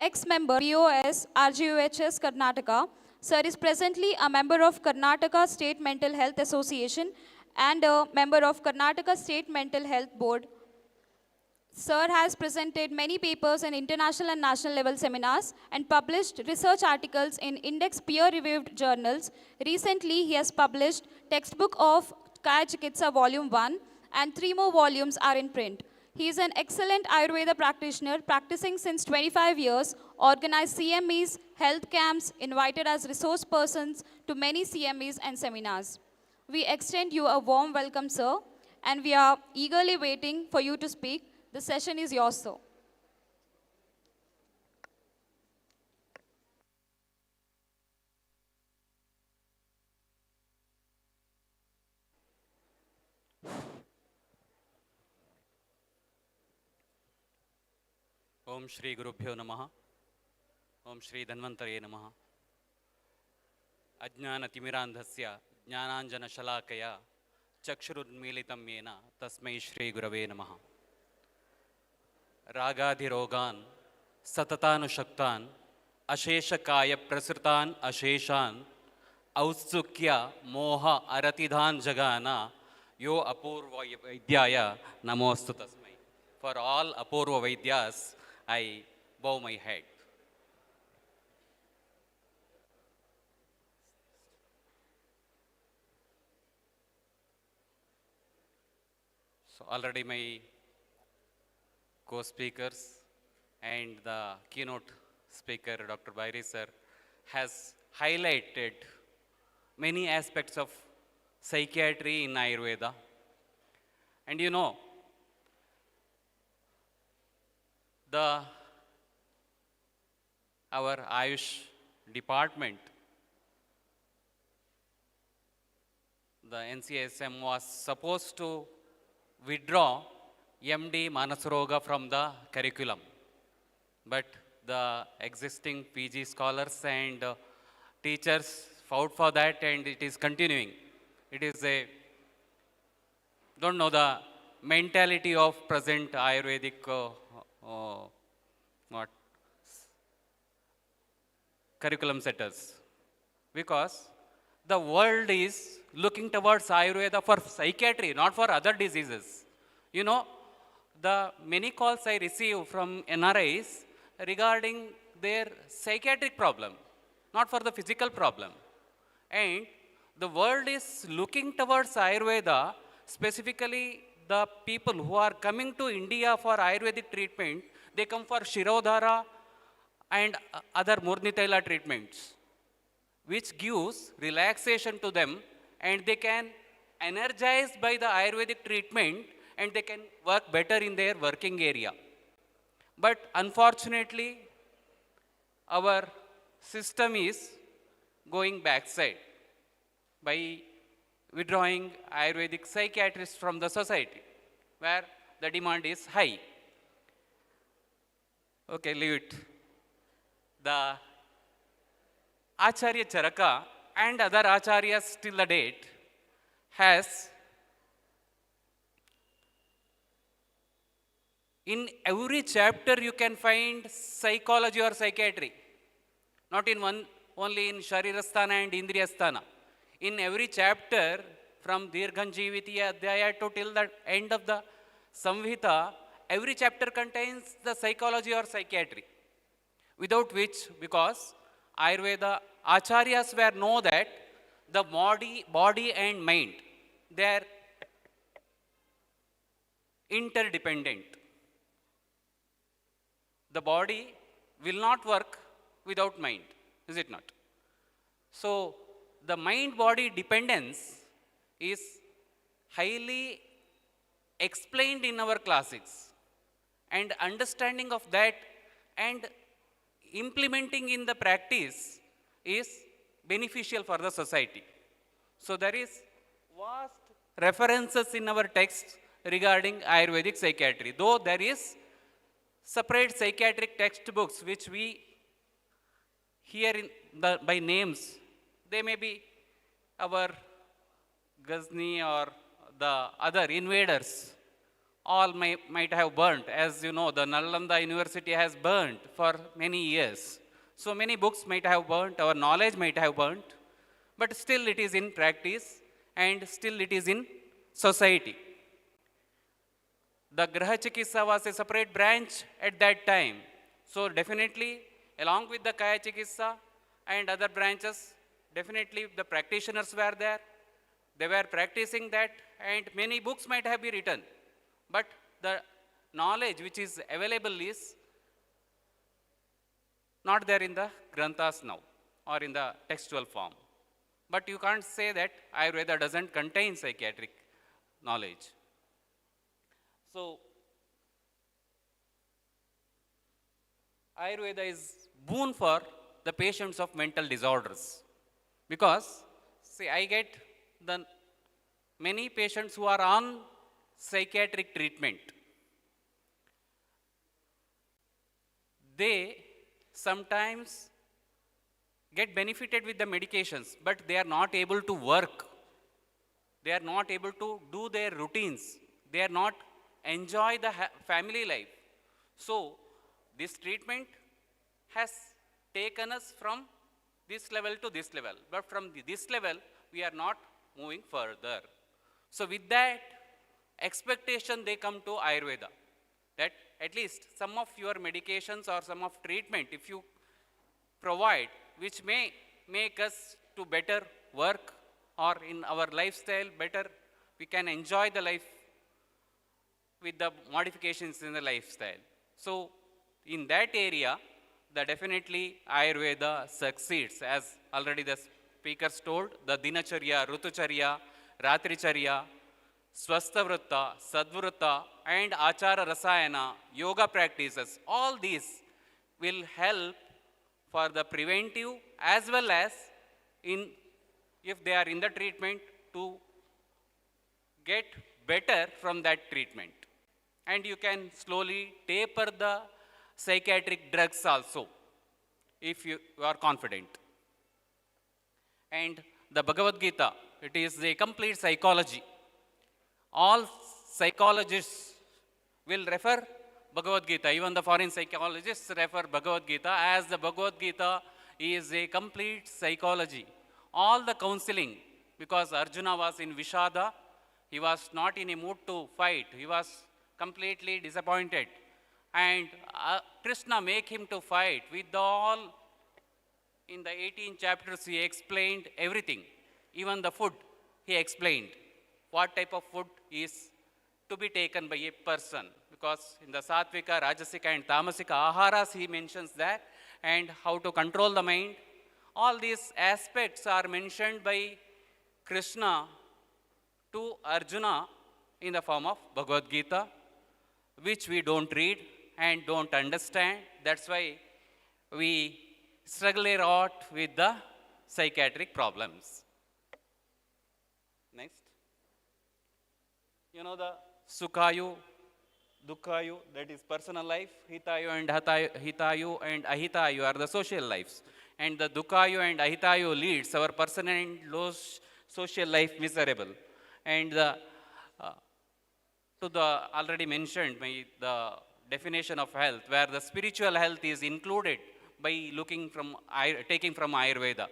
Ex-member BOS RGOHS Karnataka. Sir is presently a member of Karnataka State Mental Health Association and a member of Karnataka State Mental Health Board. Sir has presented many papers in international and national level seminars and published research articles in index peer-reviewed journals. Recently, he has published textbook of Kaya Chikitsa Volume 1 and 3 more volumes are in print. He is an excellent Ayurveda practitioner, practicing since 25 years, organized CMEs, health camps, invited as resource persons to many CMEs and seminars. We extend you a warm welcome, sir, and we are eagerly waiting for you to speak. The session is yours, sir. ओम श्री गुरुभ्यो नमः। ओम श्री धन्वन्तरे नमः। अज्ञानतिमिरान्धस्य ज्ञानाञ्जनशलाकया चक्षुरुन्मीलितं येन तस्मै श्रीगुरवे नमः। रागाधिरोगान् सततानुशक्तान् अशेषकायप्रसृतान् अशेषान् औत्सुक्य मोह अरतिधान् जगान यो अपूर्व वैद्याय नमोस्तु तस्मै। For all Apurva Vaidyas, I bow my head. So already my co-speakers and the keynote speaker, Dr. Bairi sir, has highlighted many aspects of psychiatry in Ayurveda. And you know, our Ayush department, the NCSM was supposed to withdraw MD Manasroga from the curriculum. But the existing PG scholars and teachers fought for that, and it is continuing. It is a, don't know the mentality of present Ayurvedic curriculum setters, because the world is looking towards Ayurveda for psychiatry, not for other diseases. You know, the many calls I receive from NRIs regarding their psychiatric problem, not for the physical problem. And the world is looking towards Ayurveda, specifically the people who are coming to India for Ayurvedic treatment, they come for Shirodhara and other Murnitaila treatments, which gives relaxation to them, and they can energize by the Ayurvedic treatment, and they can work better in their working area. But unfortunately, our system is going backside by withdrawing Ayurvedic psychiatrists from the society, where the demand is high. Okay, leave it. The Acharya Charaka and other Acharyas till the date has, in every chapter you can find psychology or psychiatry, not in one, only in Sharirasthana and Indriyasthana. In every chapter, from Dirghanjivitiya Adhyaya to till the end of the Samhita, every chapter contains the psychology or psychiatry. Without which, because Ayurveda Acharyas were know that the body and mind, they are interdependent. The body will not work without mind, is it not? So, the mind-body dependence is highly explained in our classics, and understanding of that and implementing in the practice is beneficial for the society. So there is vast references in our text regarding Ayurvedic psychiatry, though there is separate psychiatric textbooks which we hear in by names. They may be our Ghazni or the other invaders, all might have burnt. As you know, the Nalanda University has burnt for many years. So many books might have burnt, our knowledge might have burnt, but still it is in practice and still it is in society. The Graha Chikitsa was a separate branch at that time. So definitely, along with the Kaya Chikitsa and other branches, definitely the practitioners were there. They were practicing that, and many books might have been written. But the knowledge which is available is not there in the granthas now or in the textual form. But you can't say that Ayurveda doesn't contain psychiatric knowledge. So, Ayurveda is boon for the patients of mental disorders. Because, see, I get the many patients who are on psychiatric treatment. They sometimes get benefited with the medications, but they are not able to work. They are not able to do their routines. They are not enjoy the family life. So, this treatment has taken us from this level to this level. But from this level, we are not moving further. So, with that expectation, they come to Ayurveda. That at least some of your medications or some of treatment, if you provide, which may make us to better work or in our lifestyle better, we can enjoy the life with the modifications in the lifestyle. So, in that area, definitely Ayurveda succeeds, as already the speakers told, the Dinacharya, Rutucharya, Ratricharya, Swastavritta, Sadvritta, and Achara Rasayana, yoga practices, all these will help for the preventive as well as in, if they are in the treatment, to get better from that treatment. And you can slowly taper the psychiatric drugs also, if you are confident. And the Bhagavad Gita, it is a complete psychology. All psychologists will refer Bhagavad Gita, even the foreign psychologists refer Bhagavad Gita, as the Bhagavad Gita is a complete psychology. All the counseling, because Arjuna was in Vishada, he was not in a mood to fight, he was completely disappointed. And Krishna make him to fight with all, in the 18 chapters he explained everything. Even the food he explained, what type of food is to be taken by a person. Because in the Satvika, Rajasika and Tamasika Aharas he mentions that, and how to control the mind. All these aspects are mentioned by Krishna to Arjuna in the form of Bhagavad Gita, which we don't read and don't understand. That's why we struggle a lot with the psychiatric problems. Next. You know the Sukhayu, Dukhayu, that is personal life. Hitayu and Ahitayu are the social lives. And the Dukhayu and Ahitayu leads our personal and social life miserable. And the to the already mentioned by the definition of health, where the spiritual health is included by taking from Ayurveda.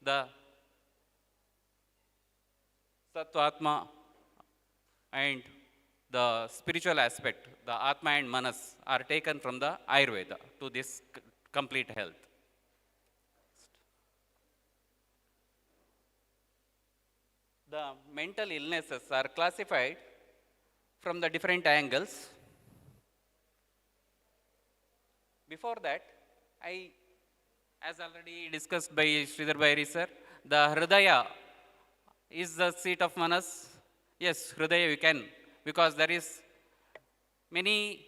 The Sattva-Atma and the spiritual aspect, the Atma and Manas, are taken from the Ayurveda to this complete health. The mental illnesses are classified from the different angles. Before that, as already discussed by Sridhar Bhairi sir, the Hridaya is the seat of Manas. Yes, Hridaya you can, because there is many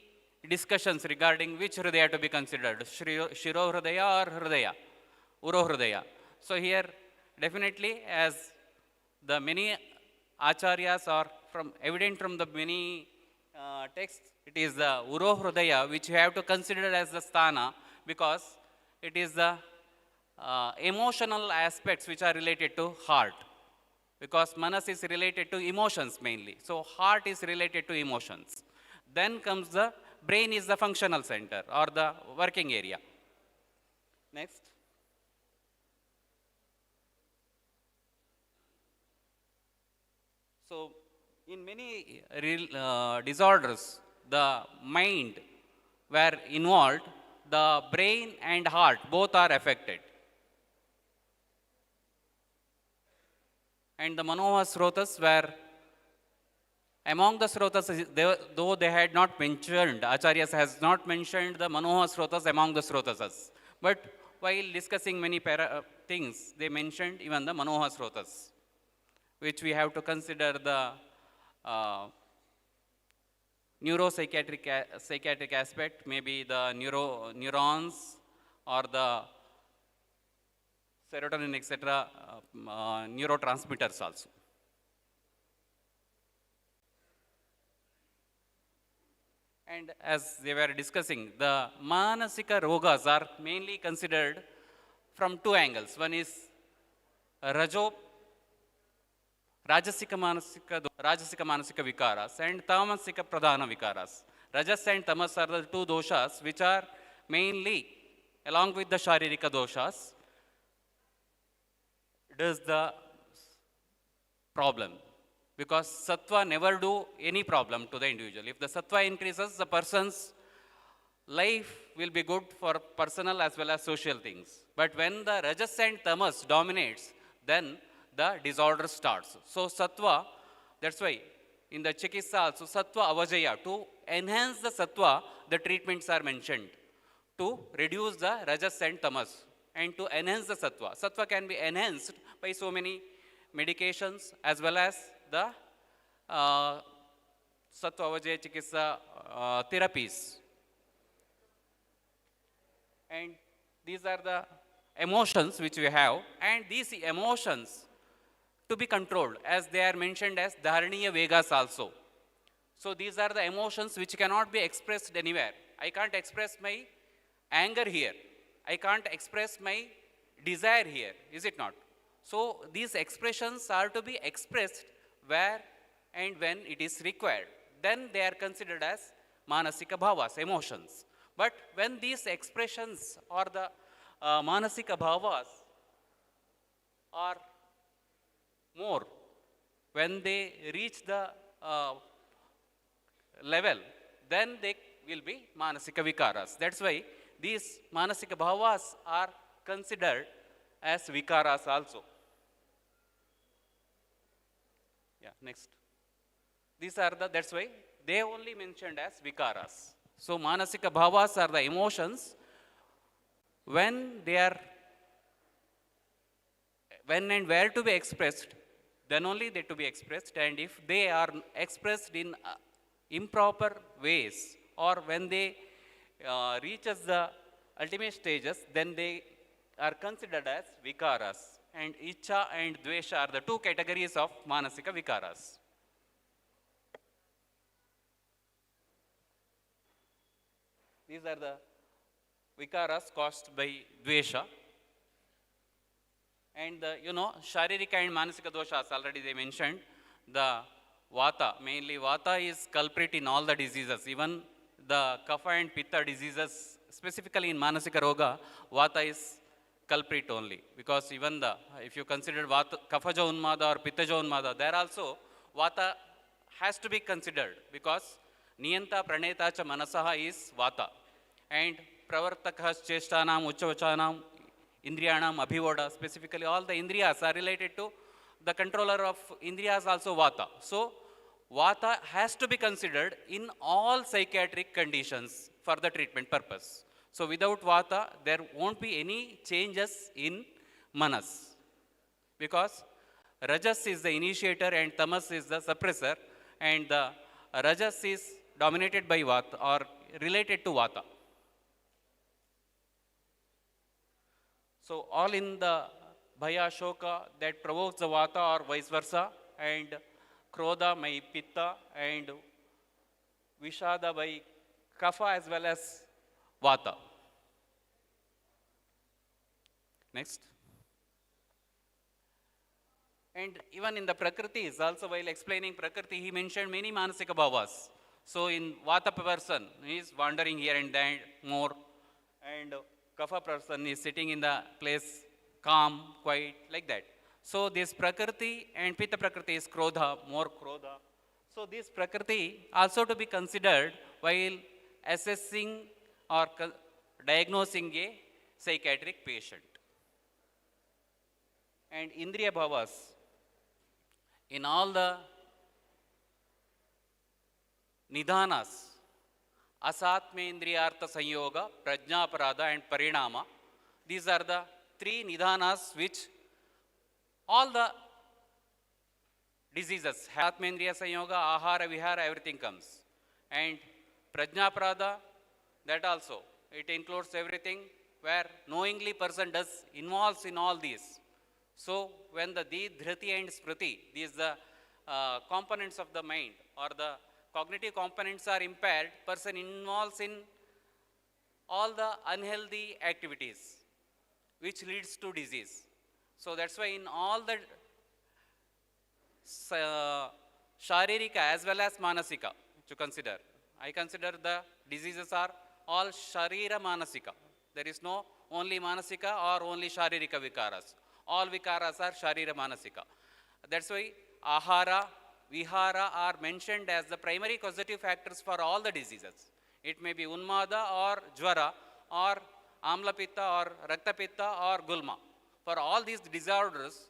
discussions regarding which Hridaya to be considered, Shiro Hridaya or Hridaya, Uro Hridaya. So here, definitely, as the many acharyas are evident from the many texts, it is the Uro Hridaya which you have to consider as the sthana, because it is the emotional aspects which are related to heart. Because Manas is related to emotions mainly. So heart is related to emotions. Then comes the brain is the functional center or the working area. Next. So in many disorders, the mind were involved, the brain and heart both are affected. And the Manoha Srotas were Among the Srotas, though they had not mentioned, Acharyas has not mentioned the Manoha Srotas among the Srotasas. But while discussing many things, they mentioned even the Manoha Srotas, which we have to consider the neuropsychiatric psychiatric aspect, maybe the neurons or the serotonin, etc., neurotransmitters also. And as they were discussing, the Manasika Rogas are mainly considered from two angles. One is Rajasika Manasika Vikaras and Tamasika Pradhana Vikaras. Rajas and Tamas are the two doshas which are mainly, along with the Sharirika doshas, does the problem. Because sattva never do any problem to the individual. If the sattva increases, the person's life will be good for personal as well as social things. But when the rajas and tamas dominates, then the disorder starts. So sattva, that's why in the chikitsa also, sattva avajaya, to enhance the sattva, the treatments are mentioned. To reduce the rajas and tamas and to enhance the sattva. Sattva can be enhanced by so many medications as well as the sattva avajaya chikitsa therapies. And these are the emotions which we have, and these emotions to be controlled, as they are mentioned as dharaniya vegas also. So these are the emotions which cannot be expressed anywhere. I can't express my anger here. I can't express my desire here, is it not? So these expressions are to be expressed where and when it is required. Then they are considered as manasika bhavas, emotions. But when these expressions or the manasika bhavas are more, when they reach the level, then they will be manasika vikaras. That's why these manasika bhavas are considered as vikaras also. Yeah, next. These are the, that's why they only mentioned as vikaras. So manasika bhavas are the emotions when they are, when and where to be expressed, then only they to be expressed. And if they are expressed in improper ways, or when they reaches the ultimate stages, then they are considered as vikaras. And icha and dvesha are the two categories of manasika vikaras. These are the vikaras caused by dvesha. And sharirika and manasika doshas, already they mentioned. The vata, mainly vata is culprit in all the diseases, even the kapha and pitta diseases, specifically in manasika roga, vata is culprit only. Because even the, if you consider vata, kaphaja unmada or pittaja unmada, there also vata has to be considered, because niyanta praneta cha manasaha is vata. And pravartakah cheshtanam uchavachanam indriyanam abhivoda, specifically all the indriyas are related to the controller of indriyas, also vata. So vata has to be considered in all psychiatric conditions for the treatment purpose. So without vata, there won't be any changes in manas, because rajas is the initiator and tamas is the suppressor, and the rajas is dominated by vata or related to vata. So all in the bhaya, shoka that provokes the vata or vice versa, and krodha by pitta, and vishada by kapha as well as vata. Next. And even in the prakriti is also, while explaining prakriti, he mentioned many manasika bhavas. So in vata person, he is wandering here and there more, and kapha person is sitting in the place calm, quiet, like that. So this prakriti and pitta prakriti is krodha, more krodha. So this prakriti also to be considered while assessing or diagnosing a psychiatric patient. And indriya bhavas, in all the nidanas, asatmendriyartha sanyoga, prajnaparada and parinama. These are the three nidanas which all the diseases, atmendriya sanyoga, ahara, vihara, everything comes. And prajnaparada, that also, it includes everything where knowingly person does involves in all these. So when the dhriti and smriti, these the components of the mind or the cognitive components are impaired, person involves in all the unhealthy activities which leads to disease. So that's why in all the sharirika as well as manasika to consider, I consider the diseases are all sharira manasika. There is no only manasika or only sharirika vikaras. All vikaras are sharira manasika. That's why ahara, vihara are mentioned as the primary causative factors for all the diseases. It may be unmada or jvara or amla pitta or rakta pitta or gulma. For all these disorders,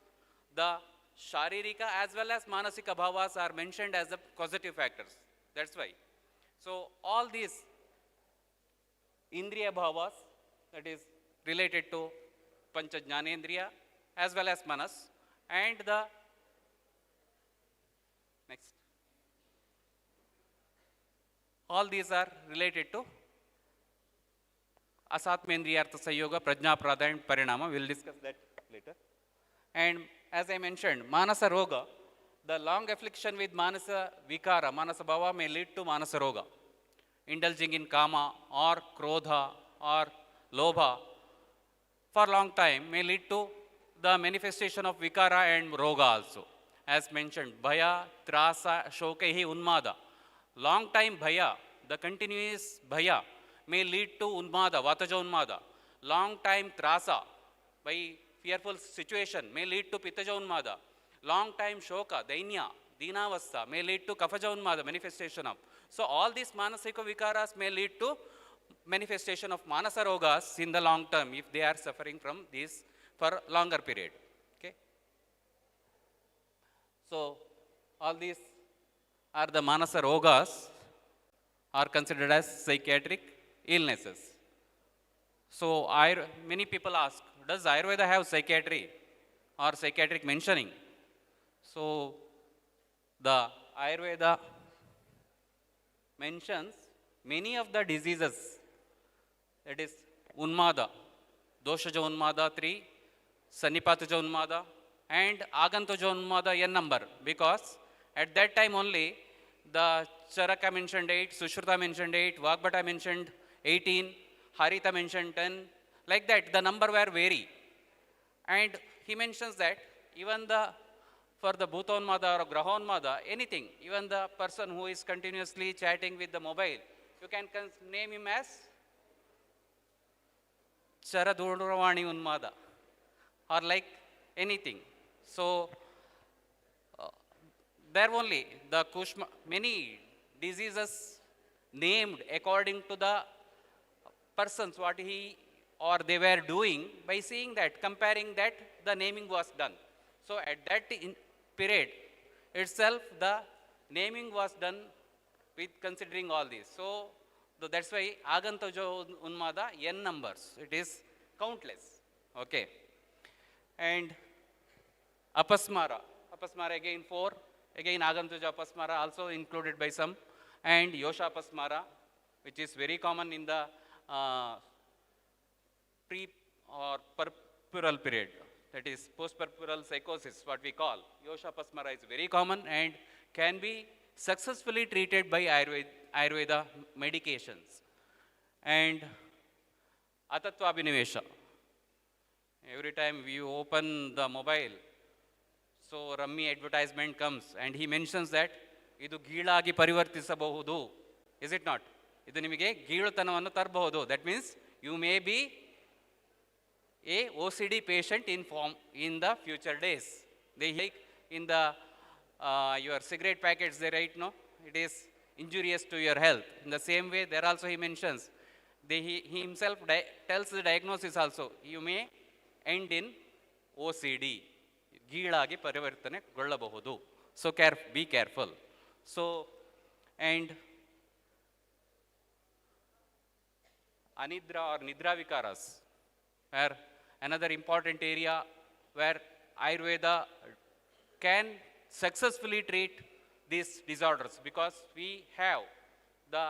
the sharirika as well as manasika bhavas are mentioned as the causative factors. That's why. So all these indriya bhavas, that is related to pancha jnanendriya as well as manas, and the next, all these are related to asatmendriyartha sanyoga, prajnaparada and parinama. We will discuss that later. And as I mentioned, manasa roga, the long affliction with manasa vikara, manasa bhava may lead to manasa roga. Indulging in kama or krodha or lobha for long time may lead to the manifestation of vikara and roga also. As mentioned, bhaya, trasa, shokehi, unmada. Long time bhaya, the continuous bhaya may lead to unmada, vataja unmada. Long time trasa, by fearful situation, may lead to pittaja unmada. Long time shoka, dainya, dinavastha, may lead to kafaja unmada, manifestation of. So all these manasika vikaras may lead to manifestation of manasa rogas in the long term if they are suffering from this for longer period. Okay. So all these are the manasa rogas are considered as psychiatric illnesses. So many people ask, does Ayurveda have psychiatry or psychiatric mentioning? So the Ayurveda mentions many of the diseases, that is unmada, doshaja unmada 3, sanipataja unmada and agantoja unmada n number, because at that time only the Charaka mentioned 8, Sushruta mentioned 8, Vagbhata mentioned 18, Harita mentioned 10, like that the number were vary. And he mentions that even for the bhutonmada or grahonmada, anything, even the person who is continuously chatting with the mobile, you can name him as Charaduravani unmada or like anything. So there only the Kushma, many diseases named according to the persons what he or they were doing, by seeing that, comparing that, the naming was done. So at that period itself, the naming was done with considering all this. So that's why agantojo unmada n numbers. It is countless. Okay. And apasmara. Apasmara again 4. Again agantoja apasmara also included by some. And yosha apasmara, which is very common in the pre or perpural period. That is post-perpural psychosis, what we call. Yosha apasmara is very common and can be successfully treated by Ayurveda medications. And atatva abhinivesha. Every time you open the mobile, so Rummy advertisement comes and he mentions that idu ಗೀಳಾಗಿ ಪರಿವರ್ತಿಸಬಹುದು. Is it not? ಇದು ನಿಮಗೆ ಗೀಳುತನವನ್ನು ತರಬಹುದು. That means you may be a OCD patient in the future days. They like in the your cigarette packets they write, no, it is injurious to your health. In the same way, there also he mentions, he himself tells the diagnosis also, you may end in OCD. ಗೀಳಾಗಿ ಪರಿವರ್ತನೆಗೊಳ್ಳಬಹುದು. So be careful. So, and anidra or nidra vikaras, where another important area where Ayurveda can successfully treat these disorders, because we have the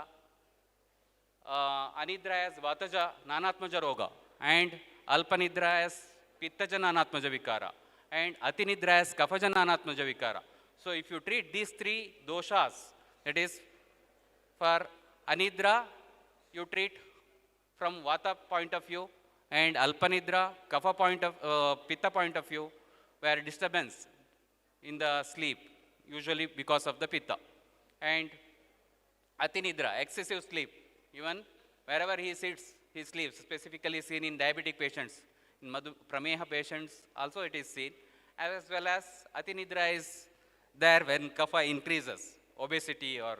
anidra as vataja nanatmaja roga, and alpanidra as pittaja nanatmaja vikara, and atinidra as kafaja nanatmaja vikara. So if you treat these three doshas, that is for anidra you treat from vata point of view, and alpanidra kapha point of pitta point of view, where disturbance in the sleep, usually because of the pitta, and atinidra excessive sleep, even wherever he sits he sleeps, specifically seen in diabetic patients, in prameha patients also it is seen, as well as atinidra is there when kapha increases, obesity or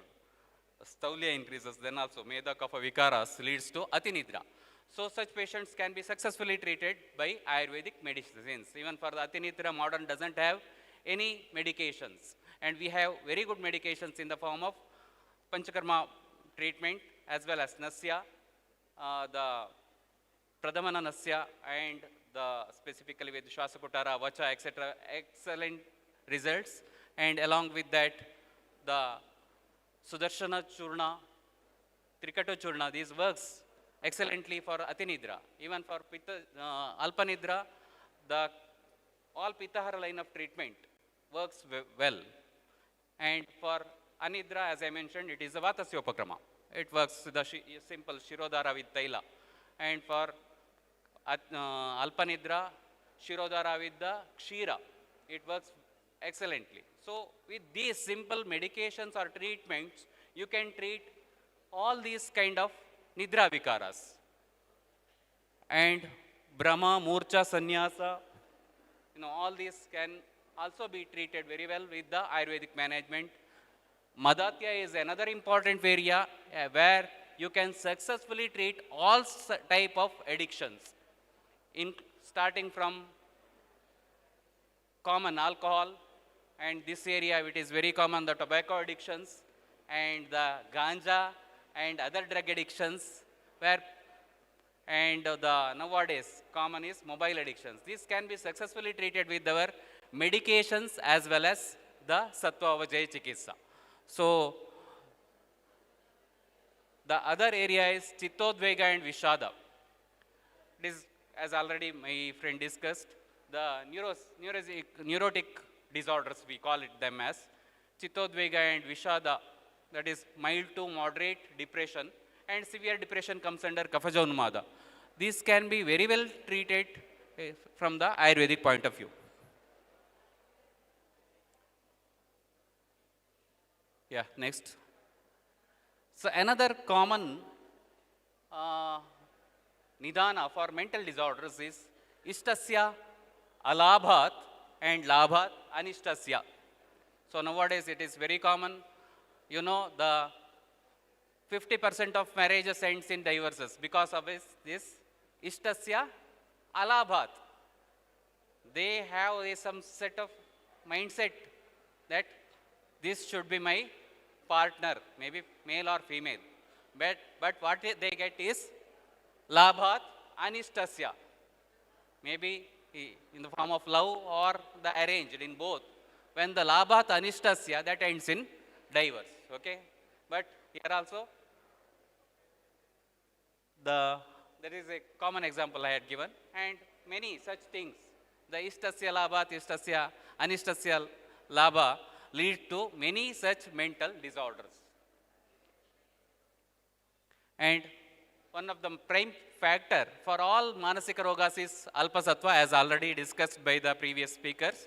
staulya increases, then also meda kapha vikaras leads to atinidra. So such patients can be successfully treated by Ayurvedic medicines. Even for the atinidra, modern doesn't have any medications, and we have very good medications in the form of panchakarma treatment, as well as nasya, the pradhamana nasya, and the specifically with shwasakutara, vacha, etc. Excellent results, and along with that the sudarshana churna, trikata churna, these works excellently for atinidra. Even for pitta, alpanidra, the all pittahara line of treatment works well. And for anidra, as I mentioned, it is a vatasya upakrama. It works the simple shirodhara with taila. And for alpanidra, shirodhara with the kshira, it works excellently. So with these simple medications or treatments, you can treat all these kind of nidra vikaras. And brahma, murcha, sannyasa, all these can also be treated very well with the Ayurvedic management. Madatya is another important area where you can successfully treat all type of addictions, starting from common alcohol, and this area it is very common, the tobacco addictions and the ganja and other drug addictions, where and the nowadays common is mobile addictions. These can be successfully treated with our medications as well as the sattva vajaya chikitsa. So the other area is chittodvega and vishada. It is, as already my friend discussed, the neurotic disorders, we call it them as chittodvega and vishada, that is mild to moderate depression, and severe depression comes under kafaja unmada. These can be very well treated from the Ayurvedic point of view. Yeah, next. So another common nidana for mental disorders is istasya alabhat and labhat anistasya. So nowadays it is very common, the 50% of marriages ends in divorces because of this istasya alabhat. They have some set of mindset that this should be my partner, maybe male or female. But what they get is labhat anistasya, maybe in the form of love or the arranged, in both. When the labhat anistasya, that ends in divorce. Okay, but here also there is a common example I had given, and many such things. The istasya labhat, istasya anistasya labha lead to many such mental disorders. And one of the prime factor for all manasika rogas is alpasattva, as already discussed by the previous speakers.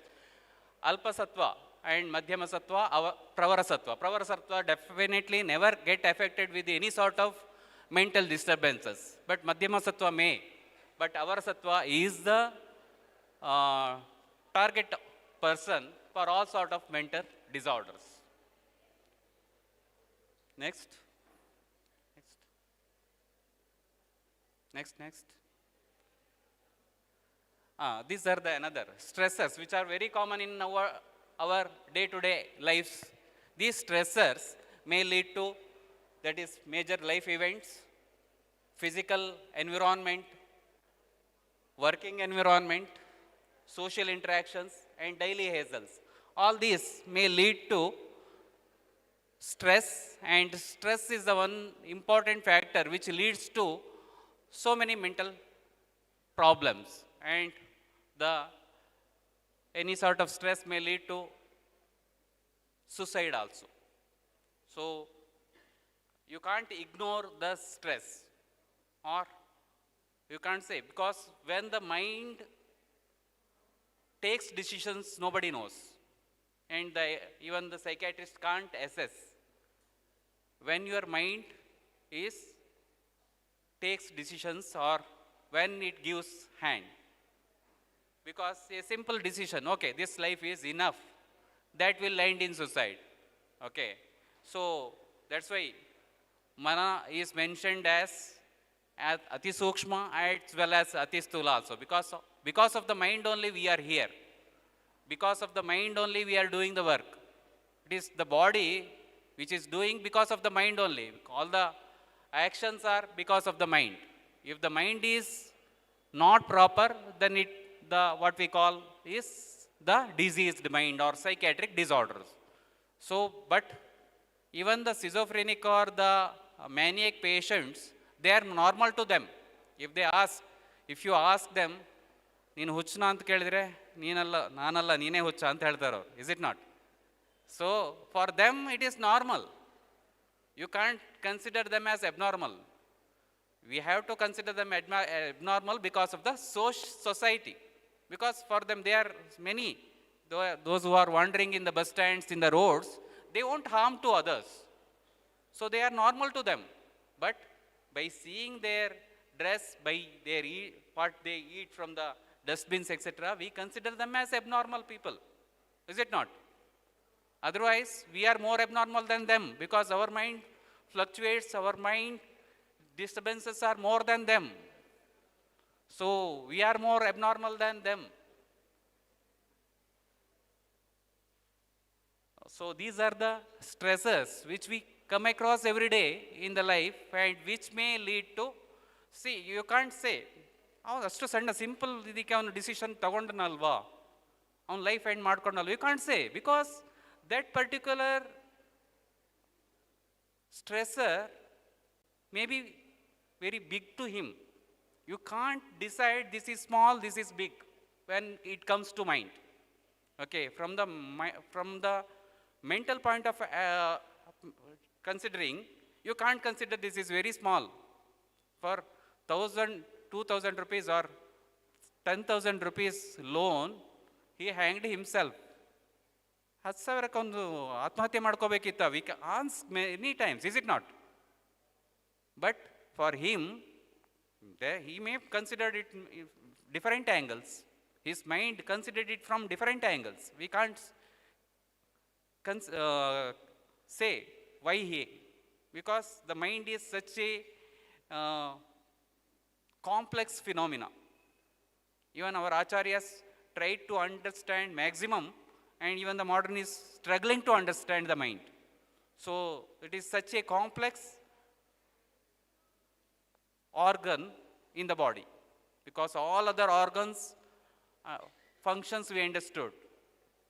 Alpasattva and madhyama sattva, pravarasattva. Pravarasattva definitely never get affected with any sort of mental disturbances, but madhyama sattva may. But our sattva is the target person for all sort of mental disorders. Next. These are the another stressors which are very common in our day-to-day lives. These stressors may lead to, that is, major life events, physical environment, working environment, social interactions, and daily hassles. All these may lead to stress, and stress is the one important factor which leads to so many mental problems, and the any sort of stress may lead to suicide also. So you can't ignore the stress, or you can't say, because when the mind takes decisions, nobody knows, and even the psychiatrist can't assess when your mind is takes decisions or when it gives hand. Because a simple decision, okay, this life is enough, that will end in suicide. Okay, so that's why mana is mentioned as ati sukshma as well as ati sthula also, because of the mind only we are here, because of the mind only we are doing the work. It is the body which is doing because of the mind only. All the actions are because of the mind. If the mind is not proper, then what we call is the diseased mind or psychiatric disorders. So, but even the schizophrenic or the maniac patients, they are normal to them. If you ask them, ನೀನು ಹುಚ್ಚನ ಅಂತ ಕೇಳಿದ್ರೆ ನಾನಲ್ಲ ನೀನೇ ಹುಚ್ಚ ಅಂತ ಹೇಳ್ತಾರೆ ಅವರು. Is it not? So for them it is normal. You can't consider them as abnormal. We have to consider them abnormal because of the society. Because for them they are many, those who are wandering in the bus stands, in the roads, they won't harm to others. So they are normal to them. But by seeing their dress, by their what they eat from the dustbins, etc., we consider them as abnormal people. Is it not? Otherwise, we are more abnormal than them, because our mind fluctuates, our mind disturbances are more than them. So we are more abnormal than them. So these are the stresses which we come across every day in the life, and which may lead to, see, you can't say, ಅಷ್ಟು ಸಣ್ಣ simple ಇದಕ್ಕೆ ಅವನು decision ತಗೊಂಡನಲ್ವಾ, ಅವನ life end ಮಾಡ್ಕೊಂಡಲ್ವ. You can't say, because that particular stressor may be very big to him. You can't decide this is small, this is big when it comes to mind. Okay, from the mental point of considering, you can't consider this is very small. For 1,000, 2,000 rupees or 10,000 rupees loan, he hanged himself. 10,000 ಒಂದು ಆತ್ಮಹತ್ಯೆ ಮಾಡ್ಕೋಬೇಕಿತ್ತ. We can ask many times, is it not? But for him, he may have considered it different angles. His mind considered it from different angles. We can't say why because the mind is such a complex phenomena. Even our acharyas tried to understand maximum, and even the modern is struggling to understand the mind. So it is such a complex organ in the body, because all other organs functions we understood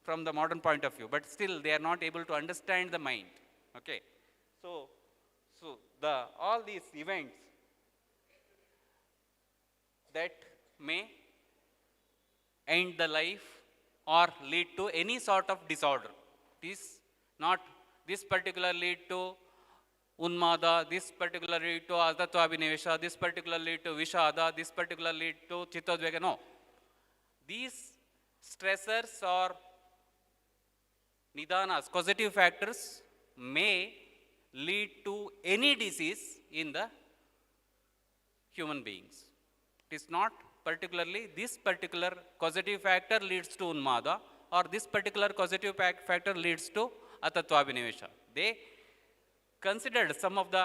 from the modern point of view, but still they are not able to understand the mind. Okay, so all these events that may end the life or lead to any sort of disorder. It is not this particular lead to unmada, this particular lead to adattvabhinivesha, this particular lead to vishada, this particular lead to chittodvega. No. These stressors or nidanas, causative factors, may lead to any disease in the human beings. It is not particularly this particular causative factor leads to unmada, or this particular causative factor leads to atattvabhinivesha. They considered some of the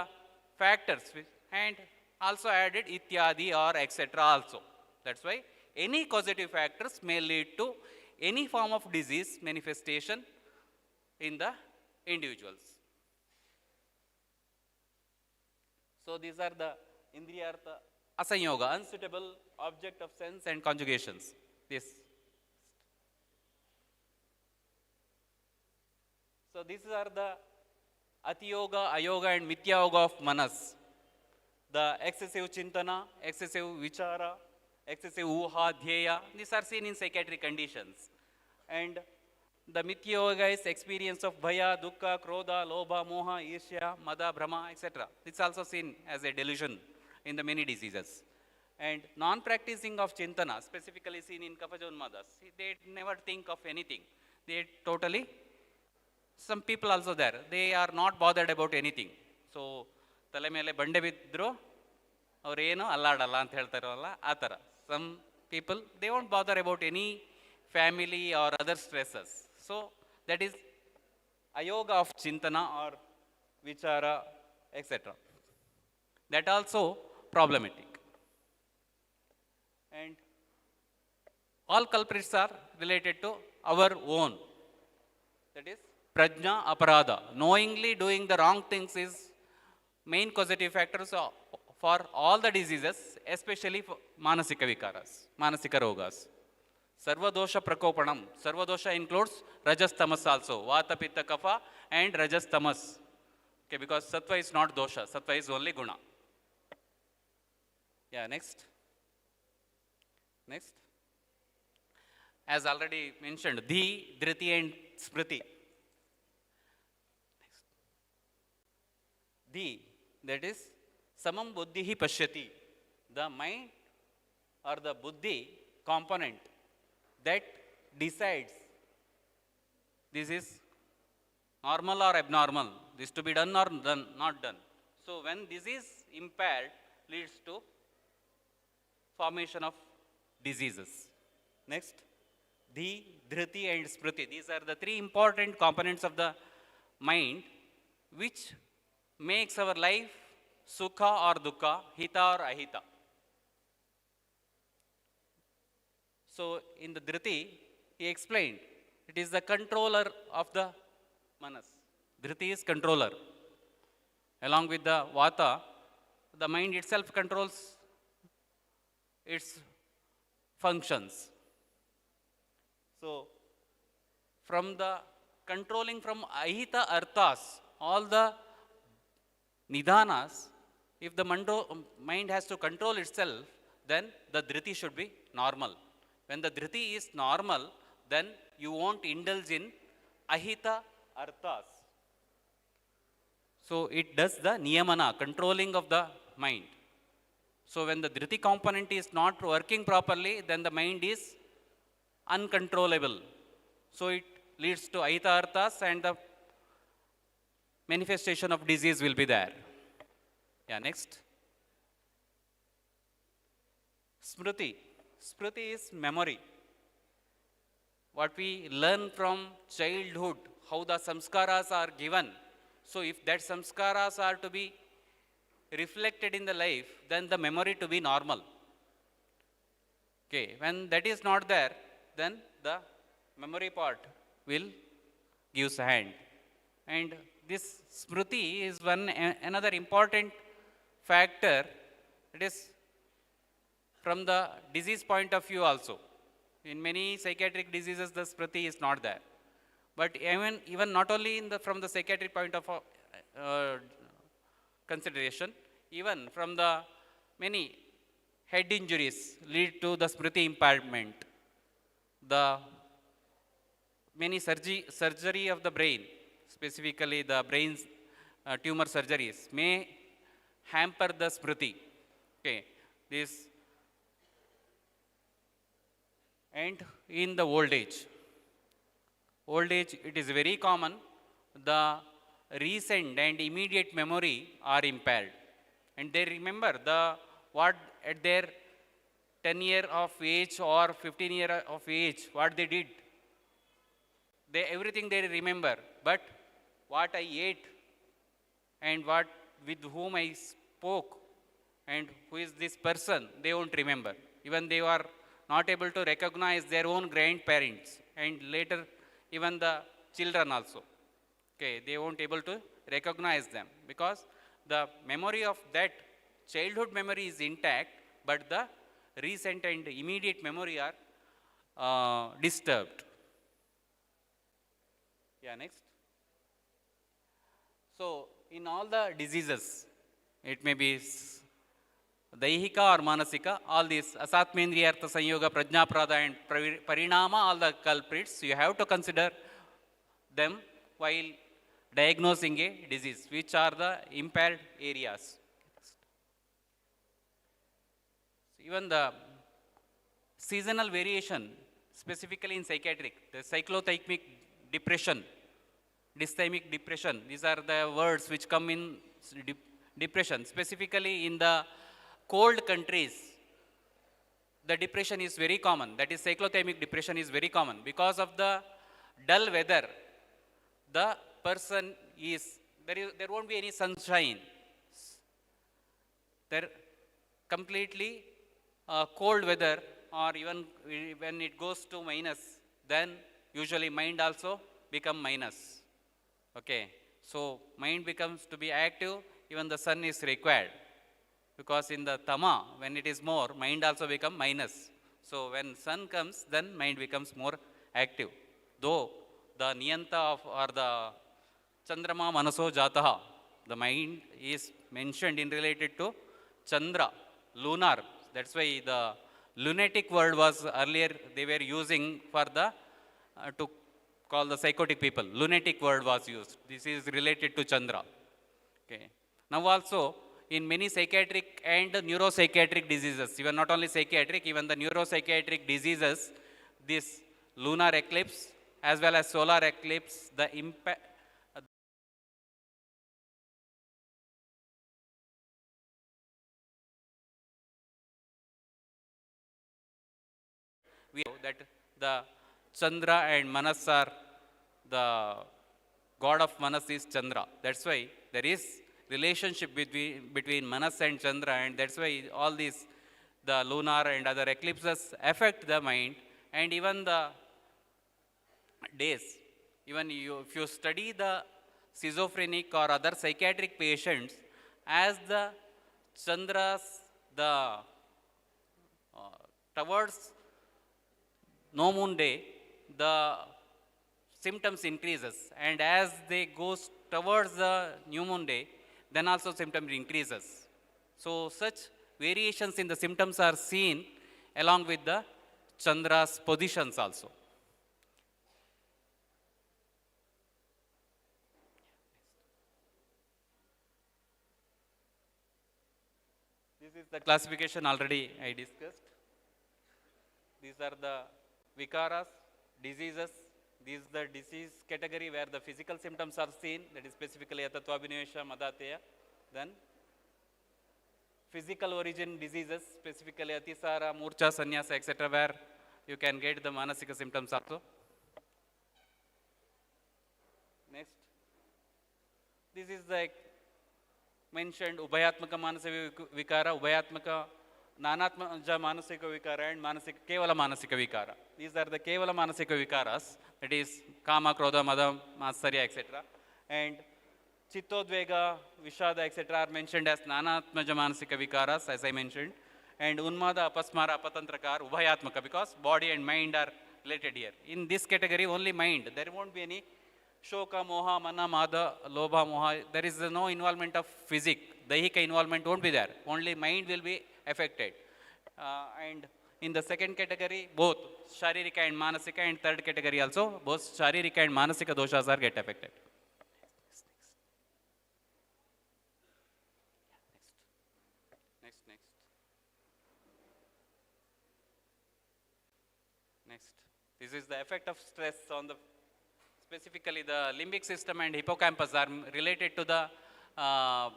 factors and also added ityadi or etc. also. That's why any causative factors may lead to any form of disease manifestation in the individuals. So these are the Indriyartha Asanyoga, unsuitable object of sense and conjugations. This. So these are the Atiyoga, Ayoga and Mithya Yoga of Manas. The excessive Chintana, excessive Vichara, excessive Uha, Dhyeya, these are seen in psychiatric conditions. And the Mithya Yoga is experience of Bhaya, Dukkha, Krodha, Lobha, Moha, Irshya, Mada, Brahma, etc. This is also seen as a delusion in the many diseases. And non-practicing of Chintana, specifically seen in Kafajonmadas, they never think of anything. They totally, some people also there, they are not bothered about anything. So, ತಲೆ ಮೇಲೆ ಬಂಡೆ ಬಿದ್ದರೂ ಅವರೇನು ಅಲ್ಲಾಡಲ್ಲ ಅಂತ ಹೇಳ್ತಾರಲ್ಲ ಆ ಥರ. Some people they won't bother about any family or other stresses. So that is ಅಯೋಗ ಆಫ್ ಚಿಂತನ ಆರ್ ವಿಚಾರ etcetera. That also problematic. And all culprits are related to our own. That is ಪ್ರಜ್ಞಾ ಅಪರಾಧ. knowingly doing the wrong things is main causative factors for all the diseases, especially for manasika vikaras, manasika rogas. Sarva dosha prakopanam. Sarva dosha includes rajas tamas also. Vata pitta kapha and rajas tamas. Okay, because sattva is not dosha. Sattva is only guna. Yeah, next. Next. As already mentioned, dhi, dhriti and smriti. Next. Dhi, that is samam buddhihi pashyati, the mind or the buddhi component that decides this is normal or abnormal, this to be done or done, not done. So when this is impaired, leads to formation of diseases. Next, dhi, dhriti and smriti, these are the three important components of the mind which makes our life sukha or dukkha, hita or ahita. So in the dhriti, he explained, it is the controller of the manas. Dhriti is controller. Along with the vata, the mind itself controls its functions. So from the controlling from ahita arthas, all the nidhanas, if the mind has to control itself, then the dhriti should be normal. When the dhriti is normal, then you won't indulge in ahita arthas. So it does the niyamana, controlling of the mind. So when the dhriti component is not working properly, then the mind is uncontrollable. So it leads to ahita arthas and the manifestation of disease will be there. Yeah, next. Smriti. Smriti is memory. What we learn from childhood, how the samskaras are given. So if that samskaras are to be reflected in the life, then the memory to be normal. Okay, when that is not there, then the memory part will gives a hand. And this smriti is another important factor. It is from the disease point of view also. In many psychiatric diseases, the smriti is not there. But even not only from the psychiatric point of consideration, even from the many head injuries lead to the smriti impairment. The many surgery of the brain, specifically the brain's tumor surgeries, may hamper the smriti. Okay, this. And in the old age, it is very common, the recent and immediate memory are impaired. And they remember what at their 10 year of age or 15 year of age, what they did. Everything they remember, but what I ate and with whom I spoke and who is this person, they won't remember. Even they are not able to recognize their own grandparents, and later even the children also. Okay, they won't able to recognize them because the memory of that childhood memory is intact, but the recent and immediate memory are disturbed. Yeah, next. So, in all the diseases, it may be daihika or manasika, all these asatmendriyartha sanyoga, prajnaprada and parinama, all the culprits, you have to consider them while diagnosing a disease, which are the impaired areas. Even the seasonal variation, specifically in psychiatric, the cyclothymic depression, dysthymic depression, these are the words which come in depression. Specifically in the cold countries, the depression is very common. That is, cyclothymic depression is very common. Because of the dull weather, the person is, there won't be any sunshine. There completely cold weather, or even when it goes to minus, then usually mind also become minus. Okay, so mind becomes to be active, even the sun is required. Because in the tama, when it is more, mind also become minus. So when sun comes, then mind becomes more active. Though the niyanta of, or the chandrama manaso jataha, the mind is mentioned in related to Chandra, lunar. That's why the lunatic word was earlier they were using for the to call the psychotic people. Lunatic word was used. This is related to Chandra. Okay. Now also in many psychiatric and neuropsychiatric diseases, even not only psychiatric, even the neuropsychiatric diseases, this lunar eclipse as well as solar eclipse, the impact we know that the Chandra and Manas are, the god of Manas is Chandra. That's why there is relationship between Manas and Chandra, and that's why all these, the lunar and other eclipses affect the mind, and even the days. Even if you study the schizophrenic or other psychiatric patients, as the Chandras, the towards no moon day, the symptoms increases, and as they go towards the new moon day, then also symptoms increases. So such variations in the symptoms are seen along with the Chandra's positions also. This is the classification already I discussed. These are the vikaras, diseases. This is the disease category where the physical symptoms are seen, that is specifically Atattvabhinivesha, Madateya. Then physical origin diseases, specifically Atisara, Murcha, Sannyasa, etc., where you can get the Manasika symptoms also. Next. This is the mentioned Ubhayatmaka Manasika Vikara, Ubhayatmaka Nanatmaja Manasika Vikara, and Manasika Kevala Manasika Vikara. These are the Kevala Manasika Vikaras, that is Kama, Krodha, Mada, Matsarya, etc. And Chittodvega, Vishada, etc. are mentioned as Nanatmaja Manasika Vikaras, as I mentioned. And Unmada, Apasmara, Apatantrakar, Ubhayatmaka, because body and mind are related here. In this category, only mind. There won't be any Shoka, Moha, Mana, Mada, Lobha, Moha. There is no involvement of physics. Daihika involvement won't be there. Only mind will be affected. And in the second category, both Sharirika and Manasika, and third category also, both Sharirika and Manasika doshas are get affected. Next. This is the effect of stress on the, specifically the limbic system and hippocampus are related to the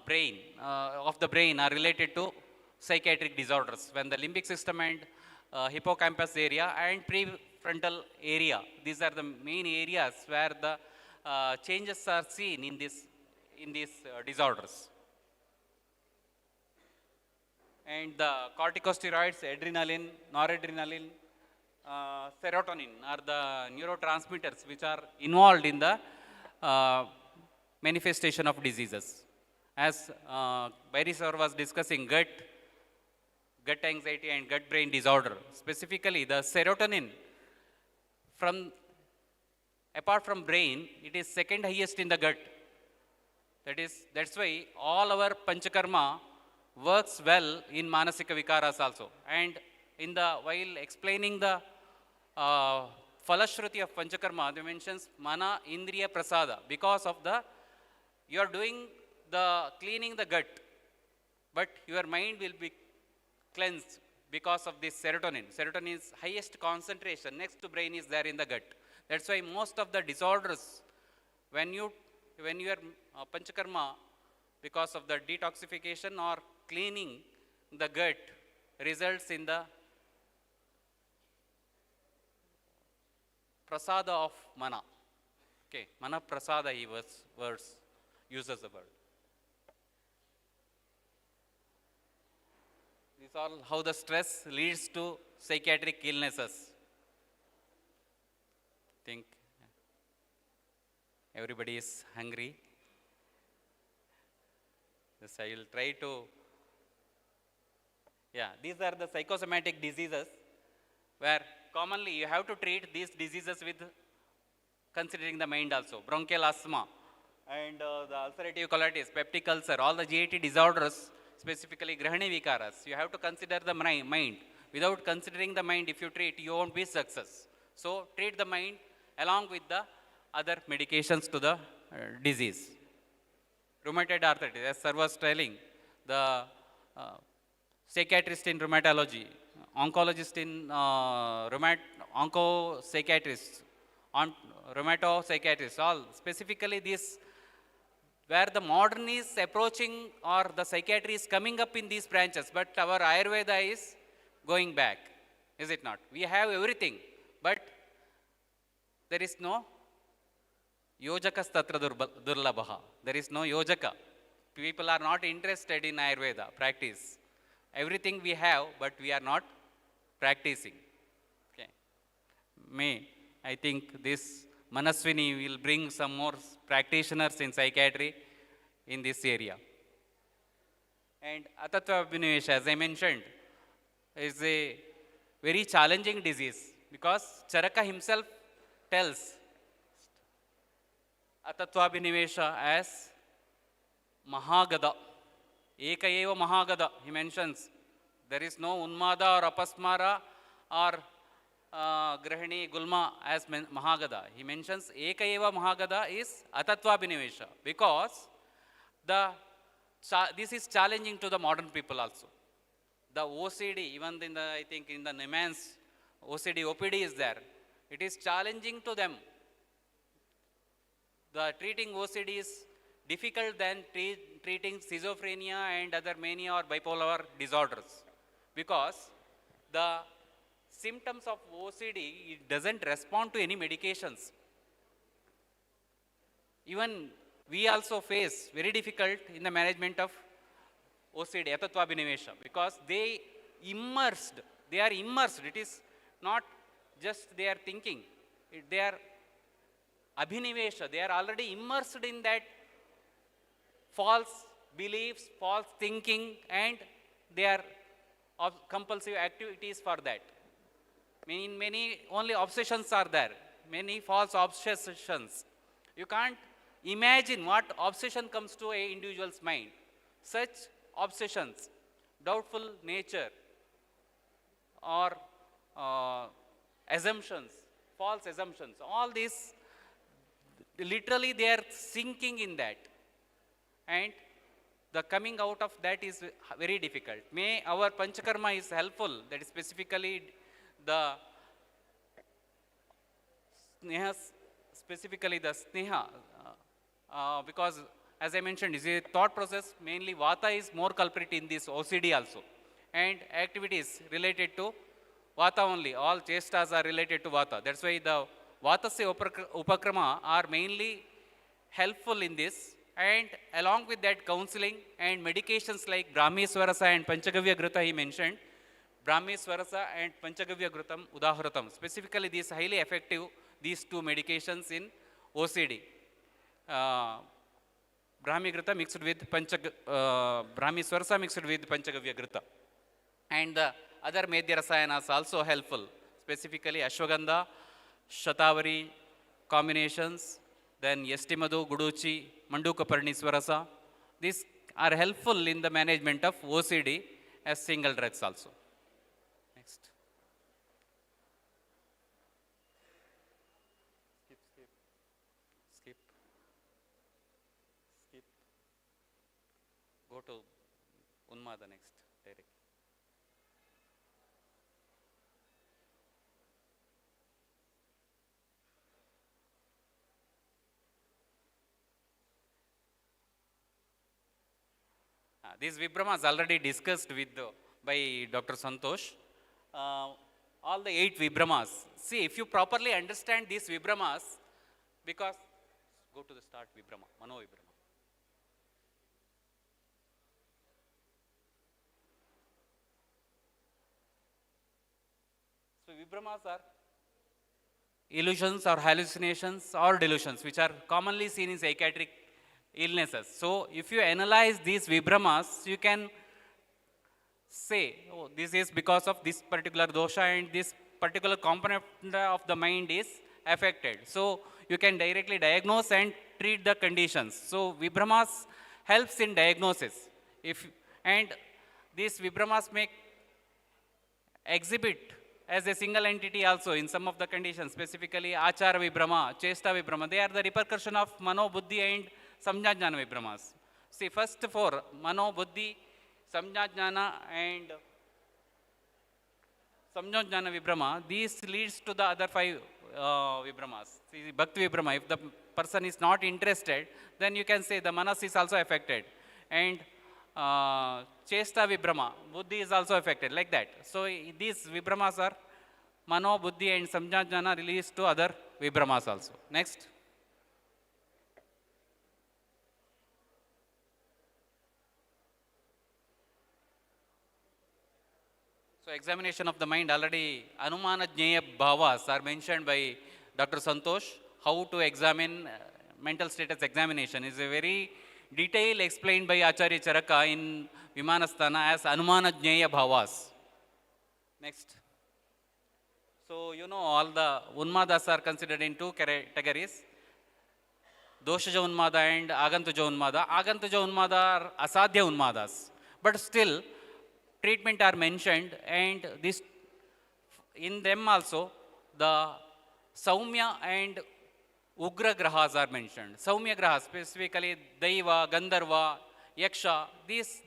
brain, of the brain are related to psychiatric disorders. When the limbic system and hippocampus area and prefrontal area, these are the main areas where the changes are seen in these disorders. And the corticosteroids, adrenaline, noradrenaline, serotonin are the neurotransmitters which are involved in the manifestation of diseases. as Bairi sir was discussing, gut anxiety and gut brain disorder. Specifically, the serotonin apart from brain, it is second highest in the gut. That's why all our panchakarma works well in manasika vikaras also. And while explaining the falashruti of panchakarma, they mentions mana indriya prasada, because of you are doing cleaning the gut, but your mind will be cleansed because of this serotonin. Serotonin is highest concentration, next to brain is there in the gut. That's why most of the disorders, when your panchakarma, because of the detoxification or cleaning the gut, results in the prasada of mana. Okay, mana prasada he uses the word. This is all how the stress leads to psychiatric illnesses. I think everybody is hungry. Yes, I will try to. Yeah, these are the psychosomatic diseases where commonly you have to treat these diseases with considering the mind also. Bronchial asthma and the ulcerative colitis, peptic ulcer, all the GIT disorders, specifically grahani vikaras, you have to consider the mind. Without considering the mind, if you treat, you won't be success. So treat the mind along with the other medications to the disease. Rheumatoid arthritis, as sir was telling, the psychiatrist in rheumatology, oncologist in onco-psychiatrist, rheumato-psychiatrist, all specifically this, where the modern is approaching or the psychiatry is coming up in these branches, but our Ayurveda is going back, is it not? We have everything, but there is no yojakas tatra durlabha. There is no yojaka. People are not interested in Ayurveda practice. Everything we have, but we are not practicing. Okay. I think this Manaswini will bring some more practitioners in psychiatry in this area. And Atattva Abhinivesha, as I mentioned, is a very challenging disease because Charaka himself tells Atattva Abhinivesha as Mahagada. Eka eva Mahagada, he mentions. There is no Unmada or Apasmara or Grahani Gulma as Mahagada. He mentions Eka eva Mahagada is Atattva Abhinivesha because this is challenging to the modern people also. The OCD, even in I think in the Neman's OCD, OPD is there. It is challenging to them. The treating OCD is difficult than treating schizophrenia and other mania or bipolar disorders because the symptoms of OCD, it doesn't respond to any medications. Even we also face very difficult in the management of OCD, Atattva Abhinivesha, because they are immersed. It is not just they are thinking, they are Abhinivesha, they are already immersed in that false beliefs, false thinking, and they are compulsive activities for that. Many only obsessions are there, many false obsessions. You can't imagine what obsession comes to an individual's mind. Such obsessions, doubtful nature, or assumptions, false assumptions, all these, literally they are sinking in that. And the coming out of that is very difficult. May our Panchakarma is helpful, that is specifically the Sneha, specifically the Sneha, because as I mentioned, is a thought process, mainly Vata is more culprit in this OCD also. And activities related to Vata only, all chestas are related to Vata. That's why the Vatasya Upakrama are mainly helpful in this. And along with that, counseling and medications like Brahmi Swarasa and Panchagavya Gruta he mentioned. Brahmi Swarasa and Panchagavya Grutam Udaharatam. Specifically, these highly effective, these two medications in OCD. Brahmi Grita mixed with Brahmi Swarsa mixed with Panchagavya Grita. And the other Medhya Rasayanas also helpful, specifically Ashwagandha, Shatavari combinations, then Yestimadu, Guduchi, Manduka Parniswarasa. These are helpful in the management of OCD as single drugs also. Next. Skip. Go to Unmada next. Directly. These Vibhamas already discussed with by Dr. Santosh. All the 8 Vibhamas. See, if you properly understand these Vibhamas, because go to the start Vibhrama, Mano Vibhrama. So Vibhamas are illusions or hallucinations or delusions, which are commonly seen in psychiatric illnesses. So if you analyze these Vibhamas, you can say, oh, this is because of this particular dosha and this particular component of the mind is affected. So you can directly diagnose and treat the conditions. So Vibhamas helps in diagnosis. And these Vibhamas may exhibit as a single entity also in some of the conditions, specifically Achara Vibhrama, Chesta Vibhrama. They are the repercussion of Mano, Buddhi and Samjnana Vibhamas. See, first 4, Mano, Buddhi, Samjnana and Samjnana Vibhrama, these leads to the other 5 Vibhamas. See, Bhakti Vibhrama, if the person is not interested, then you can say the Manas is also affected. And Chesta Vibhrama, Buddhi is also affected, like that. So these Vibhamas are Mano, Buddhi and Samjnana released to other Vibhamas also. Next. So examination of the mind, already Anumana Jnaya Bhavas are mentioned by Dr. Santosh. How to examine mental status examination is a very detail explained by Acharya Charaka in Vimanasthana as Anumana Jnaya Bhavas. Next. So you know all the Unmadas are considered in 2 categories. Doshaja Unmada and Agantuja Unmada. Agantuja Unmada are Asadhya Unmadas. But still, treatment are mentioned, and this in them also the Saumya and Ugra Grahas are mentioned. Saumya Grahas, specifically Daiva, Gandharva, Yaksha,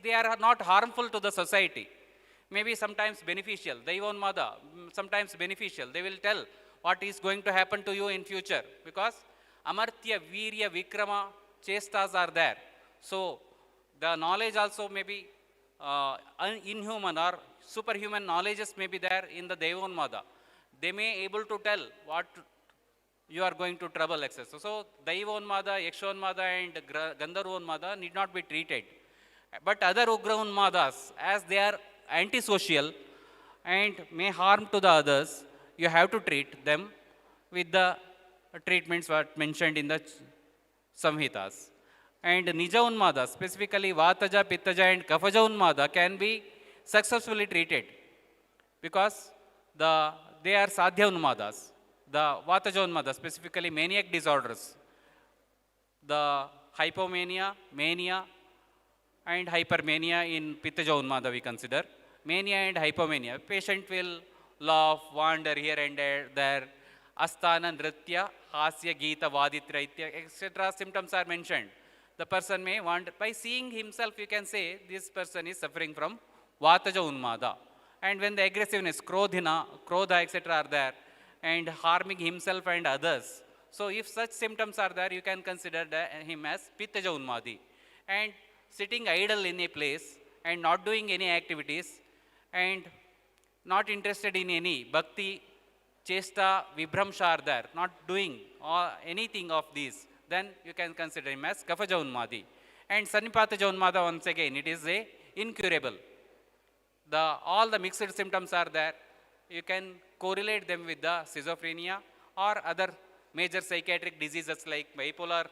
they are not harmful to the society. Maybe sometimes beneficial. Daiva Unmada, sometimes beneficial. They will tell what is going to happen to you in future, because Amartya, Virya, Vikrama, Chestas are there. So the knowledge also may be inhuman or superhuman knowledges may be there in the Devonmada. They may able to tell what you are going to trouble excess. So Daivonmada, Yakshonmada and Gandharvonmada need not be treated. But other Ugravonmadas, as they are antisocial and may harm to the others, you have to treat them with the treatments what mentioned in the Samhitas. And Nija Unmada, specifically Vataja, Pittaja and Kafaja Unmada can be successfully treated because they are Sadhya Unmadas. The Vataja Unmada, specifically maniac disorders, the hypomania, mania and hypermania in Pittaja Unmada we consider. Mania and hypomania, patient will laugh, wander here and there, Asthana, Nritya, Hasya, Geeta, Vaditra, etc. symptoms are mentioned. The person may want, by seeing himself, you can say this person is suffering from Vataja Unmada. And when the aggressiveness, Krodha, etc. are there, and harming himself and others. So if such symptoms are there, you can consider him as Pittaja Unmadi. And sitting idle in a place and not doing any activities and not interested in any Bhakti, Chesta, Vibhramsha are there, not doing anything of these, then you can consider him as Kafaja Unmadi. And Sanipataja Unmada, once again, it is incurable. All the mixed symptoms are there. You can correlate them with the schizophrenia or other major psychiatric diseases like bipolar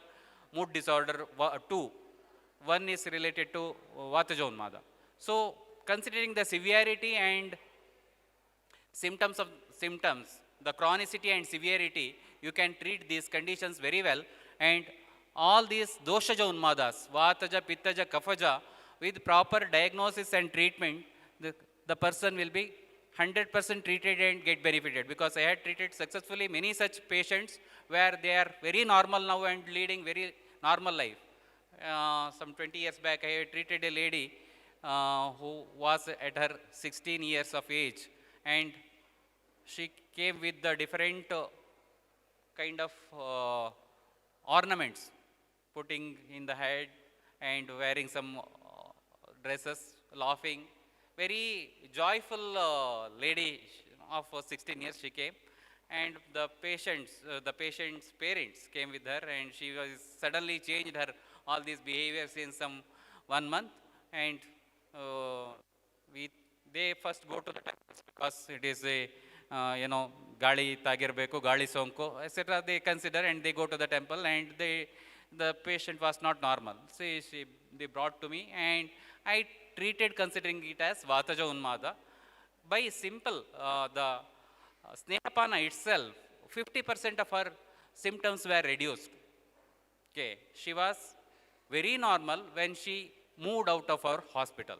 mood disorder 2 one is related to Vataja Unmada. So considering the severity and symptoms, the chronicity and severity, you can treat these conditions very well. And all these doshaja unmadas, vataja, pittaja, kafaja, with proper diagnosis and treatment, the person will be 100% treated and get benefited. Because I had treated successfully many such patients where they are very normal now and leading very normal life. Some 20 years back, I had treated a lady who was at her 16 years of age, and she came with the different kind of ornaments putting in the head and wearing some dresses, laughing. Very joyful lady of 16 years she came, and the patient's parents came with her, and she was suddenly changed her all these behaviors in some 1 month, and they first go to the temples because it is a gali tagirbeku, gali sonko, etc. They consider and they go to the temple, and the patient was not normal. So they brought to me, and I treated considering it as Vataja Unmada. By simple, the Snehapana itself, 50% of her symptoms were reduced. Okay, she was very normal when she moved out of our hospital.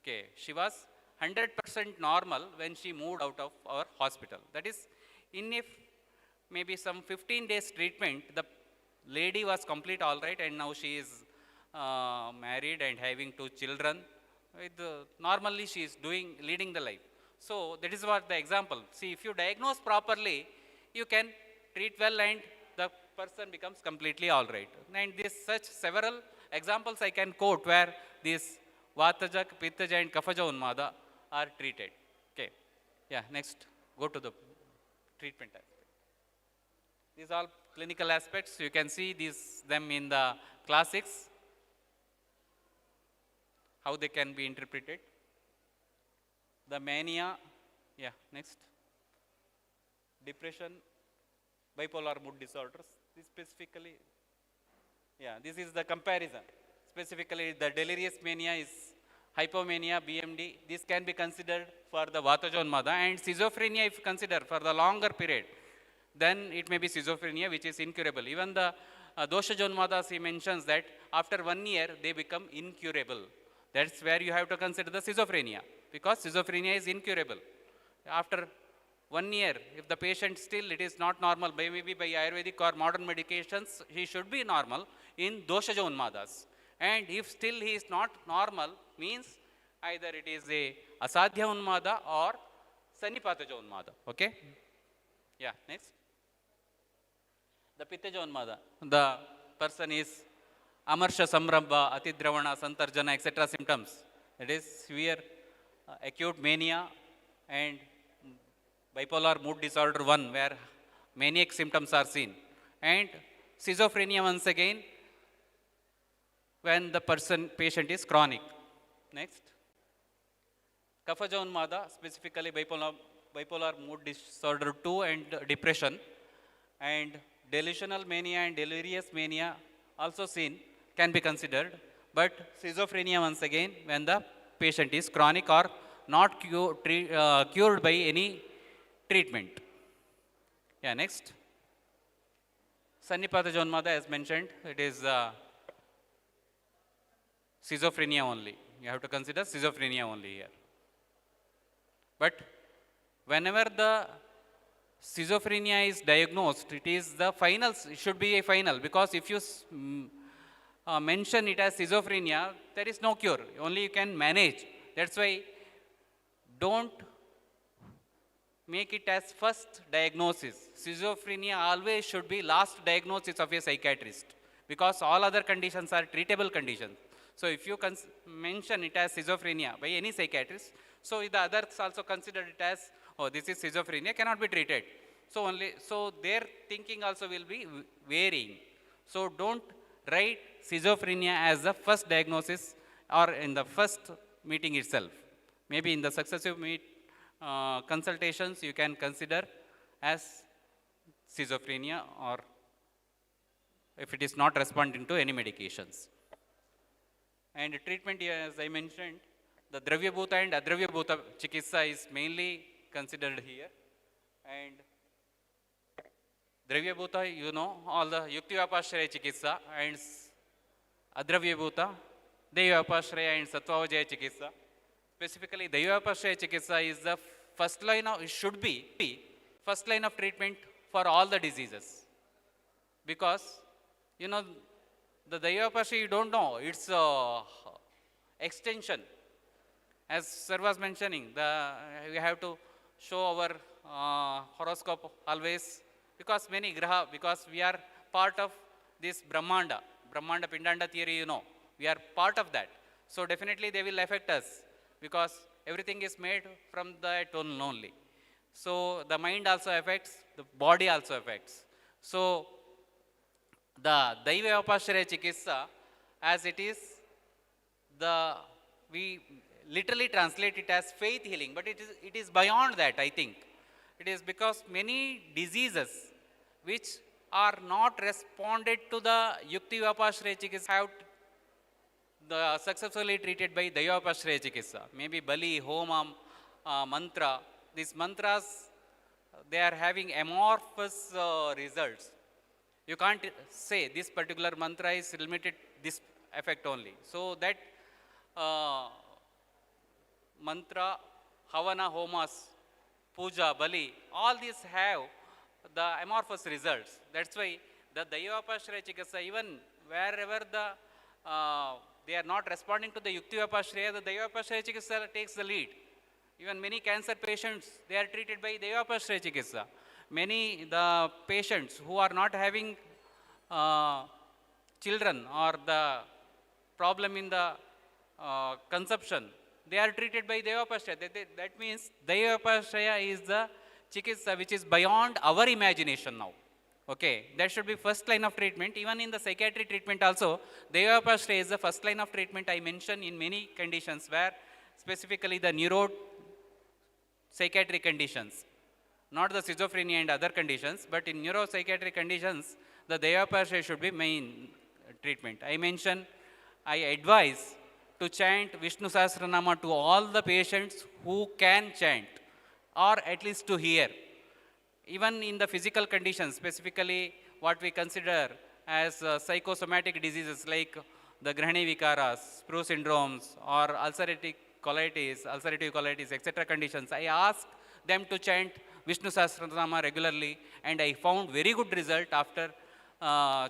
Okay, she was 100% normal when she moved out of our hospital. That is, in if maybe some 15 days treatment, the lady was complete all right, and now she is married and having 2 children. Normally she is leading the life. So that is what the example. See, if you diagnose properly, you can treat well and the person becomes completely all right. And such several examples I can quote where these Vataja, Pittaja and Kafaja Unmada are treated. Okay. Yeah, next, go to the treatment aspect. These are all clinical aspects. You can see them in the classics, how they can be interpreted. The mania, yeah, next. Depression, bipolar mood disorders. This specifically, yeah, this is the comparison. Specifically, the delirious mania is hypomania, BMD. This can be considered for the Vataja Unmada, and schizophrenia, if considered for the longer period, then it may be schizophrenia, which is incurable. Even the doshaja unmadas, he mentions that after 1 year, they become incurable. That's where you have to consider the schizophrenia, because schizophrenia is incurable. After 1 year, if the patient still it is not normal, maybe by Ayurvedic or modern medications, he should be normal in doshaja unmadas. And if still he is not normal, means either it is a asadhya unmada or sanipataja unmada. Okay? Yeah, next. The pittaja unmada. The person is amarsha samrambha, atidravana, santarjana, etc. symptoms. It is severe acute mania and bipolar mood disorder 1, where maniac symptoms are seen. And schizophrenia once again, when the patient is chronic. Next. Kafaja Unmada, specifically bipolar mood disorder 2 and depression. And delusional mania and delirious mania also seen, can be considered. But schizophrenia once again, when the patient is chronic or not cured by any treatment. Yeah, next. Sannipataja Unmada, as mentioned, it is schizophrenia only. You have to consider schizophrenia only here. But whenever the schizophrenia is diagnosed, it is the final, it should be a final, because if you mention it as schizophrenia, there is no cure, only you can manage. That's why don't make it as first diagnosis. Schizophrenia always should be last diagnosis of a psychiatrist, because all other conditions are treatable conditions. So if you mention it as schizophrenia by any psychiatrist, so the others also consider it as, oh, this is schizophrenia, cannot be treated. So their thinking also will be varying. So don't write schizophrenia as the first diagnosis or in the first meeting itself. Maybe in the successive consultations, you can consider as schizophrenia, or if it is not responding to any medications. And treatment, as I mentioned, the Dravyabhuta and Adravyabhuta Chikitsa is mainly considered here. And Dravyabhuta, you know, all the Yuktivapashraya Chikitsa, and Adravyabhuta, Dayavapashraya and Sattvavajaya Chikitsa. Specifically, Dayavapashraya Chikitsa is the first line of, it should be first line of treatment for all the diseases. Because, you know, the Dayavapashraya, you don't know, it's extension. As Sir was mentioning, we have to show our horoscope always, because many graha, because we are part of this Brahmanda Pindanda theory, you know, we are part of that. So definitely they will affect us, because everything is made from that only. So the mind also affects, the body also affects. So the Daivapashraya Chikitsa, as it is, we literally translate it as faith healing, but it is beyond that, I think. It is because many diseases which are not responded to the Yuktivapashraya Chikitsa have successfully treated by Dayavapashraya Chikitsa. Maybe Bali, Homam, mantra. These mantras, they are having amorphous results. You can't say this particular mantra is limited this effect only. So that mantra, Havana, Homas, Puja, Bali, all these have the amorphous results. That's why the Dayavapashraya Chikitsa, even wherever they are not responding to the Yuktivapashraya, the Dayavapashraya Chikitsa takes the lead. Even many cancer patients, they are treated by Dayavapashraya Chikitsa. Many the patients who are not having children or the problem in the conception, they are treated by Dayavapashraya. That means Dayavapashraya is the Chikitsa which is beyond our imagination now. Okay, that should be first line of treatment. Even in the psychiatric treatment also, Dayavapashraya is the first line of treatment I mentioned in many conditions, where specifically the neuropsychiatric conditions, not the schizophrenia and other conditions, but in neuropsychiatric conditions, the Dayavapashraya should be main treatment. I advise to chant Vishnu Sahasranama to all the patients who can chant, or at least to hear. Even in the physical conditions, specifically what we consider as psychosomatic diseases like the Grahani Vikaras, Sprue syndromes, or ulcerative colitis, etc. conditions, I ask them to chant Vishnu Sahasranama regularly, and I found very good result after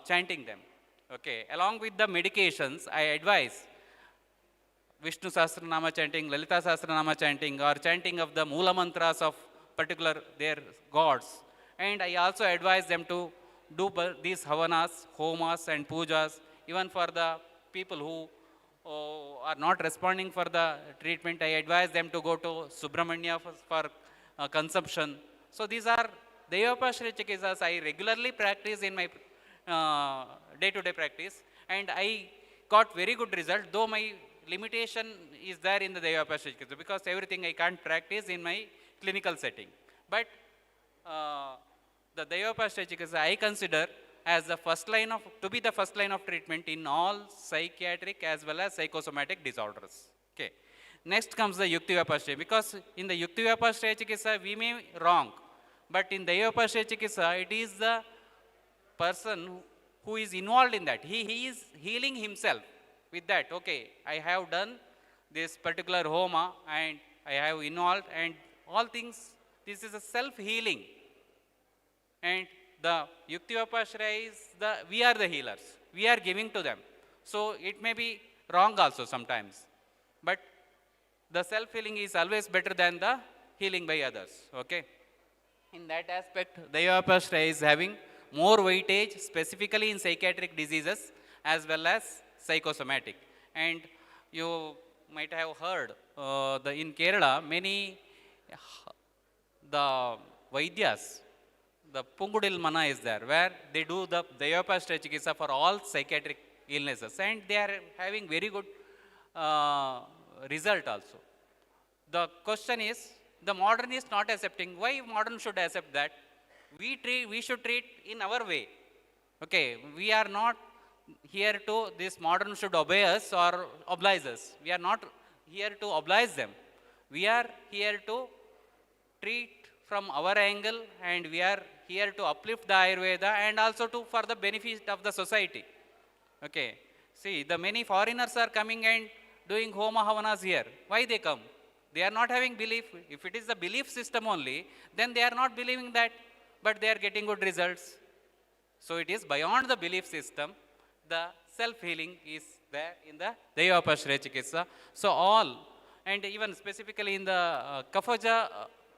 chanting them. Okay. Along with the medications, I advise Vishnu Sahasranama chanting, Lalita Sahasranama chanting, or chanting of the Moola mantras of particular their gods. And I also advise them to do these havanas, homas and pujas, even for the people who are not responding for the treatment. I advise them to go to Subramanya for consumption. So these are Dayavapashraya Chikitsas I regularly practice in my day-to-day practice, and I got very good result, though my limitation is there in the Dayavapashraya Chikitsa, because everything I can't practice in my clinical setting. But the Dayavapashraya Chikitsa I consider as the first line of, to be the first line of treatment in all psychiatric as well as psychosomatic disorders. Okay. Next comes the Yuktivapashraya, because in the Yuktivapashraya Chikitsa we may wrong, but in Dayavapashraya Chikitsa it is the person who is involved in that. He is healing himself with that. Okay, I have done this particular homa and I have involved and all things, this is a self-healing. And the Yuktivapashraya is we are the healers. We are giving to them. So it may be wrong also sometimes. But the self-healing is always better than the healing by others. Okay. In that aspect, Dayavapashraya is having more weightage specifically in psychiatric diseases as well as psychosomatic. And you might have heard in Kerala, many the Vaidyas, the Pungudil Mana is there, where they do the Dayavapashraya Chikitsa for all psychiatric illnesses, and they are having very good result also. The question is, the modern is not accepting. Why modern should accept that? We should treat in our way. Okay, we are not here to, this modern should obey us or oblige us. We are not here to oblige them. We are here to treat from our angle, and we are here to uplift the Ayurveda and also to for the benefit of the society. Okay. See, the many foreigners are coming and doing Homa Havanas here. Why they come? They are not having belief. If it is the belief system only, then they are not believing that, but they are getting good results. So it is beyond the belief system. The self-healing is there in the Dayapashraya Chikitsa. So all, and even specifically in the Kafaja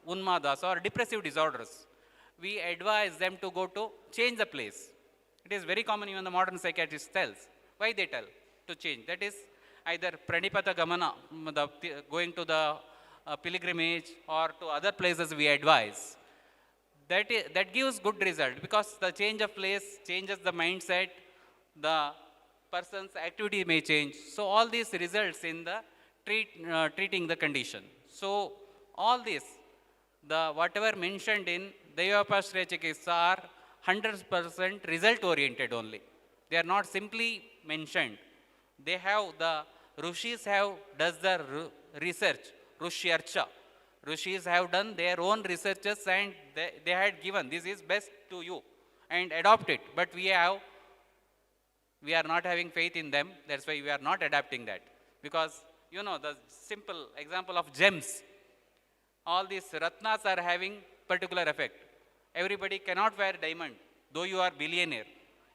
Unmadas or depressive disorders, we advise them to go to change the place. It is very common, even the modern psychiatrist tells. Why they tell to change? That is either Pranipata Gamana, going to the pilgrimage, or to other places we advise. That gives good result, because the change of place changes the mindset, the person's activity may change. So all these results in the treating the condition. So all this, the whatever mentioned in Dayapashraya Chikitsa are 100% result oriented only. They are not simply mentioned. They have, the Rishis have does the research, Rishyarcha. Rishis have done their own researches, and they had given this is best to you and adopt it. But we are not having faith in them. That's why we are not adapting that. Because, you know, the simple example of gems, all these Ratnas are having particular effect. Everybody cannot wear diamond, though you are billionaire.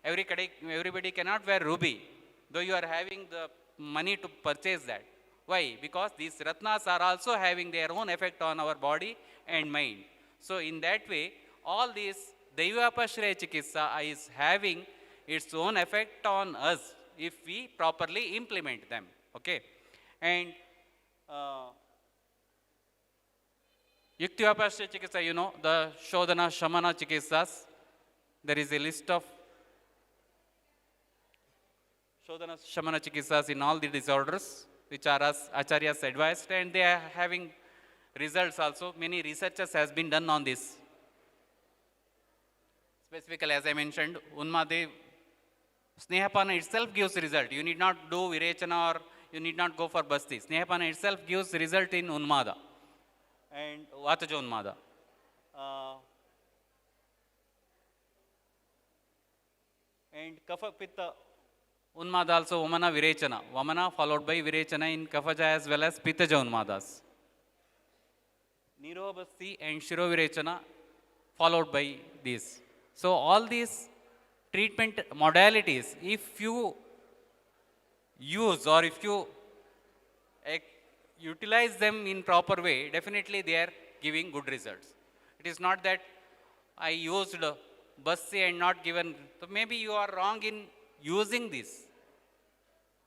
Everybody cannot wear ruby, though you are having the money to purchase that. Why? Because these Ratnas are also having their own effect on our body and mind. So in that way, all these Dayapashraya Chikitsa is having its own effect on us if we properly implement them. Okay? And Yuktyapashraya Chikitsa, you know, the Shodhana Shamana Chikitsas, there is a list of Shodhana Shamana Chikitsas in all the disorders, which are as Acharyas advised, and they are having results also. Many researches has been done on this. Specifically, as I mentioned, Unmadev, Snehapana itself gives result. You need not do Virechana, or you need not go for Basti. Snehapana itself gives result in Unmada and Vataja Unmada. And Kapha Pitta Unmada also, Vamana Virechana. Vamana followed by Virechana in Kafaja as well as Pittaja Unmadas. Nirobasti and Shiro Virechana followed by these. So all these treatment modalities, if you use or if you utilize them in proper way, definitely they are giving good results. It is not that I used Basti and not given. So maybe you are wrong in using this.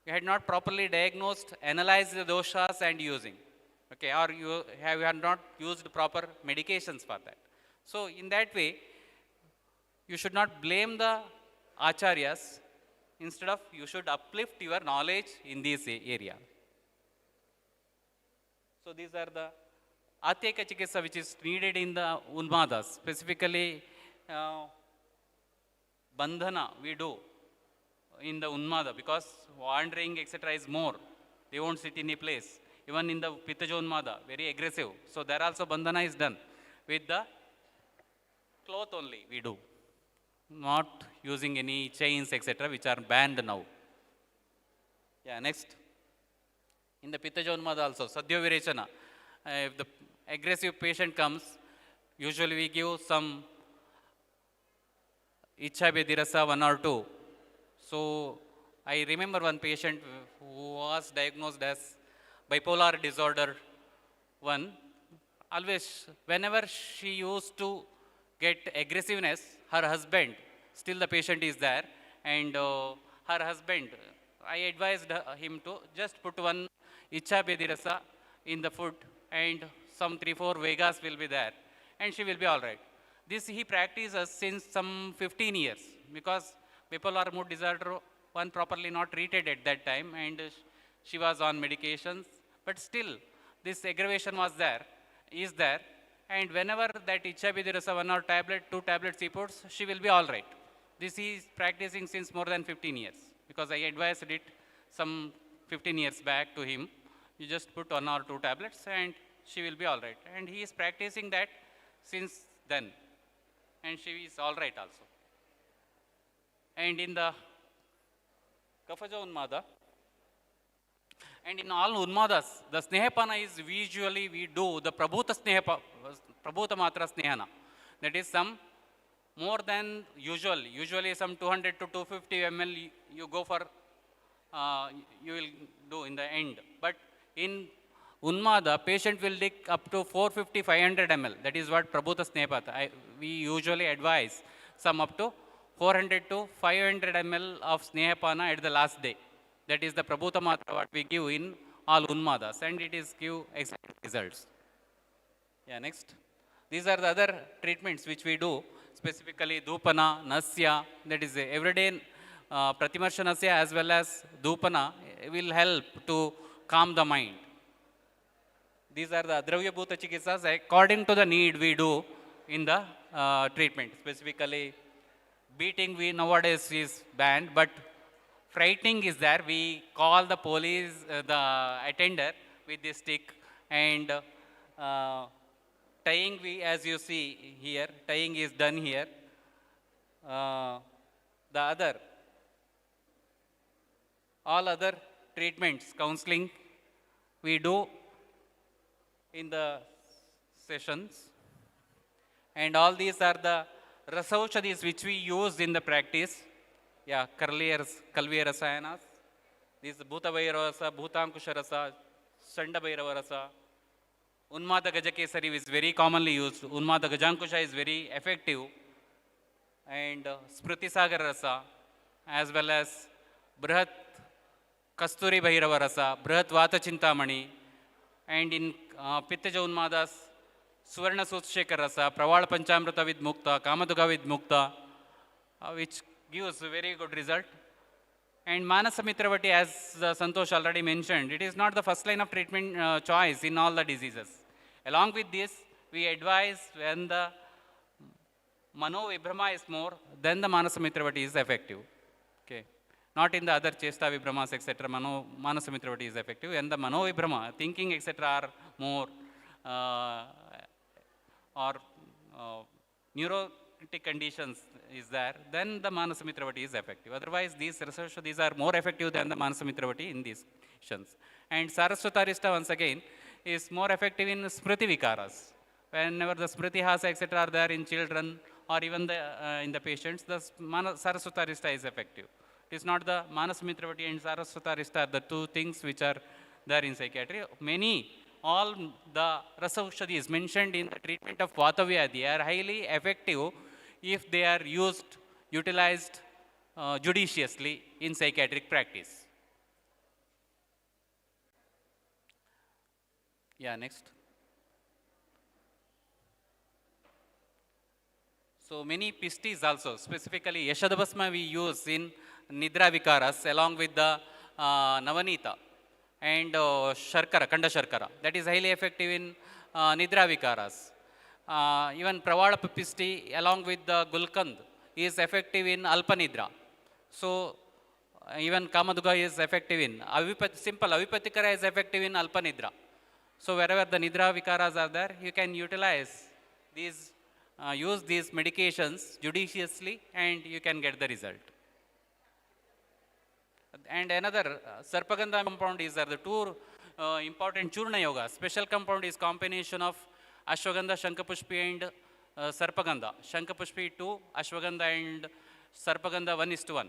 You had not properly diagnosed, analyzed the doshas and using. Okay, or you have not used proper medications for that. So in that way, you should not blame the acharyas. Instead of, you should uplift your knowledge in this area. So these are the Atyeka Chikitsa which is needed in the Unmadas. Specifically, Bandhana we do in the Unmada, because wandering, etc. is more. They won't sit in a place. Even in the Pittaja Unmada, very aggressive. So there also Bandhana is done with the cloth only we do. Not using any chains, etc., which are banned now. Yeah, next. In the Pittaja Unmada also, Sadhya Virechana. If the aggressive patient comes, usually we give some Ichha Bedirasa 1 or 2. So I remember one patient who was diagnosed as bipolar disorder 1. Always, whenever she used to get aggressiveness, her husband, still the patient is there, and her husband, I advised him to just put one Ichha Bedirasa in the food, and some 3-4 Vegas will be there, and she will be all right. This he practices since some 15 years, because bipolar mood disorder 1 properly not treated at that time, and she was on medications, but still this aggravation was there, is there, and whenever that Ichha Bedirasa 1 or tablet, 2 tablets he puts, she will be all right. This he is practicing since more than 15 years. because I advised it some 15 years back to him. You just put 1 or 2 tablets and she will be all right. And he is practicing that since then. And she is all right also. And in the Kafaja Unmada, and in all Unmadas, the Snehapana is usually we do the Prabhuta Matra Snehana. That is some more than usual. Usually some 200 to 250 ml you go for, you will do in the end. But in Unmada, patient will take up to 450, 500 ml. That is what Prabhuta Snehapata. We usually advise some up to 400 to 500 ml of Snehapana at the last day. That is the Prabhuta Matra what we give in all Unmadas, and it is give excellent results. Yeah, next. These are the other treatments which we do, specifically Dhupana, Nasya, that is everyday Pratimarsha Nasya as well as Dhupana will help to calm the mind. These are the Dravya Bhuta Chikitsas according to the need we do in the treatment. Specifically, beating we nowadays is banned, but frightening is there. We call the police, the attender with the stick, and tying we, as you see here, tying is done here. The other, all other treatments, counseling, we do in the sessions. And all these are the rasaushadis which we use in the practice. Yeah, Kalviya Rasayanas. This Bhuta Bhairava Rasa, Bhutankusha Rasa, Sanda Bhairava Rasa. Unmada Gajakesari is very commonly used. Unmada Gajankusha is very effective. And Smriti Sagar Rasa, as well as Brihat Kasturi Bhairava Rasa, Brihat Vata Chintamani. And in Pittaja Unmadas, Suvarna Sutshekar Rasa, Pravala Panchamrita with Mukta, Kamaduga with Mukta, which gives a very good result. And Manasa Mitravati, as Santosh already mentioned, it is not the first line of treatment choice in all the diseases. Along with this, we advise when the Mano Vibhrama is more, then the Manasa Mitravati is effective. Okay. Not in the other Chesta Vibhramas, etc. Manasa Mitravati is effective. And the Mano Vibhrama, thinking, etc. are more neurotic conditions is there, then the Manasa Mitravati is effective. Otherwise, these are more effective than the Manasa Mitravati in these conditions. And Saraswatarista, once again, is more effective in Smriti Vikaras. Whenever the Smriti Hasa, etc. are there in children or even in the patients, the Saraswatarista is effective. It is not the Manasa Mitravati and Saraswatarista are the two things which are there in psychiatry. All the rasaushadis mentioned in the treatment of Vata Vyadhi are highly effective if they are utilized judiciously in psychiatric practice. Yeah, next. So many pistis also, specifically Yashadabhasma we use in Nidra Vikaras along with the Navanita and Sharkara, Kanda Sharkara. That is highly effective in Nidra Vikaras. Even Pravalapa Pisti along with the Gulkand is effective in Alpanidra. So even Kamaduga is effective in simple Avipatikara is effective in Alpanidra. So wherever the Nidra Vikaras are there, you can utilize these, use these medications judiciously and you can get the result. And another Sarpagandha compound is there. The two important Churna Yoga. Special compound is combination of Ashwagandha, Shankapushpi and Sarpagandha. Shankapushpi 2, Ashwagandha and Sarpagandha 1:1.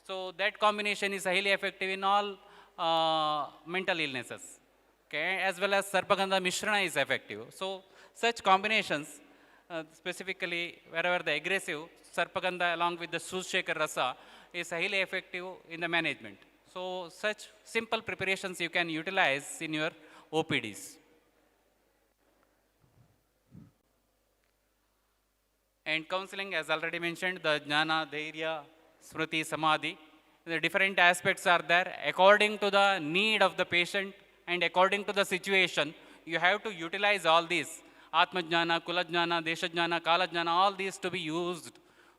So that combination is highly effective in all mental illnesses. Okay, as well as Sarpagandha Mishrana is effective. So such combinations, specifically wherever the aggressive Sarpagandha along with the Sushekar Rasa is highly effective in the management. So such simple preparations you can utilize in your OPDs. And counseling, as already mentioned, the Jnana, Dhairya, Smriti, Samadhi, the different aspects are there. According to the need of the patient and according to the situation, you have to utilize all these. Atma Jnana, Kula Jnana, Desha Jnana, Kala Jnana, all these to be used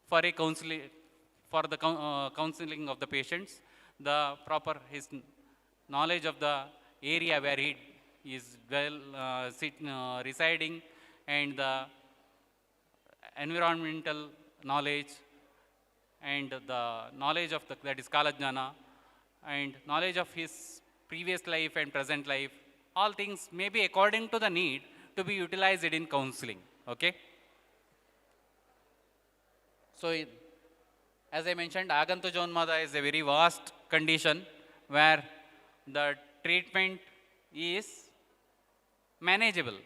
for a counseling, for the counseling of the patients. the proper, his knowledge of the area where he is residing, and the environmental knowledge, and the knowledge of that is Kalajnana, and knowledge of his previous life and present life, all things may be according to the need to be utilized in counseling, okay? So, as I mentioned, Agantujonmada is a very vast condition where the treatment is manageable.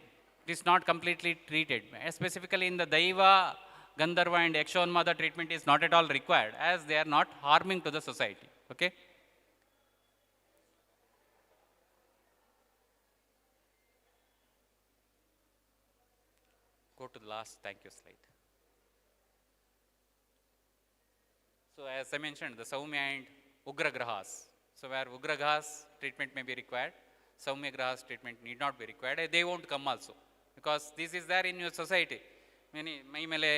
It is not completely treated. Specifically in the Daiva, Gandharva and Yakshonmada, treatment is not at all required, as they are not harming to the society, okay? Go to the last, thank you, slide. So as I mentioned, the Saumya and Ugra Grahas. So where Ugra Grahas treatment may be required, Saumya Grahas treatment need not be required. They won't come also, because this is there in your society. ಮೈ ಮೇಲೆ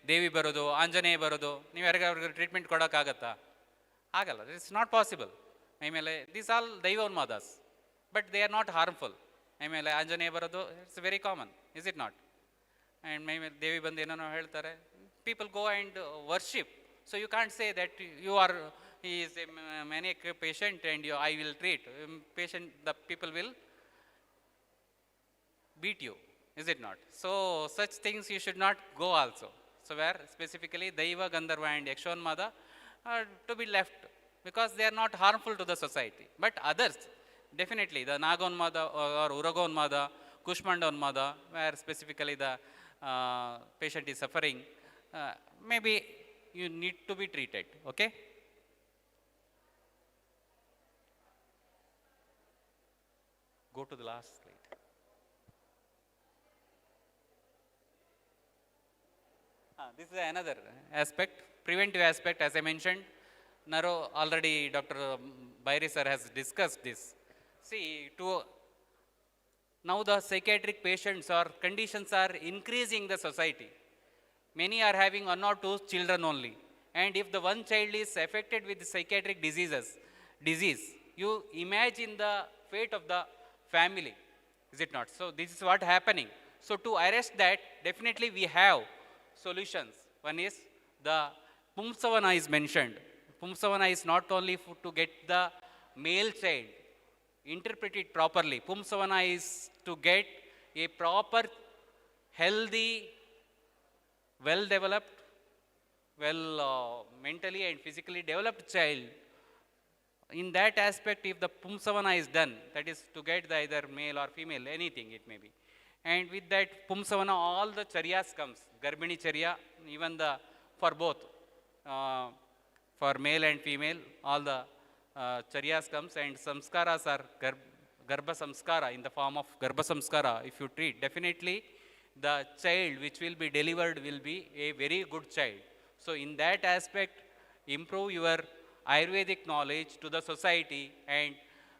ದೇವಿ ಬರೋದು, ಆಂಜನೇಯ ಬರೋದು, ನೀವು ಯಾರಿಗಾದ್ರು treatment ಕೊಡೋಕ್ಕಾಗತ್ತಾ? ಆಗಲ್ಲ. It's not possible. ಮೈ ಮೇಲೆ these all ದೈವೋನ್ಮಾದಾಸ್, but they are not harmful. ಮೈ ಮೇಲೆ ಆಂಜನೇಯ ಬರೋದು, it's very common, is it not? And ಮೈ ಮೇಲೆ ದೇವಿ ಬಂದು ಏನೋ ಹೇಳ್ತಾರೆ, people go and worship. So you can't say that he is a maniac patient and I will treat. The people will beat you, is it not? So such things you should not go also. So where specifically Daiva, Gandharva and Yakshonmada are to be left, because they are not harmful to the society. But others, definitely the Nagonmada or Uragonmada, Kushmandonmada, where specifically the patient is suffering, maybe you need to be treated, okay? Go to the last slide. This is another aspect, preventive aspect, as I mentioned. Already Dr. Bairi sir has discussed this. See, now the psychiatric patients or conditions are increasing in the society. Many are having 1 or 2 children only. And if the one child is affected with psychiatric disease, you imagine the fate of the family, is it not? So this is what happening. So to arrest that, definitely we have solutions. One is the Pumsavana is mentioned. Pumsavana is not only to get the male child, interpret it properly. Pumsavana is to get a proper, healthy, well-developed, mentally and physically developed child. In that aspect, if the Pumsavana is done, that is to get the either male or female, anything it may be. And with that Pumsavana, all the charyas comes, Garbhini charya, even for both, for male and female, all the charyas comes, and samskaras are Garbha samskara, in the form of Garbha samskara. If you treat, definitely the child which will be delivered will be a very good child. So in that aspect, improve your Ayurvedic knowledge to the society and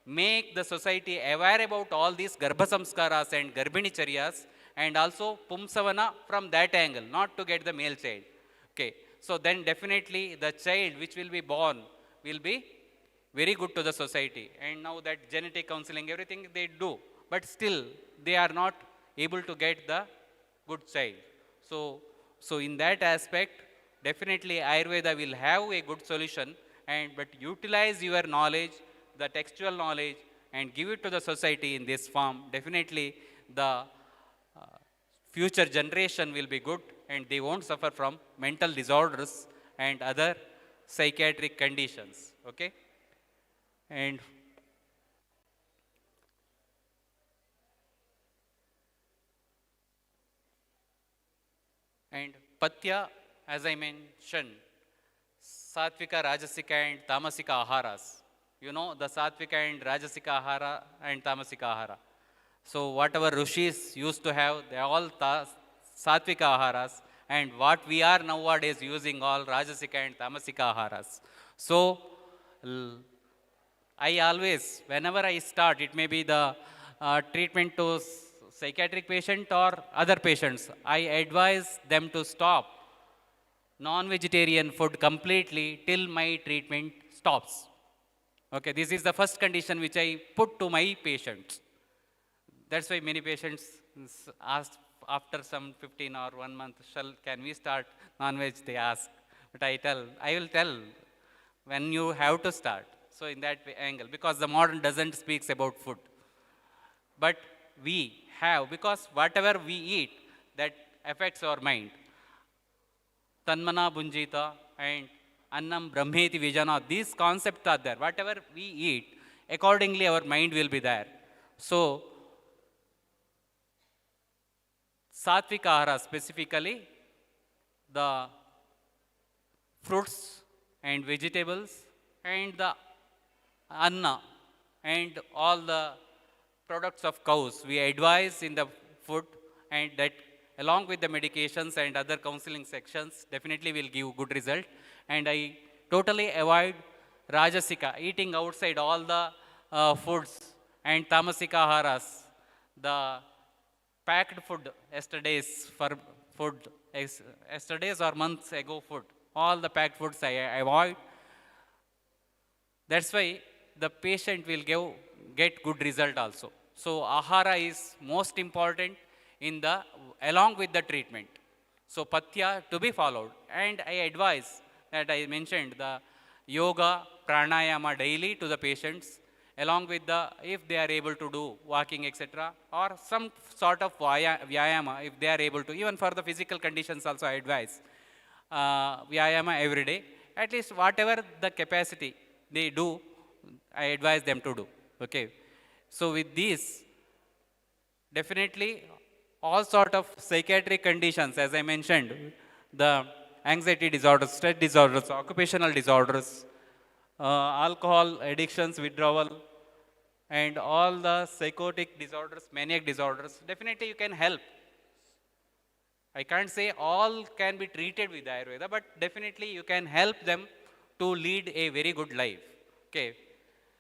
make the society aware about all these Garbha samskaras and Garbhini charyas, and also Pumsavana from that angle, not to get the male child. Okay, so then definitely the child which will be born will be very good to the society. And now that genetic counseling, everything they do, but still they are not able to get the good child. So in that aspect, definitely Ayurveda will have a good solution, but utilize your knowledge, the textual knowledge, and give it to the society in this form. Definitely the future generation will be good, and they won't suffer from mental disorders and other psychiatric conditions, okay? And Patya, as I mentioned, Satvika, Rajasika and Tamasika aharas. You know the Satvika and Rajasika ahara and Tamasika ahara. So whatever Rishis used to have, they are all Satvika aharas, and what we are nowadays using all Rajasika and Tamasika aharas. So I always, whenever I start, it may be the treatment to psychiatric patient or other patients, I advise them to stop non-vegetarian food completely till my treatment stops. Okay, this is the first condition which I put to my patients. That's why many patients ask after some 15 or 1 month, can we start non-veg? They ask. But I will tell when you have to start. So in that angle, because the modern doesn't speaks about food. But we have, because whatever we eat, that affects our mind. Tanmana Bunjita and Annam Brahmeti Vijana, these concepts are there. Whatever we eat, accordingly our mind will be there. So, Satvika Ahara, specifically, the fruits and vegetables and the Anna and all the products of cows, we advise in the food, and that along with the medications and other counseling sections definitely will give good result. And I totally avoid Rajasika, eating outside all the foods, and Tamasika Aharas, the packed food, yesterday's for food, yesterday's or months ago food, all the packed foods I avoid. That's why the patient will get good result also. So ahara is most important in the, along with the treatment. So patya to be followed. And I advise that I mentioned the yoga, pranayama daily to the patients, along with the, if they are able to do walking, etc., or some sort of vyayama, if they are able to, even for the physical conditions also I advise vyayama every day, at least whatever the capacity they do, I advise them to do. Okay. So with this, definitely all sort of psychiatric conditions, as I mentioned, the anxiety disorders, stress disorders, occupational disorders, alcohol addictions, withdrawal, and all the psychotic disorders, maniac disorders, definitely you can help. I can't say all can be treated with Ayurveda, but definitely you can help them to lead a very good life. Okay.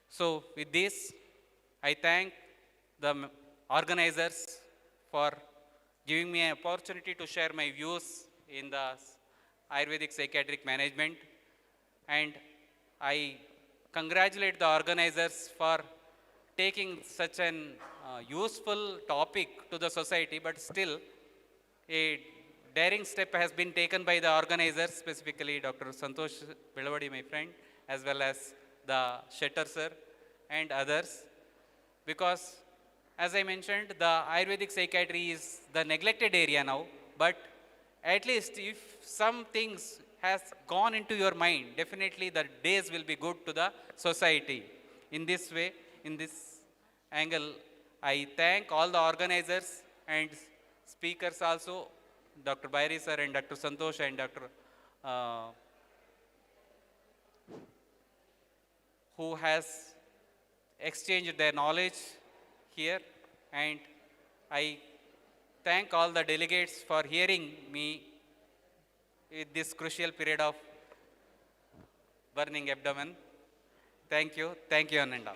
So with this, I thank the organizers for giving me an opportunity to share my views in the Ayurvedic psychiatric management. And I congratulate the organizers for taking such an useful topic to the society, but still a daring step has been taken by the organizers, specifically Dr. Santosh Belavadi, my friend, as well as the Shetter sir and others. Because as I mentioned, the Ayurvedic psychiatry is the neglected area now, but at least if some things has gone into your mind, definitely the days will be good to the society. In this way, in this angle, I thank all the organizers and speakers also, Dr. Bairi sir and Dr. Santosh and Dr. Who has exchanged their knowledge here, and I thank all the delegates for hearing me in this crucial period of burning abdomen. Thank you, Ananda.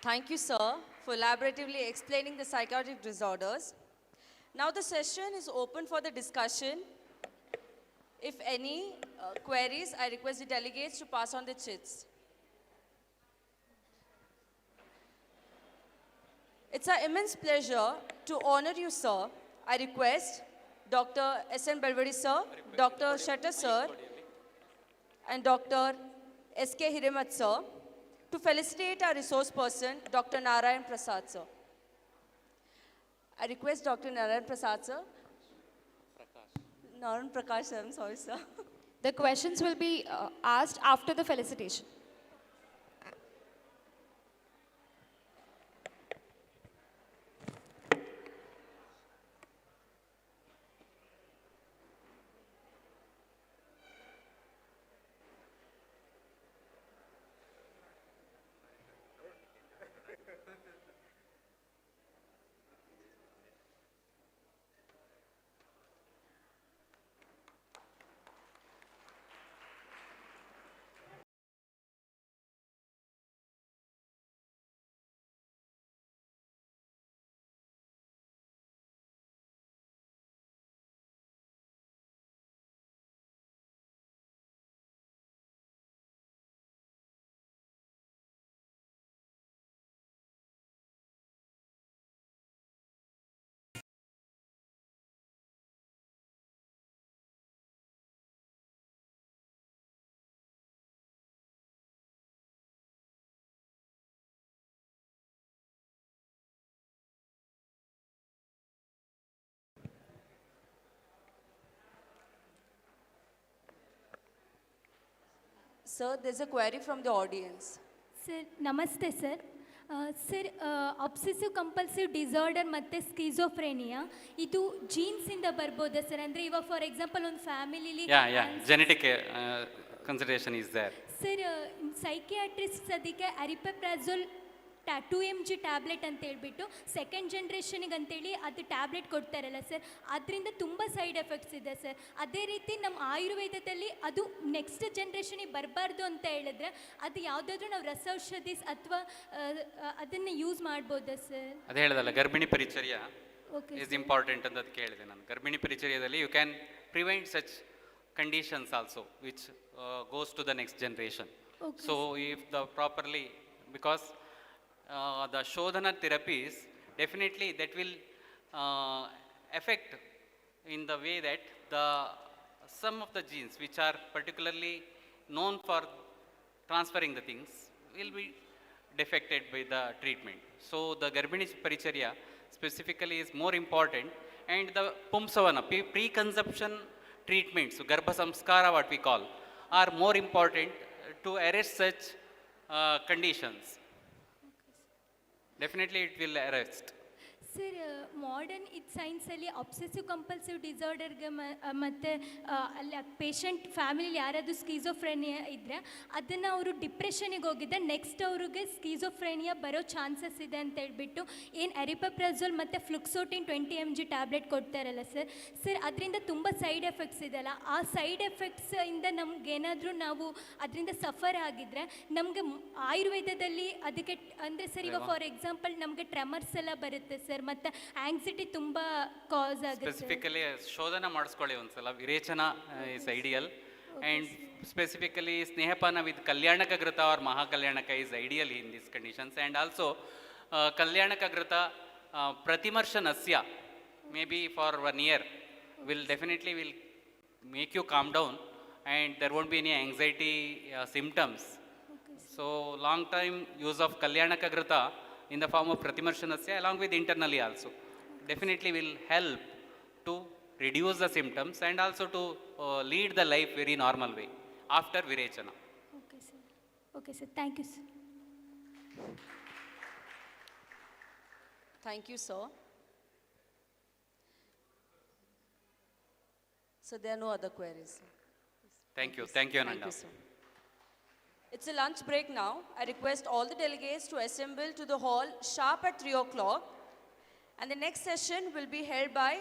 Thank you, sir, for elaboratively explaining the psychiatric disorders. Now the session is open for the discussion. If any queries, I request the delegates to pass on the chits. It's an immense pleasure to honor you, sir. I request Dr. S.N. Belvedi, sir, Dr. Shetter, sir, and Dr. S.K. Hiremat, sir, to felicitate our resource person, Dr. Narayan Prasad, sir. I request Dr. Narayan Prasad, sir. Narayan Prakash, sir, I'm sorry, sir. The questions will be asked after the felicitation. Sir, there's a query from the audience. Sir ನಮಸ್ತೆ sir sir obsessive compulsive disorder ಮತ್ತು schizophrenia ಇದು ಜೀನ್ಸಿಂದ ಬರ್ಬೋದಾ ಸರ್? ಅಂದರೆ ಇವಾಗ for example ಒಂದು ಫ್ಯಾಮಿಲಿಲಿ genetic consideration is there. Sir psychiatrist ಅದಕ್ಕೆ ಅರಿಪೆಪ್ರಾಜೋಲ್ 2 mg ಟ್ಯಾಬ್ಲೆಟ್ ಅಂತ ಹೇಳ್ಬಿಟ್ಟು ಸೆಕೆಂಡ್ ಜನ್ರೇಷನಿಗೆ ಅಂತೇಳಿ ಅದು ಟ್ಯಾಬ್ಲೆಟ್ ಕೊಡ್ತಾರಲ್ಲ ಸರ್, ಅದರಿಂದ ತುಂಬ ಸೈಡ್ ಎಫೆಕ್ಟ್ಸ್ ಇದೆ ಸರ್. ಅದೇ ರೀತಿ ನಮ್ಮ ಆಯುರ್ವೇದದಲ್ಲಿ ಅದು ನೆಕ್ಸ್ಟ್ ಜನ್ರೇಷನಿಗೆ ಬರಬಾರ್ದು ಅಂತ ಹೇಳಿದ್ರೆ ಅದು ಯಾವುದಾದ್ರೂ ನಾವು ರಸೌಷಧಿ ಅಥವಾ ಅದನ್ನು ಯೂಸ್ ಮಾಡ್ಬೋದಾ ಸರ್? ಅದು ಹೇಳಿದಲ್ಲ, ಗರ್ಭಿಣಿ ಪರಿಚರ್ಯ ಓಕೆ ಇಸ್ ಇಂಪಾರ್ಟೆಂಟ್ ಅಂತ ಕೇಳಿದೆ ನಾನು. ಗರ್ಭಿಣಿ ಪರಿಚರ್ಯದಲ್ಲಿ you can prevent such conditions also which goes to the next generation. Okay. So if the properly, because the shodhana therapies definitely that will affect in the way that the some of the genes which are particularly known for transferring the things will be defected by the treatment. So the garbhini paricharya specifically is more important, and the pumsavana pre-conception treatments, garbha samskara what we call, are more important to arrest such conditions. Definitely it will arrest. Sir modern ಇದು ಸೈನ್ಸಲ್ಲಿ obsessive compulsive ಡಿಸಾರ್ಡರ್ಗೆ ಮತ್ತು ಅಲ್ಲಿ patient family ಯಾರಾದರೂ ಸ್ಕೀಜೋಫ್ರೇನಿಯಾ ಇದ್ದರೆ ಅದನ್ನು ಅವರು ಡಿಪ್ರೆಷನಿಗೆ ಹೋಗಿದ್ದರೆ next ಅವ್ರಿಗೆ ಸ್ಕೀಜೋಫ್ರೇನಿಯಾ ಬರೋ ಚಾನ್ಸಸ್ ಇದೆ ಅಂತ ಹೇಳ್ಬಿಟ್ಟು ಏನು ಅರಿಪಪ್ರಾಜೋಲ್ ಮತ್ತು ಫ್ಲುಕ್ಸೋಟಿನ್ 20 mg ಟ್ಯಾಬ್ಲೆಟ್ ಕೊಡ್ತಾರಲ್ಲ ಸರ್, ಸರ್ ಅದರಿಂದ ತುಂಬ ಸೈಡ್ ಎಫೆಕ್ಟ್ಸ್ ಇದೆಯಲ್ಲ, ಆ ಸೈಡ್ ಎಫೆಕ್ಟ್ಸಿಂದ ನಮಗೇನಾದರೂ ನಾವು ಅದರಿಂದ ಸಫರ್ ಆಗಿದ್ದರೆ ನಮಗೆ ಆಯುರ್ವೇದದಲ್ಲಿ ಅದಕ್ಕೆ ಅಂದರೆ ಸರ್ ಇವಾಗ ಫಾರ್ ಎಕ್ಸಾಂಪಲ್ ನಮಗೆ ಟ್ರೆಮರ್ಸ್ ಎಲ್ಲ ಬರುತ್ತೆ ಸರ್, ಮತ್ತು ಆಂಗ್ಸಿಟಿ ತುಂಬ ಕಾಸ್ ಆಗುತ್ತೆ. ಸ್ಪೆಸಿಫಿಕಲಿ ಶೋಧನ ಮಾಡಿಸ್ಕೊಳ್ಳಿ ಒಂದ್ಸಲ. ವಿರೇಚನ ಇಸ್ ಐಡಿಯಲ್, ಆ್ಯಂಡ್ ಸ್ಪೆಸಿಫಿಕಲಿ ಸ್ನೇಹಪಾನ ವಿತ್ ಕಲ್ಯಾಣಕ ಘೃತ ಆರ್ ಮಹಾಕಲ್ಯಾಣಕ is ideal in this conditions, and also ಕಲ್ಯಾಣಕ ಘೃತ ಪ್ರತಿಮರ್ಶನಸ್ಯ may be for 1 year will definitely will make you calm down, and there won't be any anxiety symptoms. So long time use of kalyanaka grita in the form of pratimarshanasya along with internally also definitely will help to reduce the symptoms and also to lead the life very normal way after virechana. Okay sir, okay sir, thank you sir. Thank you, sir. So there are no other queries. Thank you Ananda. Thank you, sir. It's a lunch break now. I request all the delegates to assemble to the hall sharp at 3 o'clock. And the next session will be held by